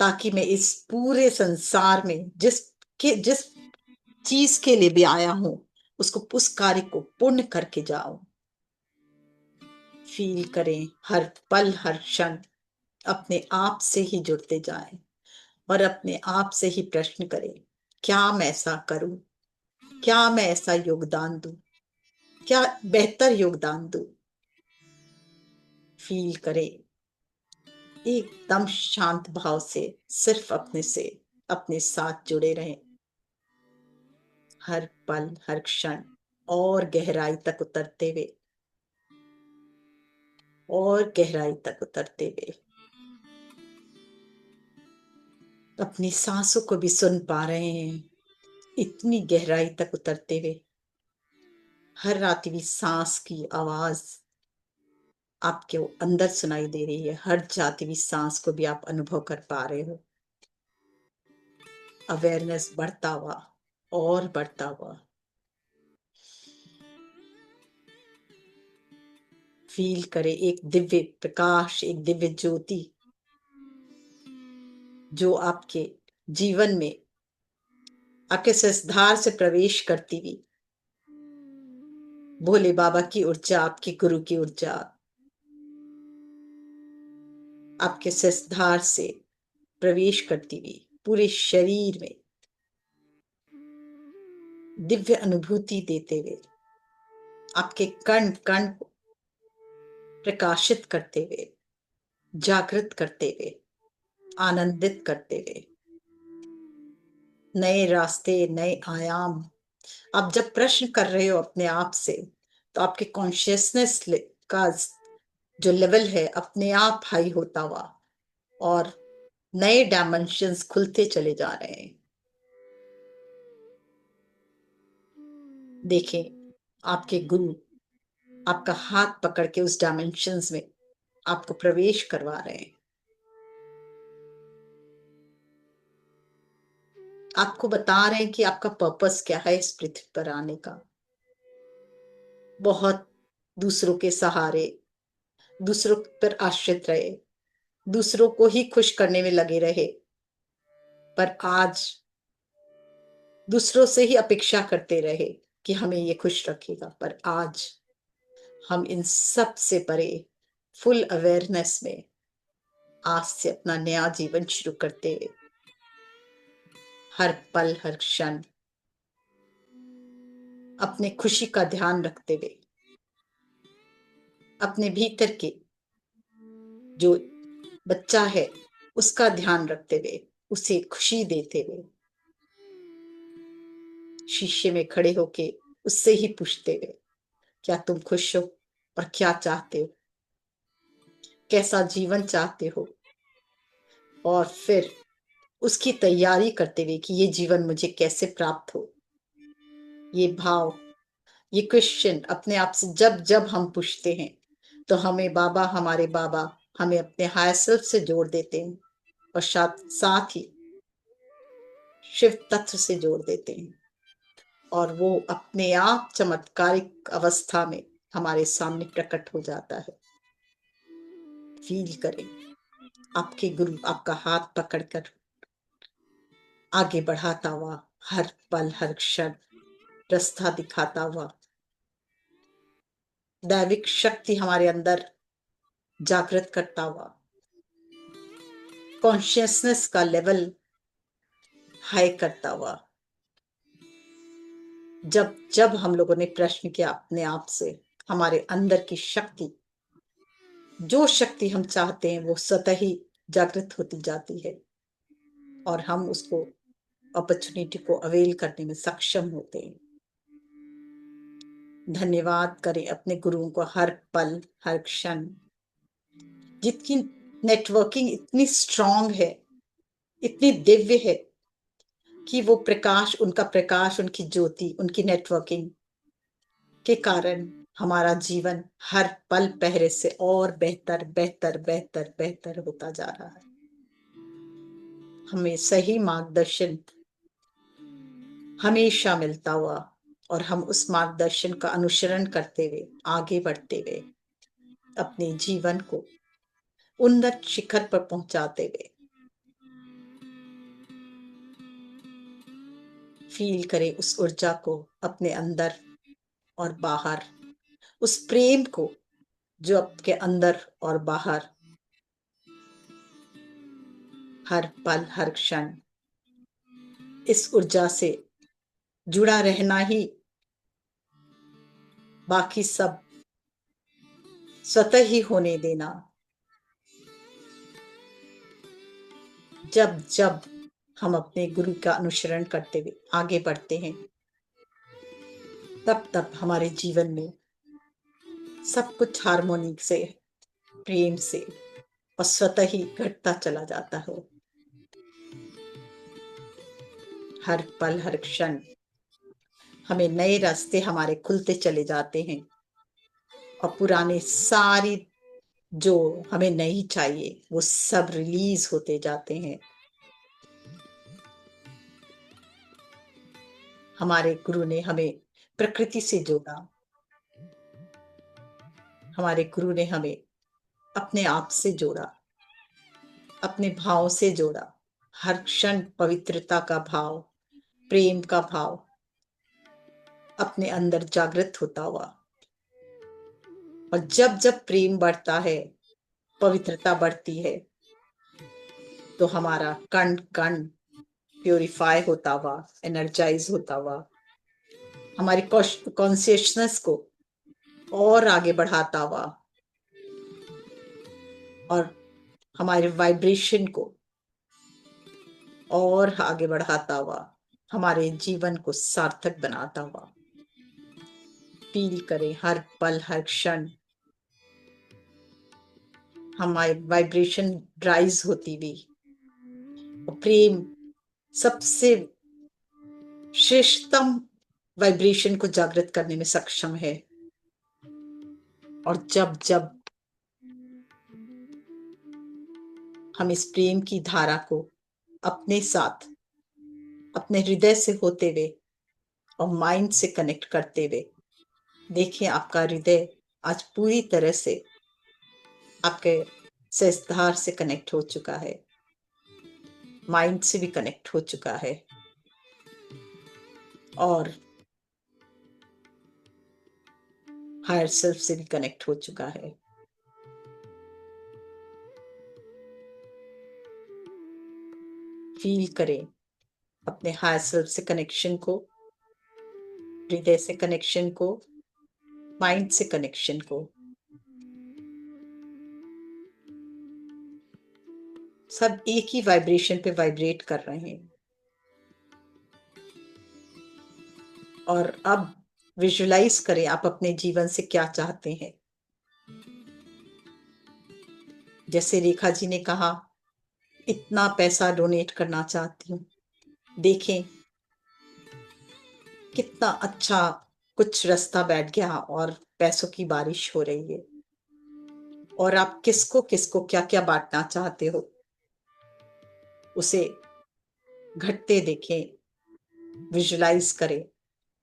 ताकि मैं इस पूरे संसार में जिस चीज के लिए भी आया हूं उसको, उस कार्य को पूर्ण करके जाऊं। फील करें हर पल हर क्षण अपने आप से ही जुड़ते जाएं और अपने आप से ही प्रश्न करें, क्या मैं ऐसा करूं, क्या मैं ऐसा योगदान दूं, क्या बेहतर योगदान दूं। फील करें एकदम शांत भाव से, सिर्फ अपने साथ जुड़े रहें। हर पल हर क्षण और गहराई तक उतरते हुए, और गहराई तक उतरते हुए अपनी सांसों को भी सुन पा रहे हैं, इतनी गहराई तक उतरते हुए। हर आती हुई सांस की आवाज आपके अंदर सुनाई दे रही है, हर जाती हुई सांस को भी आप अनुभव कर पा रहे हो। अवेयरनेस बढ़ता हुआ और बढ़ता हुआ। फील करें एक दिव्य प्रकाश, एक दिव्य ज्योति जो आपके जीवन में आपके सहस्त्रधार से प्रवेश करती हुई, भोले बाबा की ऊर्जा, आपकी गुरु की ऊर्जा। आपके सहस्त्रार से प्रवेश करती हुई पूरे शरीर में दिव्य अनुभूति देते हुए, आपके कण कण को प्रकाशित करते हुए, जागृत करते हुए, आनंदित करते हुए, नए रास्ते, नए आयाम। आप जब प्रश्न कर रहे हो अपने आप से, तो आपके कॉन्शियसनेस का जो लेवल है अपने आप हाई होता हुआ और नए डायमेंशंस खुलते चले जा रहे हैं। देखें, आपके गुरु आपका हाथ पकड़ के उस डायमेंशंस में आपको प्रवेश करवा रहे हैं। आपको बता रहे हैं कि आपका पर्पस क्या है इस पृथ्वी पर आने का। बहुत दूसरों के सहारे, दूसरों पर आश्रित रहे, दूसरों को ही खुश करने में लगे रहे, पर आज दूसरों से ही अपेक्षा करते रहे कि हमें ये खुश रखेगा। पर आज हम इन सब से परे फुल अवेयरनेस में आज से अपना नया जीवन शुरू करते हुए, हर पल हर क्षण अपने खुशी का ध्यान रखते हुए, अपने भीतर के जो बच्चा है उसका ध्यान रखते हुए, उसे खुशी देते हुए, शीशे में खड़े होके उससे ही पूछते हुए, क्या तुम खुश हो और क्या चाहते हो, कैसा जीवन चाहते हो, और फिर उसकी तैयारी करते हुए कि ये जीवन मुझे कैसे प्राप्त हो। ये भाव, ये क्वेश्चन अपने आप से जब जब हम पूछते हैं, तो हमें बाबा, हमारे बाबा हमें अपने हायर सेल्फ से जोड़ देते हैं और साथ ही शिव तत्व से जोड़ देते हैं, और वो अपने आप चमत्कारिक अवस्था में हमारे सामने प्रकट हो जाता है। फील करें, आपके गुरु आपका हाथ पकड़कर आगे बढ़ाता हुआ, हर पल हर क्षण रास्ता दिखाता हुआ, दैविक शक्ति हमारे अंदर जागृत करता हुआ, कॉन्शियसनेस का लेवल हाई करता हुआ। जब जब हम लोगों ने प्रश्न किया अपने आप से, हमारे अंदर की शक्ति, जो शक्ति हम चाहते हैं वो स्वतः ही जागृत होती जाती है और हम उसको अपॉर्चुनिटी को अवेल करने में सक्षम होते हैं। धन्यवाद करें अपने गुरुओं को हर पल हर क्षण। जितनी नेटवर्किंग इतनी स्ट्रांग है, इतनी दिव्य है कि वो प्रकाश, उनका प्रकाश, उनकी ज्योति, उनकी नेटवर्किंग के कारण हमारा जीवन हर पल पहले से और बेहतर बेहतर बेहतर बेहतर होता जा रहा है। हमें सही मार्गदर्शन हमेशा मिलता हुआ और हम उस मार्गदर्शन का अनुसरण करते हुए आगे बढ़ते हुए अपने जीवन को उन्नत शिखर पर पहुंचाते हुए फील करें उस ऊर्जा को अपने अंदर और बाहर, उस प्रेम को जो आपके अंदर और बाहर हर पल हर क्षण इस ऊर्जा से जुड़ा रहना ही, बाकी सब स्वतः ही होने देना। जब जब हम अपने गुरु का अनुसरण करते हुए आगे बढ़ते हैं, तब तब हमारे जीवन में सब कुछ हार्मोनी से, प्रेम से और स्वतः ही घटता चला जाता है। हर पल हर क्षण हमें नए रास्ते हमारे खुलते चले जाते हैं और पुराने सारी जो हमें नहीं चाहिए वो सब रिलीज होते जाते हैं। हमारे गुरु ने हमें प्रकृति से जोड़ा, हमारे गुरु ने हमें अपने आप से जोड़ा, अपने भाव से जोड़ा। हर क्षण पवित्रता का भाव, प्रेम का भाव अपने अंदर जागृत होता हुआ, और जब जब प्रेम बढ़ता है पवित्रता बढ़ती है, तो हमारा कण कण प्योरीफाई होता हुआ, एनर्जाइज होता हुआ, हमारी कॉन्शियसनेस को और आगे बढ़ाता हुआ और हमारे वाइब्रेशन को और आगे बढ़ाता हुआ, हमारे जीवन को सार्थक बनाता हुआ। फील करें हर पल, हर क्षण हमारी वाइब्रेशन राइज होती हुई, और प्रेम सबसे श्रेष्ठतम वाइब्रेशन को जागृत करने में सक्षम है। और जब जब हम इस प्रेम की धारा को अपने साथ, अपने हृदय से होते हुए और माइंड से कनेक्ट करते हुए, देखिए आपका हृदय आज पूरी तरह से आपके सहस्त्रार से कनेक्ट हो चुका है, माइंड से भी कनेक्ट हो चुका है, और हायर सेल्फ से भी कनेक्ट हो चुका है। फील करें अपने हायर सेल्फ से कनेक्शन को, हृदय से कनेक्शन को, माइंड से कनेक्शन को। सब एक ही वाइब्रेशन पे वाइब्रेट कर रहे हैं। और अब विजुलाइज करें आप अपने जीवन से क्या चाहते हैं। जैसे रेखा जी ने कहा, इतना पैसा डोनेट करना चाहती हूँ। देखें कितना अच्छा कुछ रास्ता बैठ गया और पैसों की बारिश हो रही है। और आप किसको किसको क्या क्या बांटना चाहते हो, उसे घटते देखें, विजुलाइज करें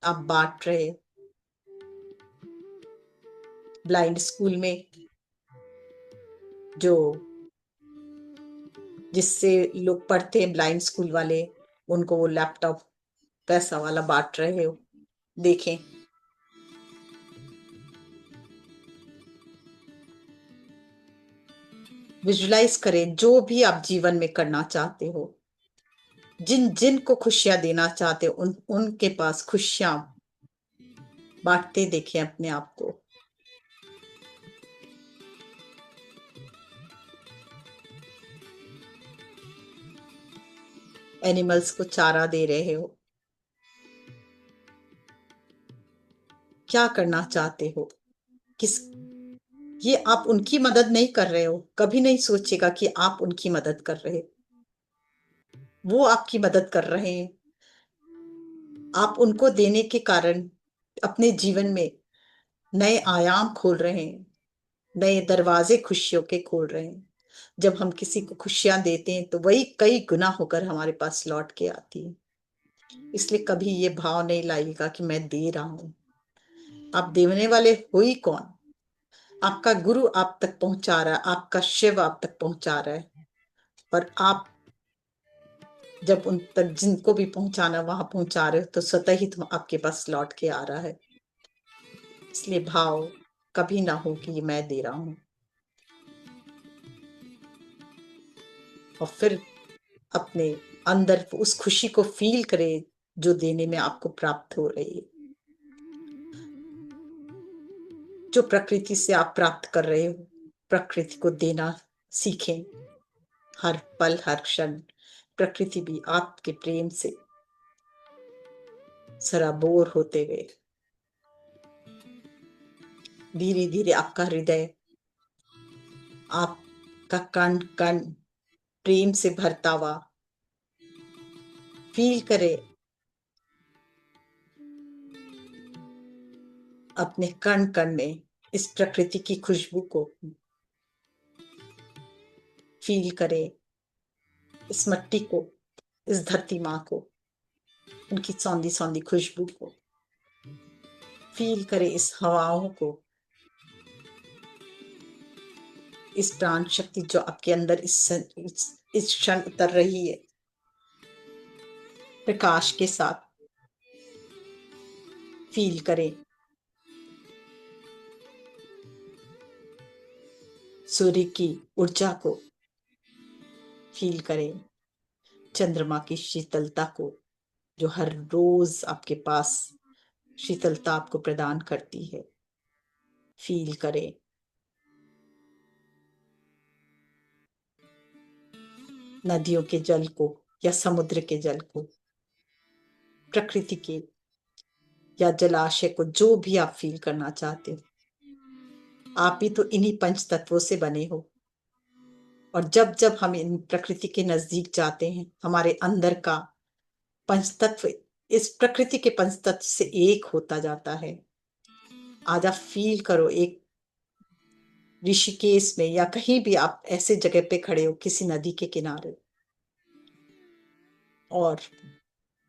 आप बांट रहे। ब्लाइंड स्कूल में जो जिससे लोग पढ़ते हैं, ब्लाइंड स्कूल वाले, उनको वो लैपटॉप पैसा वाला बांट रहे हो, देखें। विजुलाइज करें जो भी आप जीवन में करना चाहते हो, जिन जिन को खुशियां देना चाहते हो, उनके पास खुशियां बांटते देखें अपने आप को। एनिमल्स को चारा दे रहे हो, क्या करना चाहते हो, किस ये आप उनकी मदद नहीं कर रहे हो। कभी नहीं सोचेगा कि आप उनकी मदद कर रहे हो, वो आपकी मदद कर रहे हैं। आप उनको देने के कारण अपने जीवन में नए आयाम खोल रहे हैं, नए दरवाजे खुशियों के खोल रहे हैं। जब हम किसी को खुशियां देते हैं तो वही कई गुना होकर हमारे पास लौट के आती है। इसलिए कभी ये भाव नहीं लाइएगा कि मैं दे रहा हूं। आप देने वाले हो ही कौन? आपका गुरु आप तक पहुंचा रहा है, आपका शिव आप तक पहुंचा रहा है, और आप जब उन तक जिनको भी पहुंचाना वहां पहुंचा रहे हो तो स्वतः ही तुम आपके पास लौट के आ रहा है। इसलिए भाव कभी ना हो कि मैं दे रहा हूं। और फिर अपने अंदर उस खुशी को फील करें जो देने में आपको प्राप्त हो रही है, जो प्रकृति से आप प्राप्त कर रहे हो। प्रकृति को देना सीखें हर पल, हर क्षण। प्रकृति भी आपके प्रेम से सराबोर होते हुए धीरे धीरे आपका हृदय, आपका कण कण प्रेम से भरता हुआ फील करे। अपने कण कण में इस प्रकृति की खुशबू को फील करें, इस मट्टी को, इस धरती माँ को, उनकी सौंधी सौंधी खुशबू को फील करें, इस हवाओं को, इस प्राण शक्ति जो आपके अंदर इस क्षण उतर रही है प्रकाश के साथ। फील करें, सूर्य की ऊर्जा को फील करें, चंद्रमा की शीतलता को जो हर रोज आपके पास शीतलता आपको प्रदान करती है, फील करें। नदियों के जल को या समुद्र के जल को, प्रकृति के या जलाशय को, जो भी आप फील करना चाहते हो। आप भी तो इन्हीं पंच तत्वों से बने हो, और जब जब हम इन प्रकृति के नजदीक जाते हैं, हमारे अंदर का पंच तत्व इस प्रकृति के पंच तत्व से एक होता जाता है। आज आप फील करो, एक ऋषिकेश में या कहीं भी आप ऐसे जगह पे खड़े हो, किसी नदी के किनारे, और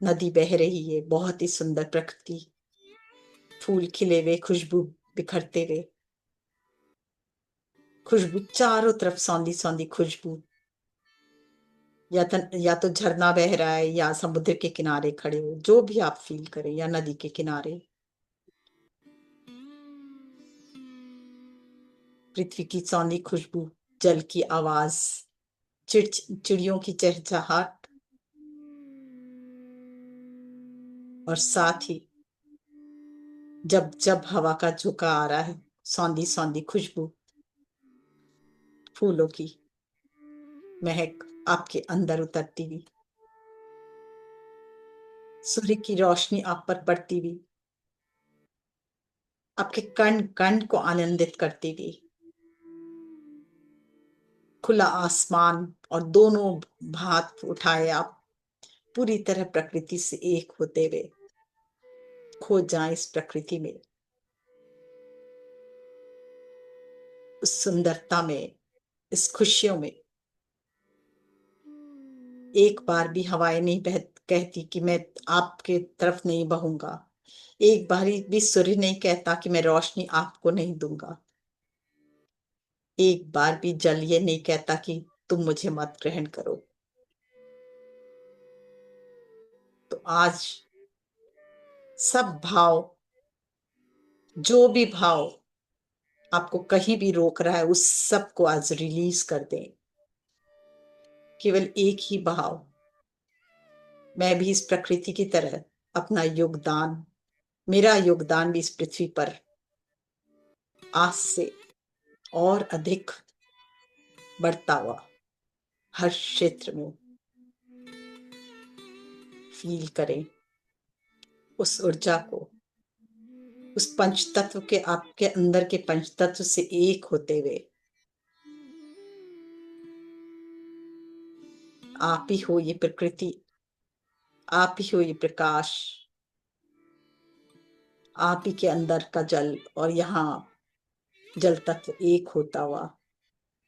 नदी बह रही है, बहुत ही सुंदर प्रकृति, फूल खिले हुए, खुशबू बिखरते हुए, खुशबू चारों तरफ, सौंधी सौंधी खुशबू, या तो झरना बह रहा है, या समुद्र के किनारे खड़े हो, जो भी आप फील करें, या नदी के किनारे। पृथ्वी की सौंधी खुशबू, जल की आवाज, चिड़ियों की चहचहाट, और साथ ही जब जब हवा का झोंका आ रहा है, सौंधी सौंधी खुशबू, फूलों की महक आपके अंदर उतरती हुई, सूर्य की रोशनी आप पर पड़ती हुई, आपके कण कण को आनंदित करती हुई, खुला आसमान और दोनों हाथ उठाए आप पूरी तरह प्रकृति से एक होते हुए खो जाएं इस प्रकृति में, उस सुंदरता में, इस खुशियों में। एक बार भी हवाएं नहीं कहती कि मैं आपके तरफ नहीं बहूंगा। एक बार भी सूर्य नहीं कहता कि मैं रोशनी आपको नहीं दूंगा। एक बार भी जल ये नहीं कहता कि तुम मुझे मत ग्रहण करो। तो आज सब भाव, जो भी भाव आपको कहीं भी रोक रहा है, उस सब को आज रिलीज कर दें। केवल एक ही भाव, मैं भी इस प्रकृति की तरह अपना योगदान, मेरा योगदान भी इस पृथ्वी पर आज से और अधिक बढ़ता हुआ हर क्षेत्र में फील करें उस ऊर्जा को, उस पंच तत्व के, आपके अंदर के पंच तत्व से एक होते हुए। आप ही हो ये प्रकृति, आप ही हो ये प्रकाश, आप ही के अंदर का जल, और यहाँ जल तत्व एक होता हुआ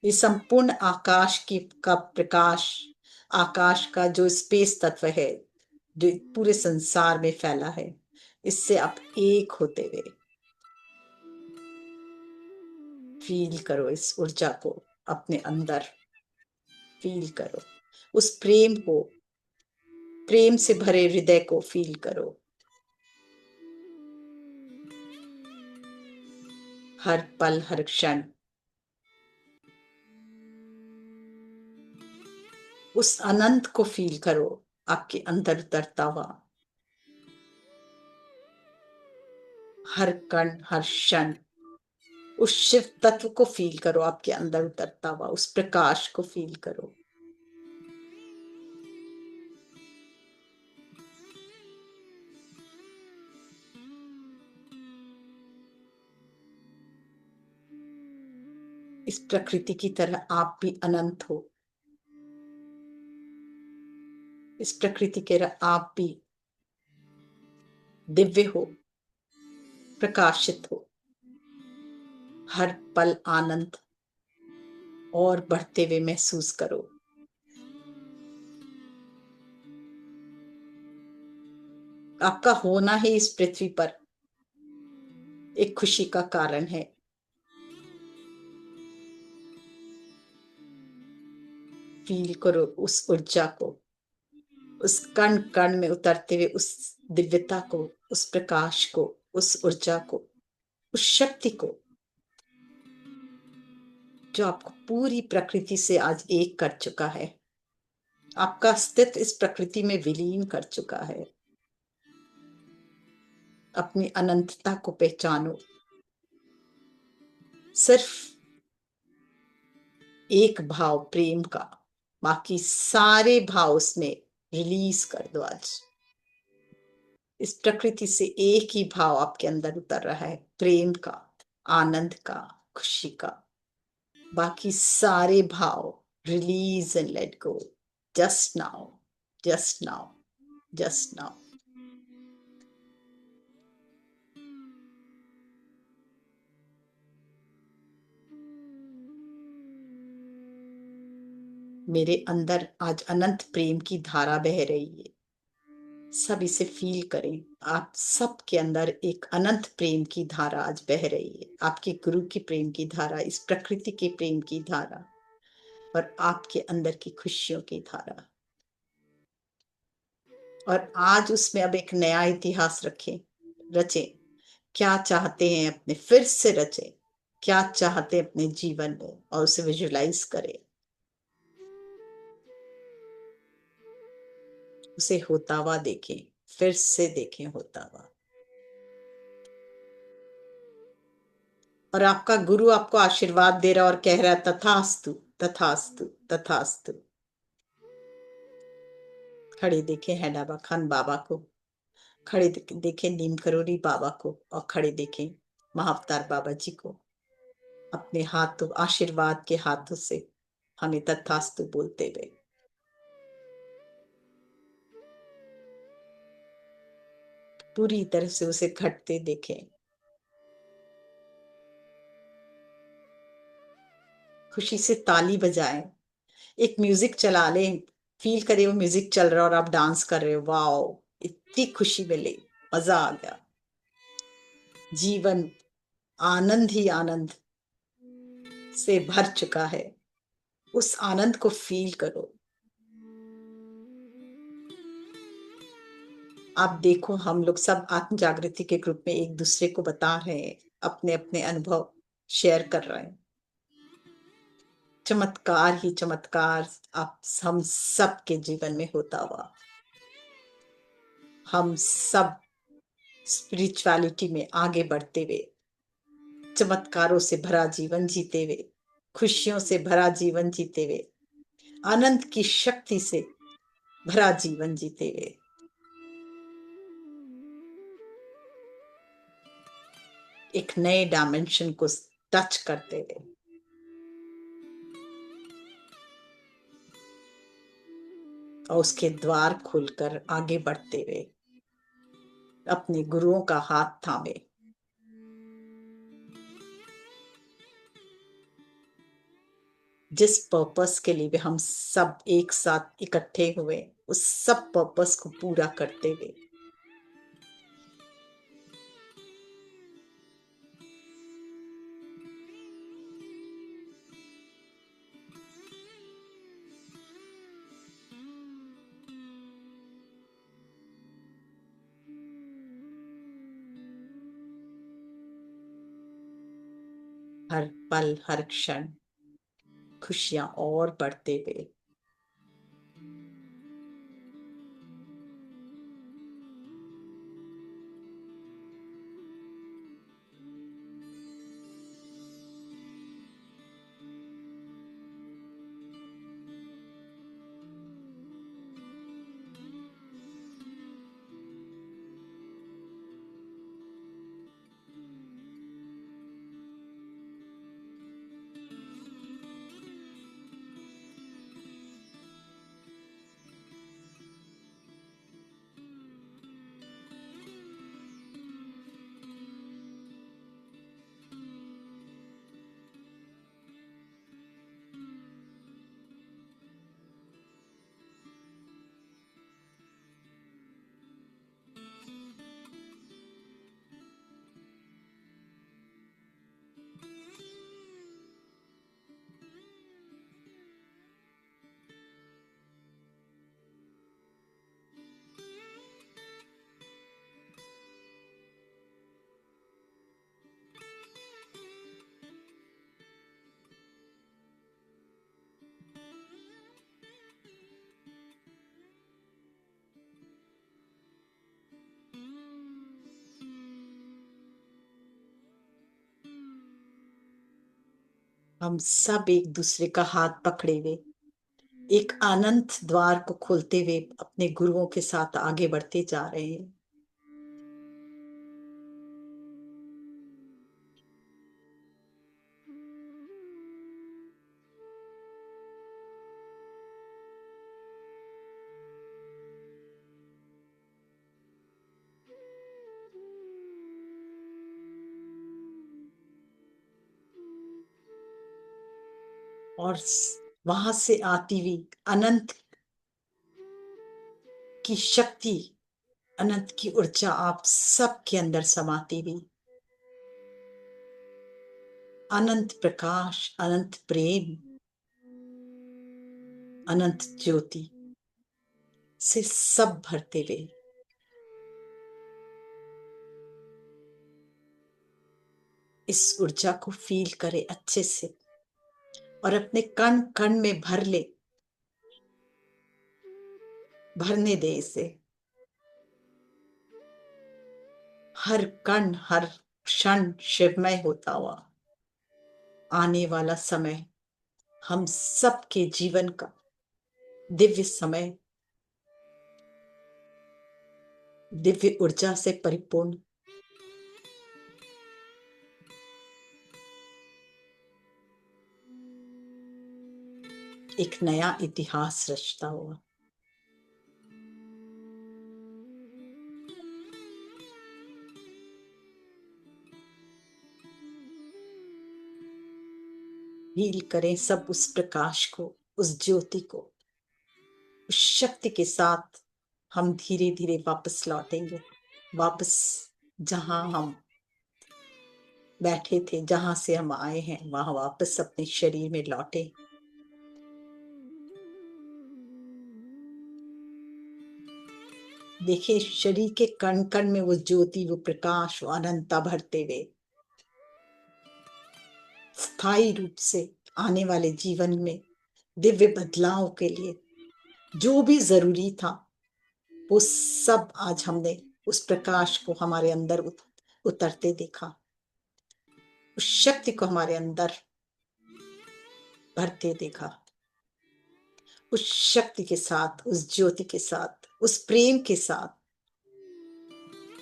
ये संपूर्ण आकाश का प्रकाश, आकाश का जो स्पेस तत्व है जो पूरे संसार में फैला है, इससे आप एक होते हुए फील करो इस ऊर्जा को अपने अंदर, फील करो उस प्रेम को, प्रेम से भरे हृदय को फील करो। हर पल, हर क्षण उस अनंत को फील करो आपके अंदर उतरता हुआ। हर कण, हर क्षण उस शिव तत्व को फील करो आपके अंदर उतरता हुआ, उस प्रकाश को फील करो। इस प्रकृति की तरह आप भी अनंत हो, इस प्रकृति की तरह आप भी दिव्य हो, प्रकाशित हो। हर पल आनंद और बढ़ते हुए महसूस करो। आपका होना ही इस पृथ्वी पर एक खुशी का कारण है। फील करो उस ऊर्जा को, उस कण कण में उतरते हुए उस दिव्यता को, उस प्रकाश को, उस ऊर्जा को, उस शक्ति को। जो आपको पूरी प्रकृति से आज एक कर चुका है। आपका अस्तित्व इस प्रकृति में विलीन कर चुका है। अपनी अनंतता को पहचानो। सिर्फ एक भाव प्रेम का, बाकी सारे भाव उसमें रिलीज कर दो। आज इस प्रकृति से एक ही भाव आपके अंदर उतर रहा है, प्रेम का, आनंद का, खुशी का। बाकी सारे भाव release and let go. Just now, just now, just now. मेरे अंदर आज अनंत प्रेम की धारा बह रही है। सब इसे फील करें। आप सब के अंदर एक अनंत प्रेम की धारा आज बह रही है। आपके गुरु की प्रेम की धारा, इस प्रकृति के प्रेम की धारा, और आपके अंदर की खुशियों की धारा। और आज उसमें अब एक नया इतिहास रखें, रचें। क्या चाहते हैं अपने, फिर से रचें। क्या चाहते हैं अपने जीवन में, और उसे विजुलाइज करें। उसे होता हुआ देखें, फिर से देखें होता हुआ। और आपका गुरु आपको आशीर्वाद दे रहा और कह रहा है तथास्तु, तथास्तु, तथास्तु। खड़े देखें हैडाबा खान बाबा को, खड़े देखें नीम करोड़ी बाबा को, और खड़े देखें महाअवतार बाबा जी को। अपने हाथों, आशीर्वाद के हाथों से हमें तथास्तु बोलते हुए। पूरी तरह से उसे घटते देखें। खुशी से ताली बजाएं। एक म्यूजिक चला लें, फील करें वो म्यूजिक चल रहा है और आप डांस कर रहे हो। वाओ, इतनी खुशी मिली, मजा आ गया। जीवन आनंद ही आनंद से भर चुका है। उस आनंद को फील करो। आप देखो, हम लोग सब आत्म जागृति के ग्रुप में एक दूसरे को बता रहे हैं, अपने अपने अनुभव शेयर कर रहे हैं। चमत्कार ही चमत्कार आप हम सब के जीवन में होता हुआ। हम सब स्पिरिचुअलिटी में आगे बढ़ते हुए, चमत्कारों से भरा जीवन जीते हुए, खुशियों से भरा जीवन जीते हुए, आनंद की शक्ति से भरा जीवन जीते हुए, एक नए डायमेंशन को टच करते हुए, और उसके द्वार खोलकर आगे बढ़ते हुए, अपने गुरुओं का हाथ थामे। जिस पर्पस के लिए हम सब एक साथ इकट्ठे हुए, उस सब पर्पस को पूरा करते हुए, हर पल हर क्षण खुशियां और बढ़ते हुए। हम सब एक दूसरे का हाथ पकड़े हुए एक अनंत द्वार को खोलते हुए अपने गुरुओं के साथ आगे बढ़ते जा रहे हैं। और वहां से आती हुई अनंत की शक्ति, अनंत की ऊर्जा आप सबके अंदर समाती हुई अनंत प्रकाश, अनंत प्रेम, अनंत ज्योति से सब भरते हुए इस ऊर्जा को फील करें अच्छे से और अपने कण कण में भर ले, भरने दे इसे। हर कण, हर क्षण शिवमय होता हुआ आने वाला समय हम सबके जीवन का दिव्य समय, दिव्य ऊर्जा से परिपूर्ण, एक नया इतिहास रचता हुआ। हील करें सब उस प्रकाश को, उस ज्योति को, उस शक्ति के साथ हम धीरे धीरे वापस लौटेंगे, वापस जहां हम बैठे थे, जहां से हम आए हैं, वहां वापस अपने शरीर में लौटे। देखिए शरीर के कण कण में वो ज्योति, वो प्रकाश, वो अनंतता भरते हुए स्थायी रूप से आने वाले जीवन में दिव्य बदलाव के लिए जो भी जरूरी था वो सब आज हमने उस प्रकाश को हमारे अंदर उतरते देखा, उस शक्ति को हमारे अंदर भरते देखा। उस शक्ति के साथ, उस ज्योति के साथ, उस प्रेम के साथ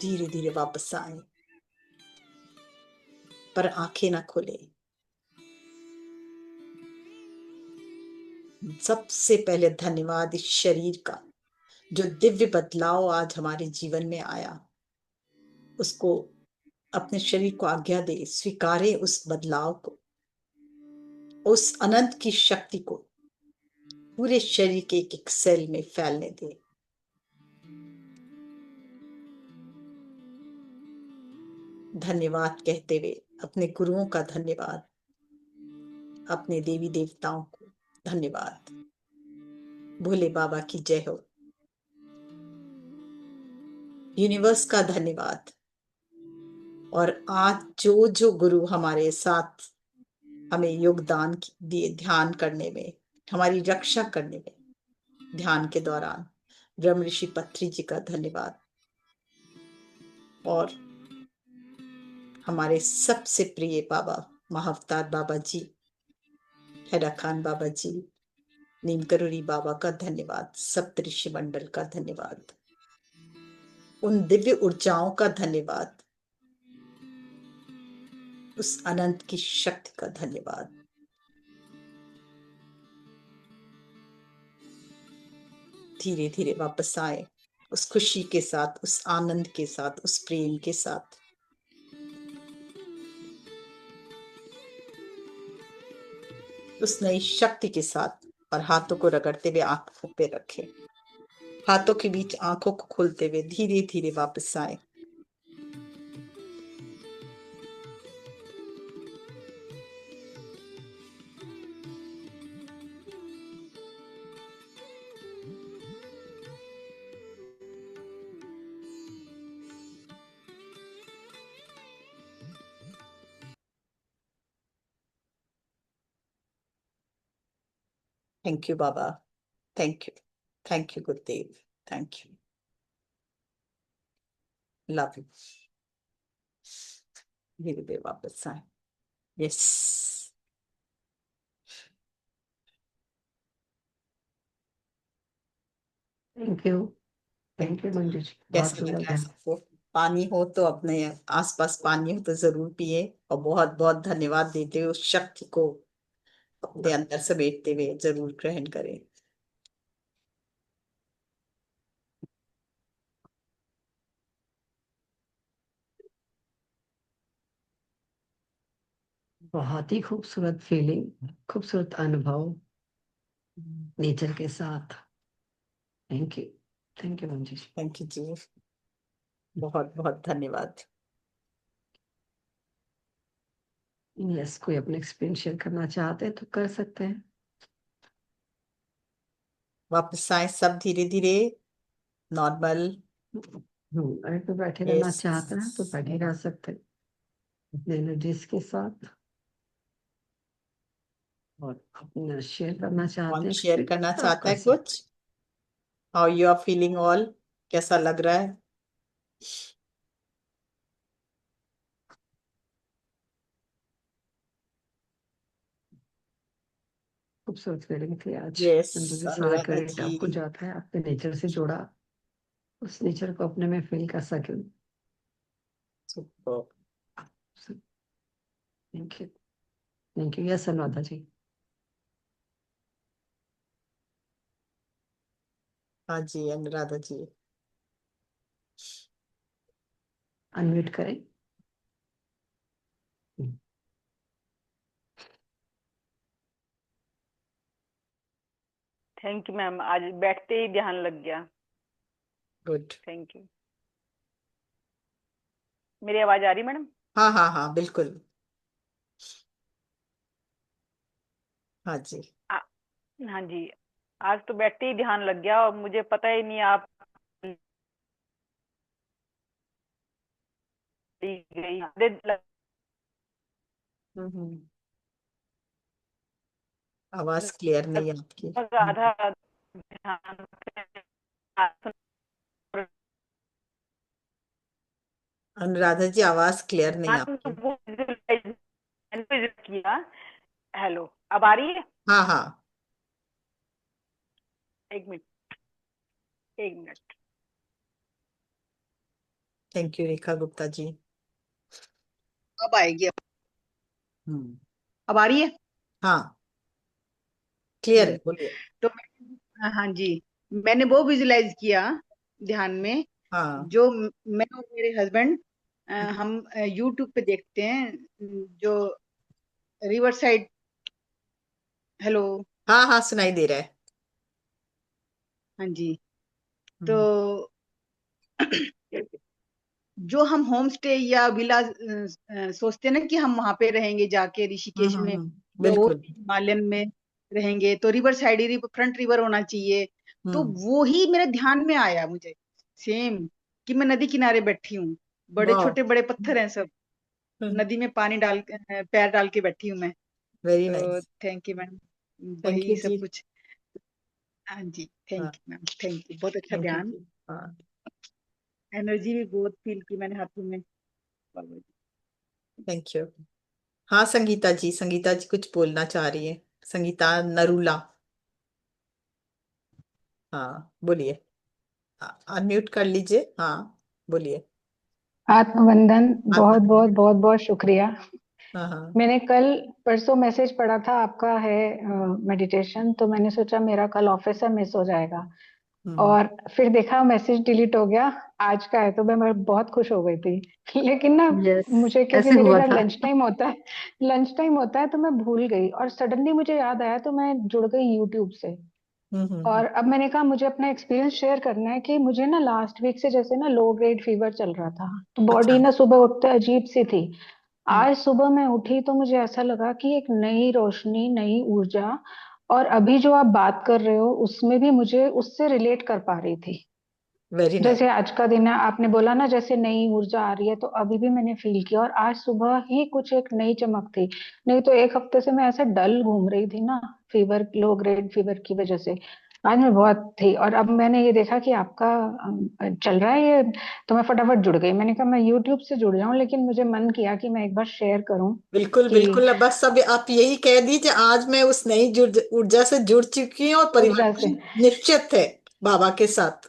धीरे धीरे वापस आए, पर आंखें ना खोले। सबसे पहले धन्यवाद इस शरीर का जो दिव्य बदलाव आज हमारे जीवन में आया, उसको, अपने शरीर को आज्ञा दे, स्वीकारे उस बदलाव को, उस अनंत की शक्ति को पूरे शरीर के एक एक सेल में फैलने दे। धन्यवाद कहते हुए अपने गुरुओं का धन्यवाद, अपने देवी देवताओं को धन्यवाद। भोले बाबा की जय हो। यूनिवर्स का धन्यवाद। और आज जो जो गुरु हमारे साथ हमें योगदान दिए ध्यान करने में, हमारी रक्षा करने में, ध्यान के दौरान ब्रह्म ऋषि पत्री जी का धन्यवाद। और हमारे सबसे प्रिय बाबा महाअवतार बाबा जी, हैदर खान बाबा जी, नीम करोड़ी बाबा का धन्यवाद। सप्तऋषि मंडल का धन्यवाद। उन दिव्य ऊर्जाओं का धन्यवाद। उस अनंत की शक्ति का धन्यवाद। धीरे धीरे वापस आए उस खुशी के साथ, उस आनंद के साथ, उस प्रेम के साथ। उस नई शक्ति के साथ। और हाथों को रगड़ते हुए आंखों पे रखें, हाथों के बीच आंखों को खोलते हुए धीरे धीरे वापस आए। थैंक यू बाबा, थैंक यू, थैंक यू गुरुदेव, थैंक यू, लव यू। धीरे धीरे वापस आए। Yes. Thank you, thank you Manju ji, बहुत कैसा लग सुंदर रहा है था। सबको? पानी हो तो अपने आसपास पानी हो तो जरूर पिए, और बहुत बहुत धन्यवाद देते हुए उस शक्ति को अपने अंदर समेटते हुए जरूर ग्रहण करें। बहुत ही खूबसूरत फीलिंग, खूबसूरत अनुभव नेचर के साथ। Thank you, thank you Manju ji. Thank you ji, बहुत बहुत धन्यवाद। यस, कोई अपना एक्सपीरियंस शेयर करना चाहते हैं तो कर सकते हैं। वापस आए सब धीरे धीरे नॉर्मल। अगर कोई बैठे रहना यस, चाहते हैं तो बैठे रह सकते हैं अपने एनर्जीज के साथ, और अपना शेयर करना चाहते कौन हैं शेयर एक्सपीरियंस करना तो आप चाहता कर है सकते कुछ? How you are feeling all? कैसा लग रहा है? हैं। खूबसूरत फीलिंग थी आज यस, मंजू जी, सारा अनुराधा क्रेडिट जी। आपको जाता है, आपने नेचर से जोड़ा, उस नेचर को अपने में फील कर सके। Super. Thank you, thank you. Yes Anuradha ji, हाँ जी अनुराधा जी। अनम्यूट करें। थैंक यू मैम, आज बैठते ही ध्यान लग गया। गुड। Thank you. मेरी आवाज आ रही मैडम? हाँ हाँ हाँ बिल्कुल। हाँ जी। आ, हाँ जी, आज तो बैठते ही ध्यान लग गया और मुझे पता ही नहीं आप गई। हम्म। आवाज क्लियर नहीं है आपकी। आधा ध्यान अनुराधा जी आवाज क्लियर नहीं है तो आपकी। वो किया। हेलो, अब आ रही है? हाँ हाँ। एक मिनट, एक minute. Thank you Rekha Gupta ji. अब आएगी। हम्म। अब आ रही है। हाँ क्लियर है, हम्म बोलिए। तो हाँ जी, मैंने वो विजुलाइज किया ध्यान में, हाँ। जो मैं और मेरे हस्बैंड हम यूट्यूब पे देखते हैं, जो रिवर साइड। हेलो। हाँ हाँ सुनाई दे रहा है। हाँ जी, तो हम्म जो हम होम स्टे या विला सोचते हैं ना कि हम वहां पे रहेंगे जाके ऋषिकेश में या और बिल्कुल। भी हिमालयन में रहेंगे, तो रिवर साइड ही फ्रंट रिवर होना चाहिए। तो हम्म। वो ही मेरे ध्यान में आया मुझे, सेम, कि मैं नदी किनारे बैठी हूँ, बड़े वाह। छोटे बड़े पत्थर हैं सब, नदी में पानी डाल पैर डाल के बैठी हूँ मैं। वेरी तो nice. Thank you ma'am, thank वही यू सब जी। कुछ। हाँ जी, हाँ। Thank you ma'am, thank you, बहुत अच्छा थैंक यू ध्यान। जी। हाँ। एनर्जी भी बहुत फील की मैंने हाथों में। Thank you. हाँ संगीता जी, संगीता जी कुछ बोलना चाह रही है। संगीता नरूला। हाँ बोलिए। अनम्यूट कर लीजिए, हाँ बोलिए। आत्मवंदन, बहुत आत्मा। बहुत बहुत बहुत शुक्रिया। हाँ हाँ। मैंने कल परसों मैसेज पढ़ा था आपका है मेडिटेशन, तो मैंने सोचा मेरा कल ऑफिस से मिस हो जाएगा, हम्म। और फिर देखा मैसेज डिलीट हो गया। आज का है तो मैं बहुत खुश हो गई थी लेकिन ना, यस, मुझे क्योंकि ऐसे मेरे हुआ घर था। लंच टाइम होता है तो मैं भूल गई, और सडनली मुझे याद आया तो मैं जुड़ गई यूट्यूब से। हम्म। और अब मैंने कहा मुझे अपना एक्सपीरियंस शेयर करना है कि मुझे ना लास्ट वीक से जैसे ना लो ग्रेड फीवर चल रहा था, तो अच्छा। बॉडी ना सुबह उठते अजीब सी थी। हम्म। आज सुबह मैं उठी तो मुझे ऐसा लगा कि एक नई रोशनी, नई ऊर्जा, और अभी जो आप बात कर रहे हो उसमें भी मुझे उससे रिलेट कर पा रही थी। Very nice. जैसे आज का दिन है, आपने बोला ना जैसे नई ऊर्जा आ रही है, तो अभी भी मैंने फील किया, और आज सुबह ही कुछ एक नई चमक थी। नहीं तो एक हफ्ते से मैं ऐसे डल घूम रही थी ना, फीवर, लो ग्रेड फीवर की वजह से। आज मैं बहुत थी, और अब मैंने ये देखा कि आपका चल रहा है ये, तो मैं फटाफट जुड़ गई। मैंने कहा मैं यूट्यूब से जुड़ जाऊं, लेकिन मुझे मन किया कि मैं एक बार शेयर करूं बिल्कुल कि बिल्कुल, अब बस अब आप यही कह दीजिए आज मैं उस नई ऊर्जा से जुड़ चुकी हूँ और परिवर्तन ऊर्जा से। निश्चित है। बाबा के साथ,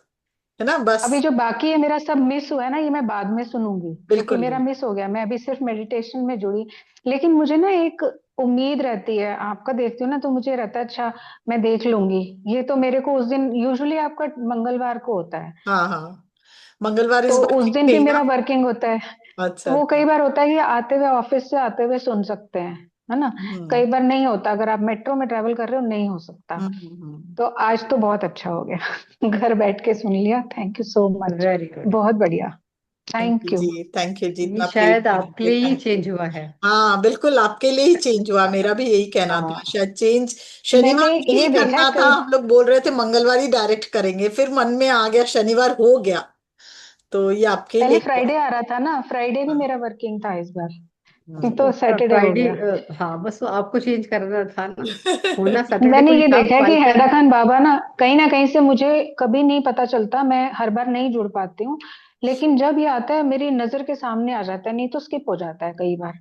है ना? बस अभी जो बाकी है मेरा सब मिस हुआ है ना, ये मैं बाद में सुनूंगी, क्योंकि बिल्कुल मेरा मिस हो गया। मैं अभी सिर्फ मेडिटेशन में जुड़ी। लेकिन मुझे ना एक उम्मीद रहती है, आपका देखती हूँ ना तो मुझे रहता है अच्छा मैं देख लूंगी। ये तो मेरे को उस दिन, यूजुअली आपका मंगलवार को होता है, हाँ हाँ, मंगलवार तो इस बार उस नहीं दिन भी गई मेरा ना? वर्किंग होता है। अच्छा तो वो अच्छा। कई बार होता है कि आते हुए, ऑफिस से आते हुए सुन सकते हैं, है ना। कई बार नहीं होता, अगर आप मेट्रो में ट्रेवल कर रहे हो नहीं हो सकता। हम्म। तो आज तो बहुत अच्छा हो गया घर बैठ के सुन लिया। Thank you so much, very good. बहुत बढ़िया। Thank thank you you. Ji, thank you ji, ये इतना प्रेम शायद करने आपके के लिए, लिए ही थैंक यू। चेंज हुआ है। हाँ बिल्कुल, आपके लिए ही चेंज हुआ, मेरा भी यही कहना था, हाँ, शायद चेंज मैंने शनिवार में ही ये देखा करना था। कई, हम लोग बोल रहे थे मंगलवार ही डायरेक्ट करेंगे, फिर मन में आ गया शनिवार हो गया, तो ये आपके पहले लिए हुआ। फ्राइडे आ रहा था ना, फ्राइडे भी हाँ। मेरा वर्किंग था इस बार, हम्म। तो सैटरडे हो फ्राइडे, गया। हाँ बस वो आपको चेंज करना था ना, होना सैटरडे मैंने को ही ये था, देखा है कि कल का। हैदरा खान बाबा ना कहीं से मुझे कभी नहीं पता चलता, मैं हर बार नहीं जुड़ पाती हूँ। लेकिन जब ये आता है मेरी नजर के सामने आ जाता है, नहीं तो स्किप हो जाता है कई बार।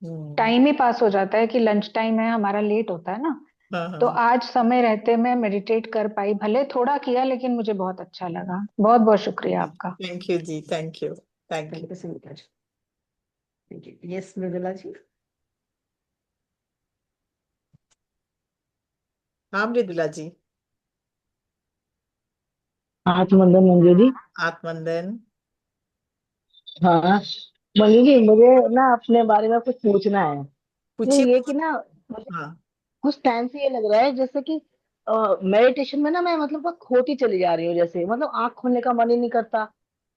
हम्म। टाइम ही पास हो जाता है कि लंच टाइम है हमारा, लेट होता है ना। हाँ तो हाँ। आज समय रहते मैं मेडिटेट कर पाई, भले थोड़ा किया लेकिन मुझे बहुत अच्छा लगा। बहुत बहुत शुक्रिया आपका। Thank you ji, thank you, thank you. Thank you so much. Thank you. Yes Mridula ji. हाँ मृदुला जी। आत्मबंधन मंजू जी। आत्मंदन। हाँ मंजू जी, मुझे ना अपने बारे में कुछ पूछना है। पूछिए। ये कि ना, मुझे हाँ। कुछ टाइम से ये लग रहा है जैसे कि मेडिटेशन में ना मैं मतलब बस खोती चली जा रही हूँ, जैसे मतलब आंख खोलने का मन ही नहीं करता।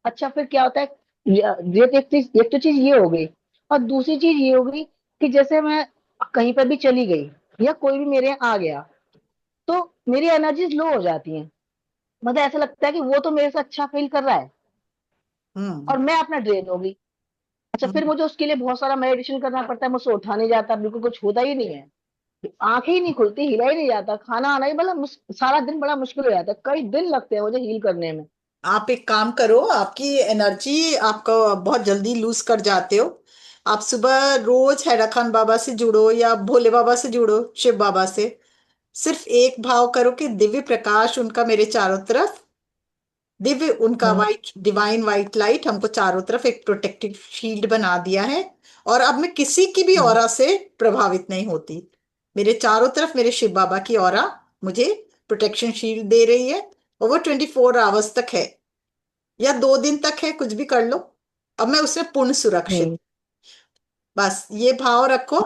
अच्छा फिर क्या होता है, ये एक तो चीज ये हो गई, और दूसरी चीज ये हो गई कि जैसे मैं कहीं पर भी चली गई या कोई भी मेरे यहाँ आ गया, तो मेरी एनर्जीज लो हो जाती हैं। मतलब ऐसा लगता है कि वो तो मेरे से अच्छा फील कर रहा है हम्म और मैं अपना ड्रेन हो गई। अच्छा फिर हम्म। मुझे उसके लिए बहुत सारा मेडिटेशन करना पड़ता है, मुझसे उठा नहीं जाता, बिल्कुल कुछ होता ही नहीं है, आंखें ही नहीं खुलती, हिला ही नहीं जाता, खाना आना ही मतलब सारा दिन बड़ा मुश्किल हो जाता है, कई दिन लगते हैं मुझे हील करने में। आप एक काम करो, आपकी एनर्जी आपको बहुत जल्दी लूज कर जाते हो। आप सुबह रोज हैरा खान बाबा से जुड़ो या भोले बाबा से जुड़ो, शिव बाबा से। सिर्फ एक भाव करो कि दिव्य प्रकाश उनका मेरे चारों तरफ, दिव्य उनका हाँ वाइट डिवाइन वाइट लाइट हमको चारों तरफ एक प्रोटेक्टिव शील्ड बना दिया है। और अब मैं किसी की भी हाँ ऑरा से प्रभावित नहीं होती। मेरे चारों तरफ मेरे शिव बाबा की ऑरा मुझे प्रोटेक्शन शील्ड दे रही है, और वो 24 आवर्स तक है, या 2 दिन तक है, कुछ भी कर लो। अब मैं उसमें पूर्ण सुरक्षित। हम्म, बस ये भाव रखो,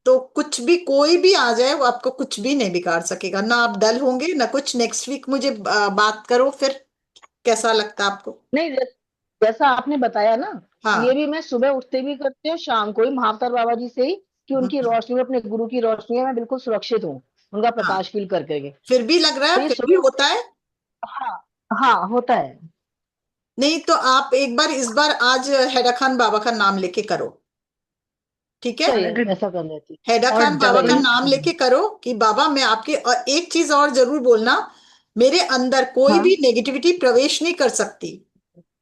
तो कुछ भी कोई भी आ जाए वो आपको कुछ भी नहीं बिगाड़ सकेगा, ना आप डल होंगे ना कुछ। नेक्स्ट वीक मुझे बात करो फिर, कैसा लगता है आपको? नहीं जैसा आपने बताया ना, ये हाँ। भी मैं सुबह उठते भी करती हूँ, शाम को ही महावतार बाबा जी से ही, कि उनकी हम्म। रोशनी में, अपने गुरु की रोशनी में मैं बिल्कुल सुरक्षित हूँ, उनका हाँ, प्रकाश फील कर करके। फिर भी लग रहा तो है, ये फिर भी सुबह होता है। हाँ हाँ होता है। नहीं तो आप एक बार इस बार आज हैदर खान बाबा का नाम लेके करो, ठीक है? सही है, ऐसा कर लेती हैदर और खान बाबा का डबल, नाम लेके करो कि बाबा मैं आपके, और एक चीज और जरूर बोलना, मेरे अंदर कोई हाँ भी नेगेटिविटी प्रवेश नहीं कर सकती।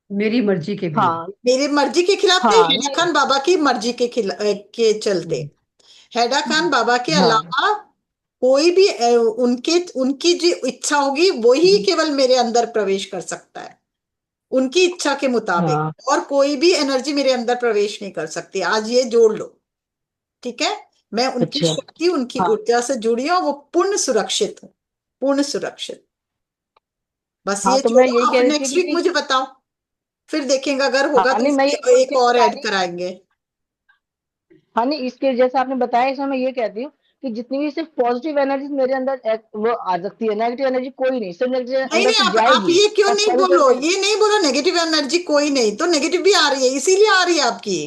मेरी मर्जी के बिना। हाँ मेरी मर्जी के खिलाफ नहीं, हाँ हैदर नहीं खान बाबा की मर्जी के के चलते। हम्म, हैदर खान बाबा के हाँ अलावा कोई भी उनके उनकी जो इच्छा होगी वही केवल मेरे अंदर प्रवेश कर सकता है, उनकी इच्छा के हाँ मुताबिक, और कोई भी एनर्जी मेरे अंदर प्रवेश नहीं कर सकती। आज ये जोड़ लो, ठीक है? मैं उनकी अच्छा शक्ति उनकी हाँ ऊर्जा से जुड़ी हूँ, वो पूर्ण सुरक्षित हूँ, पूर्ण सुरक्षित। बस हाँ, ये तो मैं जोड़ो, यही अब कह रही थी नेक्स्ट वीक कि मुझे बताओ, फिर देखेंगे, अगर होगा हाँ तो नहीं मैं ये इसमें बोल एक के और बता ऐड रही, कराएंगे। हाँ नहीं इसके जैसे आपने बताया, इसमें मैं ये कहती हूँ कि जितनी भी सिर्फ पॉजिटिव एनर्जी मेरे अंदर वो आ सकती है, नेगेटिव एनर्जी कोई नहीं, सिर्फ नेगेटिव नहीं अंदर नहीं, से आप जाएगी ये क्यों और नहीं पॉजिटिव बोलो, एनर्जी। ये नहीं बोलो नेगेटिव एनर्जी कोई नहीं, तो नेगेटिव भी आ रही है, इसीलिए आ रही है आपकी।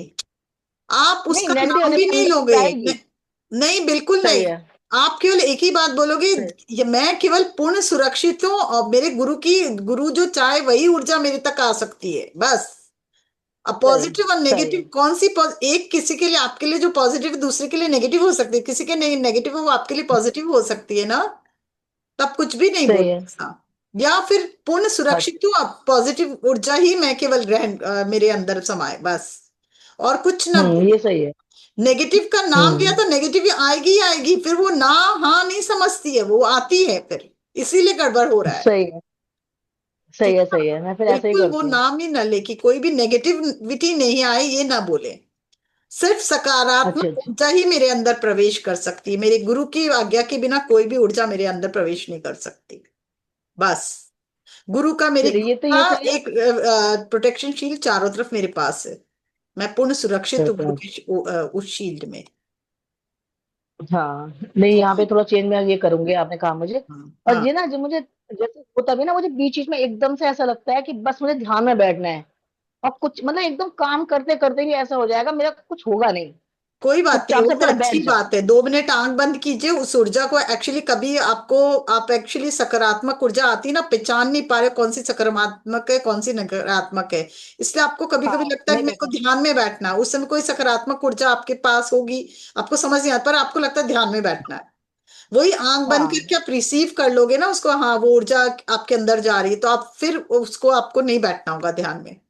आप नहीं उसका नेगेटिव नाम भी एनर्जी नहीं अंदर से लोगे। जाएगी। नहीं बिल्कुल सही नहीं। है। आप केवल एक ही बात बोलोगे, सही। ये मैं केवल पूर्ण सुरक्षित हूँ, और मेरे गुरु जो चाहे वही ऊर्जा मेरे तक आ सकती है, बस। अब सही। पॉजिटिव और सही नेगेटिव है। कौन सी एक किसी के लिए, आपके लिए जो पॉजिटिव है दूसरे के लिए नेगेटिव हो सकती है, किसी के नहीं नेगेटिव है वो आपके लिए पॉजिटिव हो सकती है ना। तब कुछ भी नहीं बोल सही है। सकता। या फिर पूर्ण सुरक्षित हूँ, अब पॉजिटिव ऊर्जा ही मैं केवल मेरे अंदर समाये, बस, और कुछ ना ये बोले। सही है। नेगेटिव का नाम लिया हम्म तो नेगेटिव आएगी ही आएगी, फिर वो ना हाँ नहीं समझती है, वो आती है फिर, इसीलिए गड़बड़ हो रहा है। सही है। ठीक है। सही है, मैं फिर ऐसा ही बिल्कुल वो करती हूँ। नाम ही ना ले कि कोई भी नेगेटिविटी नहीं आए, ये ना बोले। सिर्फ अच्छा सकारात्मक अच्छा। ऊर्जा ही मेरे अंदर प्रवेश कर सकती है, मेरे गुरु की आज्ञा के बिना कोई भी ऊर्जा मेरे अंदर प्रवेश नहीं कर सकती। बस गुरु का, मेरे चलिए, गुरु ये तो का ये सही है। एक प्रोटेक्शन शील्ड चारों तरफ मेरे पास है। मैं पूर्ण सुरक्षित हूँ गुरु अच्छा, के उस शील्ड में। हाँ नहीं, यहाँ पे थोड़ा चेंज मैं ये करूंगी, आपने कहा मुझे। हाँ और हाँ ये ना, जो मुझे जैसे होता भी ना, मुझे बीच बीच में एकदम से ऐसा लगता है कि बस मुझे ध्यान में बैठना है, और कुछ मतलब एकदम काम करते करते भी ऐसा हो जाएगा, मेरा कुछ होगा नहीं, कोई बात नहीं, चुपचाप वो से तो पहले अच्छी बैठ जाओ। बात है। 2 मिनट आंख बंद कीजिए, उस ऊर्जा को एक्चुअली कभी आपको, आप एक्चुअली सकारात्मक ऊर्जा आती है ना, पहचान नहीं पा रहे कौन सी सकारात्मक है कौन सी नकारात्मक है। इसलिए आपको कभी कभी हाँ, लगता है कि नहीं मेरे को बैठा। ध्यान में बैठना है, उस समय कोई सकारात्मक ऊर्जा आपके पास होगी, आपको समझ नहीं आता, पर आपको लगता है ध्यान में बैठना है। वही आंख बंद हाँ, करके आप रिसीव कर लोगे ना उसको, हाँ वो ऊर्जा आपके अंदर जा रही है, तो आप फिर उसको, आपको नहीं बैठना होगा ध्यान में।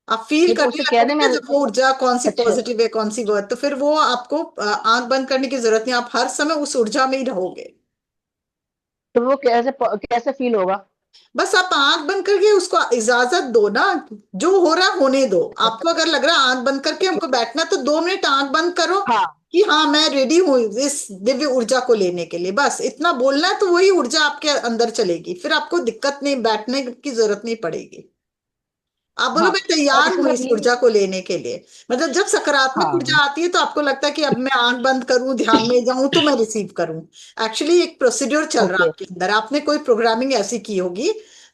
आप फील नहीं तो करने उसे कह लगोगे दे ना मैं। जब वो ऊर्जा कौन सी अच्छा, पॉजिटिव है कौन सी वो है, तो फिर वो आपको आंख बंद करने की जरूरत नहीं, आप हर समय उस ऊर्जा में ही रहोगे। तो वो कैसे कैसे फील होगा? बस आप आंख बंद करके उसको इजाजत दो ना, जो हो रहा है होने दो। आपको अगर लग रहा है आंख बंद करके हमको बैठना, तो 2 मिनट आंख बंद करो हाँ, कि हाँ मैं रेडी हूँ इस दिव्य ऊर्जा को लेने के लिए, बस इतना बोलना है, तो वही ऊर्जा आपके अंदर चलेगी, फिर आपको दिक्कत नहीं, बैठने की जरूरत नहीं पड़ेगी। आप बोलो हाँ। मैं और तैयार इसके हूं साथ इस ये भी। ऊर्जा को लेने के लिए। मतलब जब सकारात्मक ऊर्जा हाँ, आती है तो आपको लगता है कि अब मैं आंख बंद करूं, ध्यान में जाऊं तो मैं रिसीव करूं। एक्चुअली एक प्रोसीड्योर चल रहा है ओके। आपके अंदर, आपने कोई प्रोग्रामिंग ऐसी की होगी,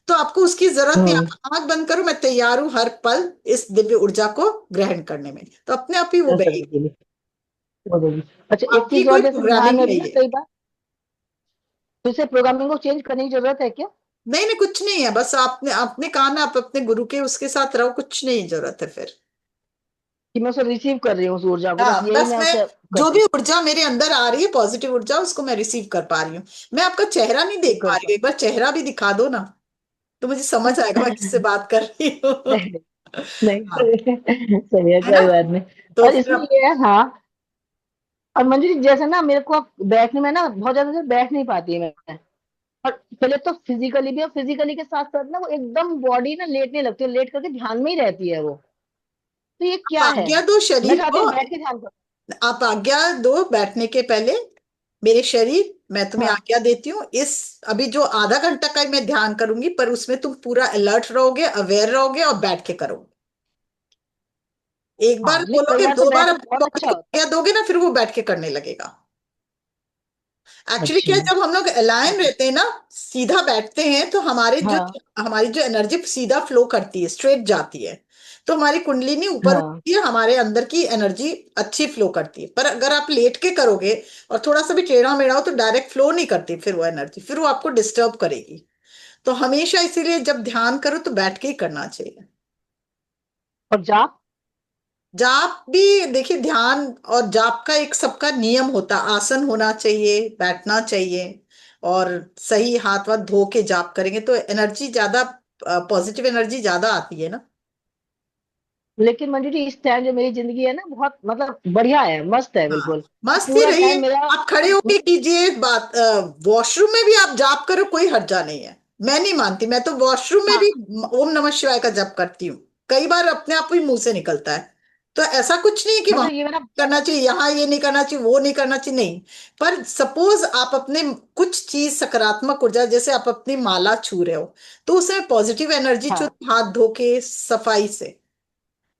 तो आपको उसकी जरूरत नहीं। हम्म। आप आंख बंद करो, मैं तैयार हूं हर पल इस दिव्य ऊर्जा को ग्रहण करने में, तो अपने आप ही वो करने बहेगी। के लिए हो जाएगी। अच्छा, एक आपकी चीज और, कोई जैसे ध्यान प्रोग्रामिंग में है भी ना ये? कई बार, तो इसे प्रोग्रामिंग को चेंज करने की जरूरत है क्या? नहीं नहीं, कुछ नहीं है, बस आपने अपने काम है, आप अपने गुरु के उसके साथ रहो, कुछ नहीं जरूरत है फिर। कि मैं उसे रिसीव कर रही हूँ उस ऊर्जा को, बस हाँ यही बस मैं मैं, उसे जो करती भी ऊर्जा मेरे अंदर आ रही है पॉजिटिव ऊर्जा, उसको मैं रिसीव कर पा रही हूँ। मैं आपका चेहरा नहीं देख पा रही कर हूँ, एक बार चेहरा भी दिखा दो ना, तो मुझे समझ आएगा मैं किससे बात कर रही हूँ। नहीं नहीं, हाँ, सही है, है ना, कोई बात नहीं। तो और फिर इसमें ये है, हाँ। और मंजू जी, जैसे ना मेरे को बैठने में ना बहुत ज्यादा देर बैठ नहीं पाती है मैं। और पहले तो फिजिकली भी, और फिजिकली के साथ साथ ना वो एकदम बॉडी ना लेटने लगती है, लेट करके ध्यान में ही रहती है वो। तो ये आप क्या है? आज्ञा दो मैं शरीर चाहती को, हूँ बैठ के ध्यान करूं। आप आज्ञा दो बैठने के पहले, मेरे शरीर, मैं तुम्हें हाँ, आज्ञा देती हूँ, इस अभी जो आधा घंटा का मैं ध्यान करूंगी, पर उसमें तुम पूरा अलर्ट रहोगे, अवेयर रहोगे और बैठ के करोगे। एक बार हाँ। नहीं, कई बोलोगे, बार तो 2 बार बैठ के अपनी बहुत बॉडी अच्छा को होता आज्ञा दोगे ना, फिर वो बैठ के करने लगेगा। है। एक्चुअली अच्छा। क्या है, जब हम लोग अलाइन रहते हैं ना, सीधा बैठते हैं, तो हाँ, हमारी जो एनर्जी सीधा फ्लो करती है, स्ट्रेट जाती है, तो हमारी कुंडलिनी ऊपर हाँ, उठती है, हमारे अंदर की एनर्जी अच्छी फ्लो करती है। पर अगर आप लेट के करोगे और थोड़ा सा भी टेढ़ा मेढ़ा हो, तो डायरेक्ट फ्लो नहीं करती फिर वो एनर्जी, फिर वो आपको डिस्टर्ब करेगी। तो हमेशा इसीलिए जब ध्यान करो तो बैठ के ही करना चाहिए। और जाप? जाप भी देखिए, ध्यान और जाप का एक सबका नियम होता है, आसन होना चाहिए, बैठना चाहिए, और सही हाथ वाथ धो के जाप करेंगे तो एनर्जी ज्यादा, पॉजिटिव एनर्जी ज्यादा आती है ना। लेकिन मंजू जी, इस टाइम जो मेरी जिंदगी है ना, बहुत मतलब बढ़िया है, मस्त है हाँ बिल्कुल। मस्त ही पूरा रहिए, टाइम मेरा आप खड़े होके कीजिए बात, वॉशरूम में भी आप जाप करो, कोई हर्जा नहीं है। मैं नहीं मानती, मैं तो वॉशरूम में हाँ, भी ओम नमः शिवाय का जप करती हूँ, कई बार अपने आप ही मुंह से निकलता है। तो ऐसा कुछ नहीं कि वहां मतलब ये मेरा। करना चाहिए, यहाँ ये नहीं करना चाहिए, वो नहीं करना चाहिए, नहीं। पर सपोज आप अपने कुछ चीज सकारात्मक ऊर्जा, जैसे आप अपनी माला छू रहे हो, तो उसमें पॉजिटिव एनर्जी छू, हाँ, हाथ धो के सफाई से,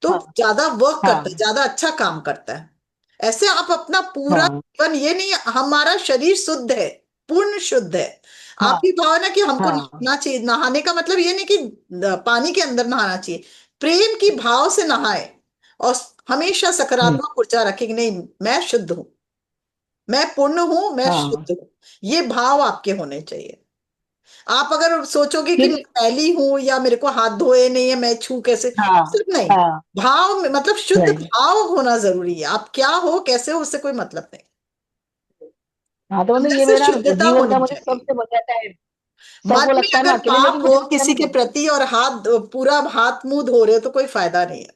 तो हाँ, ज्यादा वर्क करता है, हाँ, ज्यादा अच्छा काम करता है। ऐसे आप अपना पूरा हाँ, जीवन, ये नहीं हमारा शरीर शुद्ध है, पूर्ण शुद्ध है। हाँ, आप ही भाव ना कि हमको हाँ। नहाना चाहिए, नहाने का मतलब ये नहीं कि पानी के अंदर नहाना चाहिए, प्रेम की भाव से नहाए, और हमेशा हम्म, सकारात्मक ऊर्जा रखे कि नहीं मैं शुद्ध हूं, मैं पूर्ण हूं, मैं हाँ। शुद्ध हूं। ये भाव आपके होने चाहिए। आप अगर सोचोगे कि मैं क्योंकि मैली हूं, या मेरे को हाथ धोए नहीं है, मैं छू कैसे, हाँ, सिर्फ नहीं, हाँ, भाव मतलब शुद्ध नहीं। भाव होना जरूरी है। आप क्या हो कैसे हो उससे कोई मतलब नहीं, हाँ, तो मतलब अंदर ये से मेरा शुद्धता जीवन का होनी मुझे चाहिए। सबसे बढ़िया टाइम। मन सबको में लगता है ना अगर अकेले, पाप लेकिन हो मुझे इस किसी के समय प्रति और पूरा हाथ मुंह धो रहे हो, तो कोई फायदा नहीं है।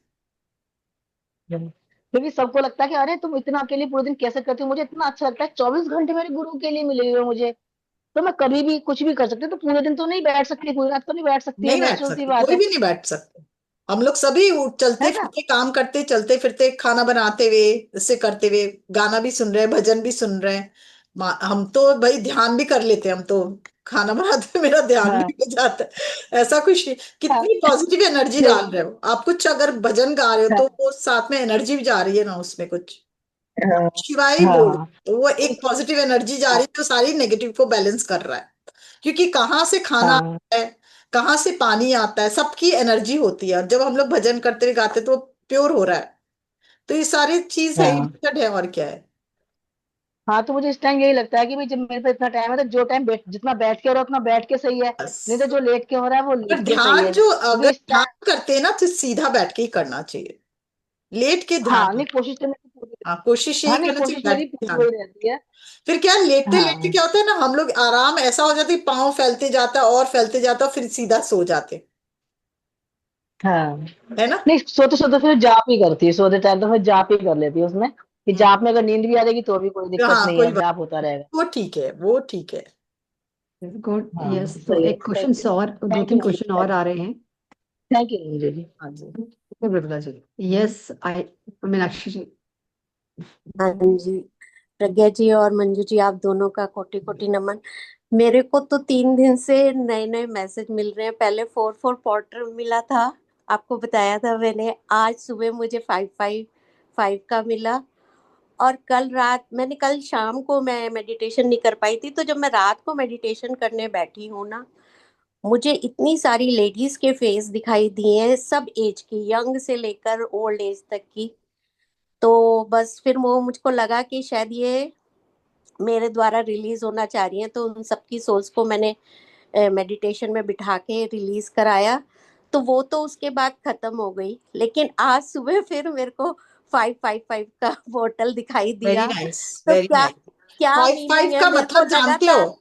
क्योंकि सबको लगता है कि अरे तुम इतना अकेले पूरे दिन कैसे करती हो। मुझे इतना अच्छा लगता है, 24 घंटे मेरे गुरु के लिए मिले हुए हैं मुझे। तो मैं कभी भी कुछ भी कर सकती हूँ। तो पूरे दिन तो नहीं बैठ सकती, पूरी रात तो नहीं बैठ सकती है, नहीं बैठ नेचुरल सी सकते, बात कोई है भी नहीं बैठ सकते। हम लोग सभी चलते है ना। फिरते काम करते, चलते फिरते, खाना बनाते हुए, इससे करते हुए, गाना भी सुन रहे हैं, भजन भी सुन रहे हैं। हम तो भाई ध्यान भी कर लेते हैं, हम तो खाना बनाते हुए मेरा ध्यान हाँ भी हो जाता है। ऐसा कुछ नहीं। हाँ कितनी पॉजिटिव एनर्जी नहीं, डाल रहे हो आप, कुछ अगर भजन गा रहे हो हाँ तो वो साथ में एनर्जी भी जा रही है ना उसमें कुछ, हाँ शिवाय ही बोल, हाँ तो वो एक पॉजिटिव एनर्जी जा रही है जो सारी नेगेटिव को बैलेंस कर रहा है। क्योंकि कहाँ से खाना हाँ आता है, कहाँ से पानी आता है, सबकी एनर्जी होती है। और जब हम लोग भजन करते हुए गाते तो वो प्योर हो रहा है। तो ये सारी चीज है, हाँ इम्पोर्टेंट है, और क्या है। हाँ। तो मुझे इस टाइम यही लगता है कि भाई जब मेरे पास इतना टाइम है तो जो टाइम जितना बैठ के हो रहा है उतना बैठ के सही है, नहीं तो बस। जो लेट के हो रहा है वो पर लेट के सही ध्यान है, जो क्योंकि अगर इस ध्यान टाइम। करते हैं ना तो सीधा बैठ के ही करना चाहिए, लेट के ध्यान हाँ नहीं, नहीं। कोशिश तो मेरी पूरी। हाँ, कोशिश यही हाँ नहीं, करना चाहिए, कोशिश बैठ मेरी के पूरी ध्यान। वही रहती है। फिर क्या, लेटते लेटते हाँ क्या होता है ना, हम लोग आराम ऐसा हो जाता है, पाँव फैलते जाता है और फैलते जाता है, फिर सीधा सो जाते, हाँ है ना। नहीं, सोते सोते फिर जाप ही करती है, सोते टाइम तो फिर जाप ही कर लेती है उसमें, कि हम्म। जाप में अगर नींद भी आ जाएगी तो भी कोई दिक्कत हाँ, नहीं कोई है, बात, जाप होता रहेगा। वो ठीक है, वो ठीक है। गुड। हाँ यस, तो सही है, एक क्वेश्चन और, दो थैंक तीन यू, क्वेश्चन और आ रहे हैं। थैंक यू मंजू जी। हाँ जी। मृदुला जी। यस, आई, मीनाक्षी जी। हाँ जी, प्रज्ञा जी और मंजू जी, आप दोनों का कोटि कोटि नमन। मेरे को तो 3 दिन से नए नए मैसेज मिल रहे हैं। पहले 444 मिला था, आपको बताया था मैंने। आज सुबह मुझे 555 का मिला। और कल शाम को मैं मेडिटेशन नहीं कर पाई थी, तो जब मैं रात को मेडिटेशन करने बैठी हूँ ना, मुझे इतनी सारी लेडीज के फेस दिखाई दिए हैं, सब एज की, यंग से लेकर ओल्ड एज तक की। तो बस फिर वो मुझको लगा कि शायद ये मेरे द्वारा रिलीज होना चाह रही हैं, तो उन सबकी सोल्स को मैंने मेडिटेशन में बिठा के रिलीज कराया। तो वो तो उसके बाद खत्म हो गई, लेकिन आज सुबह फिर मेरे को 555 का पोर्टल दिखाई वेरी दिया। नाइस, तो वेरी क्या, नाइस। क्या फाइव मीनिंग फाइव है, का मेरे को मतलब जानते हो? लगातार,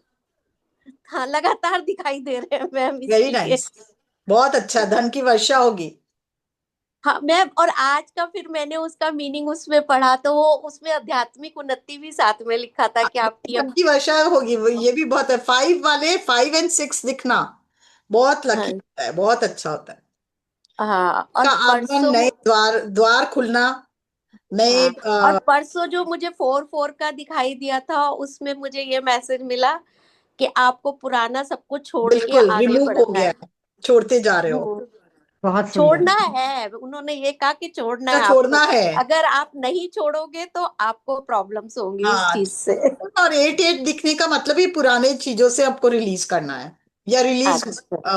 हाँ लगातार दिखाई दे रहे हैं मैम, वेरी इसलिए। नाइस, बहुत अच्छा, धन की वर्षा होगी। हाँ मैम, और आज का फिर मैंने उसका मीनिंग उसमें पढ़ा, तो वो उसमें आध्यात्मिक उन्नति भी साथ में लिखा था कि आपकी धन की वर्षा होगी, ये भी बहुत है। 5 वाले 5 एंड 6 दिखना बहुत लकी हाँ होता है, बहुत अच्छा होता है। हाँ। और का आगमन, परसों, नए द्वार द्वार खुलना, नए हाँ और परसों जो मुझे 44 का दिखाई दिया था, उसमें मुझे ये मैसेज मिला कि आपको पुराना सब कुछ छोड़ के बिल्कुल आगे रिमूव हो बढ़ना गया है। है, छोड़ते जा रहे हो। हम्म, बहुत छोड़ना सुंदर। है, उन्होंने ये कहा कि छोड़ना क्या है आपको। छोड़ना है? अगर आप नहीं छोड़ोगे तो आपको प्रॉब्लम्स होंगी इस हाँ, चीज से। और 8 8 दिखने का मतलब ही पुराने चीजों से आपको रिलीज करना है, या रिलीज अच्छा,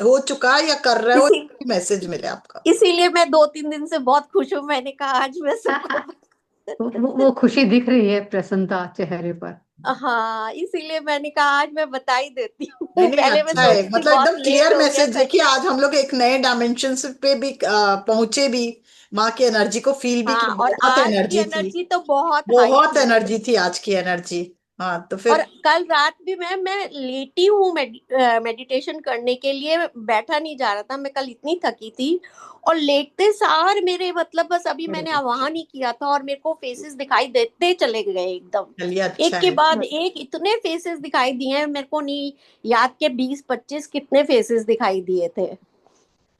हो चुका है, या कर रहे हो, इसी मैसेज मिले आपका। इसीलिए मैं 2-3 दिन से बहुत खुश हूँ। मैंने कहा आज मैं सबको वो खुशी दिख रही है, प्रसन्नता चेहरे पर। हाँ, इसीलिए मैंने कहा आज मैं बता ही देती हूँ। नहीं नहीं, पहले मैं अच्छा है, सोचती थी मतलब बहुत एकदम लेट क्लियर हो गया मैसेज। देखिए करके। आज हम लोग एक नए डायमेंशन पे भी पहुंचे भी, माँ की एनर्जी को फील भी हाँ, किया, और बहुत आज की एनर्जी थी, एनर्जी तो बहुत हाई बहुत थी। एनर्जी थी आज की एनर्जी। हाँ तो और फिर कल रात भी मैं लेटी हूँ, मेडिटेशन करने के लिए बैठा नहीं जा रहा था। मैं कल इतनी थकी थी, और लेटते सार मेरे, मतलब बस अभी बड़े मैंने अच्छे, आवाहन ही किया था और मेरे को फेसेस दिखाई देते चले गए एकदम, चलिए अच्छा एक के है। बाद एक इतने फेसेस दिखाई दिए हैं। मेरे को नहीं याद के 20-25 कितने फेसेस दिखाई दिए थे।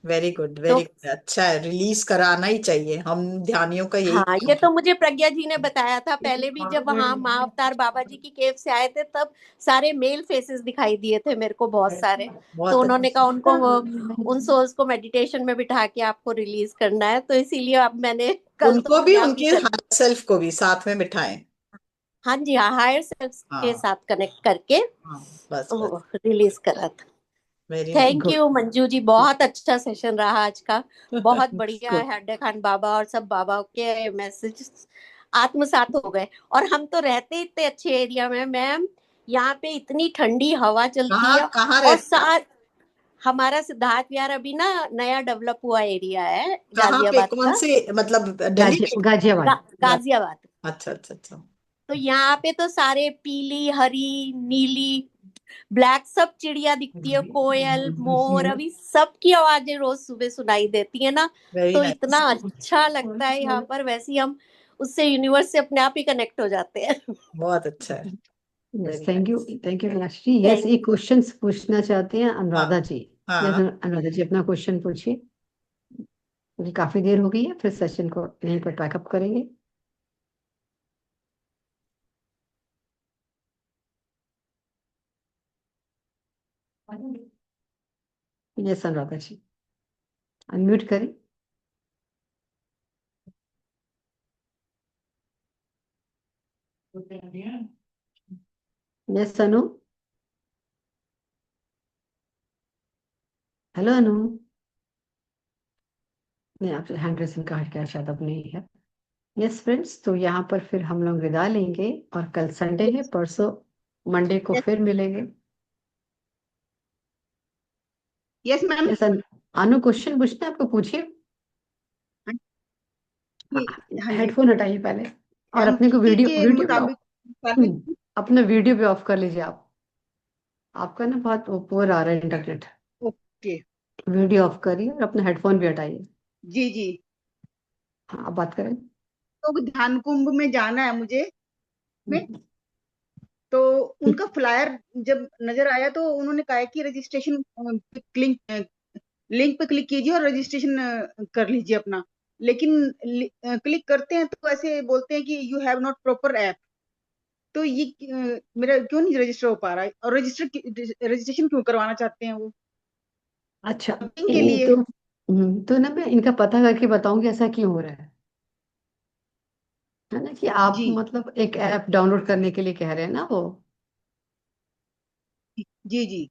वेरी गुड, तो वेरी गुड, अच्छा है, रिलीज कराना ही चाहिए, हम ध्यानियों का यही हाँ, ये काम तो मुझे प्रज्ञा जी ने बताया था पहले भी, जब वहां माँ अवतार बाबा जी की केव से आए थे, तब सारे मेल फेसेस दिखाई दिए थे मेरे को, बहुत है। सारे। तो बहुत उन्होंने अच्छा, कहा उन सोल्स को मेडिटेशन में बिठा के आपको रिलीज करना है, तो इसीलिए अब मैंने कल तो उनको भी, अपने आप ही उनके कर, हायर सेल्फ को भी साथ में बिठाएं। हाँ जी हाँ, हायर सेल्फ के हाँ साथ कनेक्ट करके हाँ, बस बस, रिलीज करा था। Very nice. Thank good. You Manju ji, बहुत अच्छा सेशन रहा आज का। बहुत बढ़िया गुड। है, हड्डे खान बाबा और सब बाबा के मैसेज आत्मसात हो गए। और हम तो रहते इतने अच्छे एरिया में मैम, यहाँ पे इतनी ठंडी हवा चलती कहाँ है। कहाँ और रहते हैं? हमारा सिद्धार्थ विहार अभी ना नया डेवलप हुआ एरिया है कहाँ पे, गाजियाबाद कौन का। से, मतलब दिल्ली में? गाजियाबाद। गाजियाबाद। अच्छा अच्छा अच्छा। तो यहाँ पे तो सारे पीली, हरी, नीली, ब्लैक सब चिड़िया दिखती है, कोयल, मोर, अभी सबकी आवाजें रोज सुबह सुनाई देती है ना। वेरी तो इतना नाइस, अच्छा लगता है यहाँ पर, वैसे ही हम उससे, यूनिवर्स से अपने आप ही कनेक्ट हो जाते हैं। बहुत अच्छा है। Yes, very thank you nice. Meenakshi ji. Yes, thank एक क्वेश्चन पूछना चाहते हैं हाँ अनुराधा जी। यस, हाँ अनुराधा जी अपना क्वेश्चन पूछिए, क्योंकि काफी देर हो गई है, फिर सेशन को यहीं पर पैकअप करेंगे। यस अनुराधा जी, अनम्यूट करें। यस अनु, हेलो अनु। नहीं, आप हैंड रेसिंग का क्या शायद अब नहीं है। यस फ्रेंड्स, तो यहाँ पर फिर हम लोग विदा लेंगे, और कल संडे है, परसों मंडे को फिर मिलेंगे। Yes ma'am. यस अनु, क्वेश्चन पूछना है आपको, पूछिए। हाँ जी, हेडफोन हटाइए पहले, और अपने को एमटी वीडियो के वीडियो पे मुताबिक सारे अपना वीडियो पे ऑफ कर लीजिए आप। आपका ना बहुत पुअर आ रहा है इंटरनेट। ओके। वीडियो ऑफ करिए और अपना हेडफोन भी हटाइए। जी जी। हाँ, आप बात करें। तो ध्यान कुंभ में जाना है मुझे में, हम्म, तो उनका फ्लायर जब नजर आया तो उन्होंने कहा है कि रजिस्ट्रेशन लिंक लिंक पे क्लिक कीजिए और रजिस्ट्रेशन कर लीजिए अपना। लेकिन क्लिक करते हैं तो ऐसे बोलते हैं कि you have not proper app. तो ये मेरा क्यों नहीं रजिस्टर हो पा रहा है, और रजिस्ट्रेशन क्यों करवाना चाहते हैं वो अच्छा, के लिए? तो ना मैं इनका पता करके बताऊंगी ऐसा क्यों हो रहा है ना, कि आप जी मतलब एक ऐप डाउनलोड करने के लिए कह रहे हैं ना वो। जी जी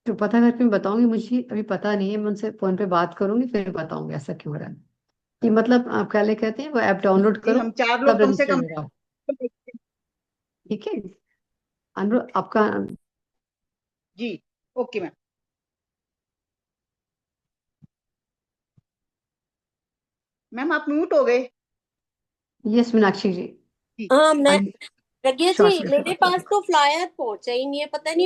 तो पता करके मैं बताऊंगी, मुझे अभी पता नहीं है, मैं उनसे फोन पे बात करूंगी, फिर बताऊंगी ऐसा क्यों हो रहा है। कि मतलब आप पहले कहते हैं वो ऐप डाउनलोड जी। करो, हम 4 तब लोग कम से रजिस्टर कम। होगा। ठीक है अनु, आपका। जी ओके मैम। मैम आप म्यूट हो गए। यस मीनाक्षी जी, जी हाँ मैं प्रज्ञा जी, शॉर्ट में से मेरे बात पास करें। तो फ्लायर पहुंचा ही नहीं है, पता नहीं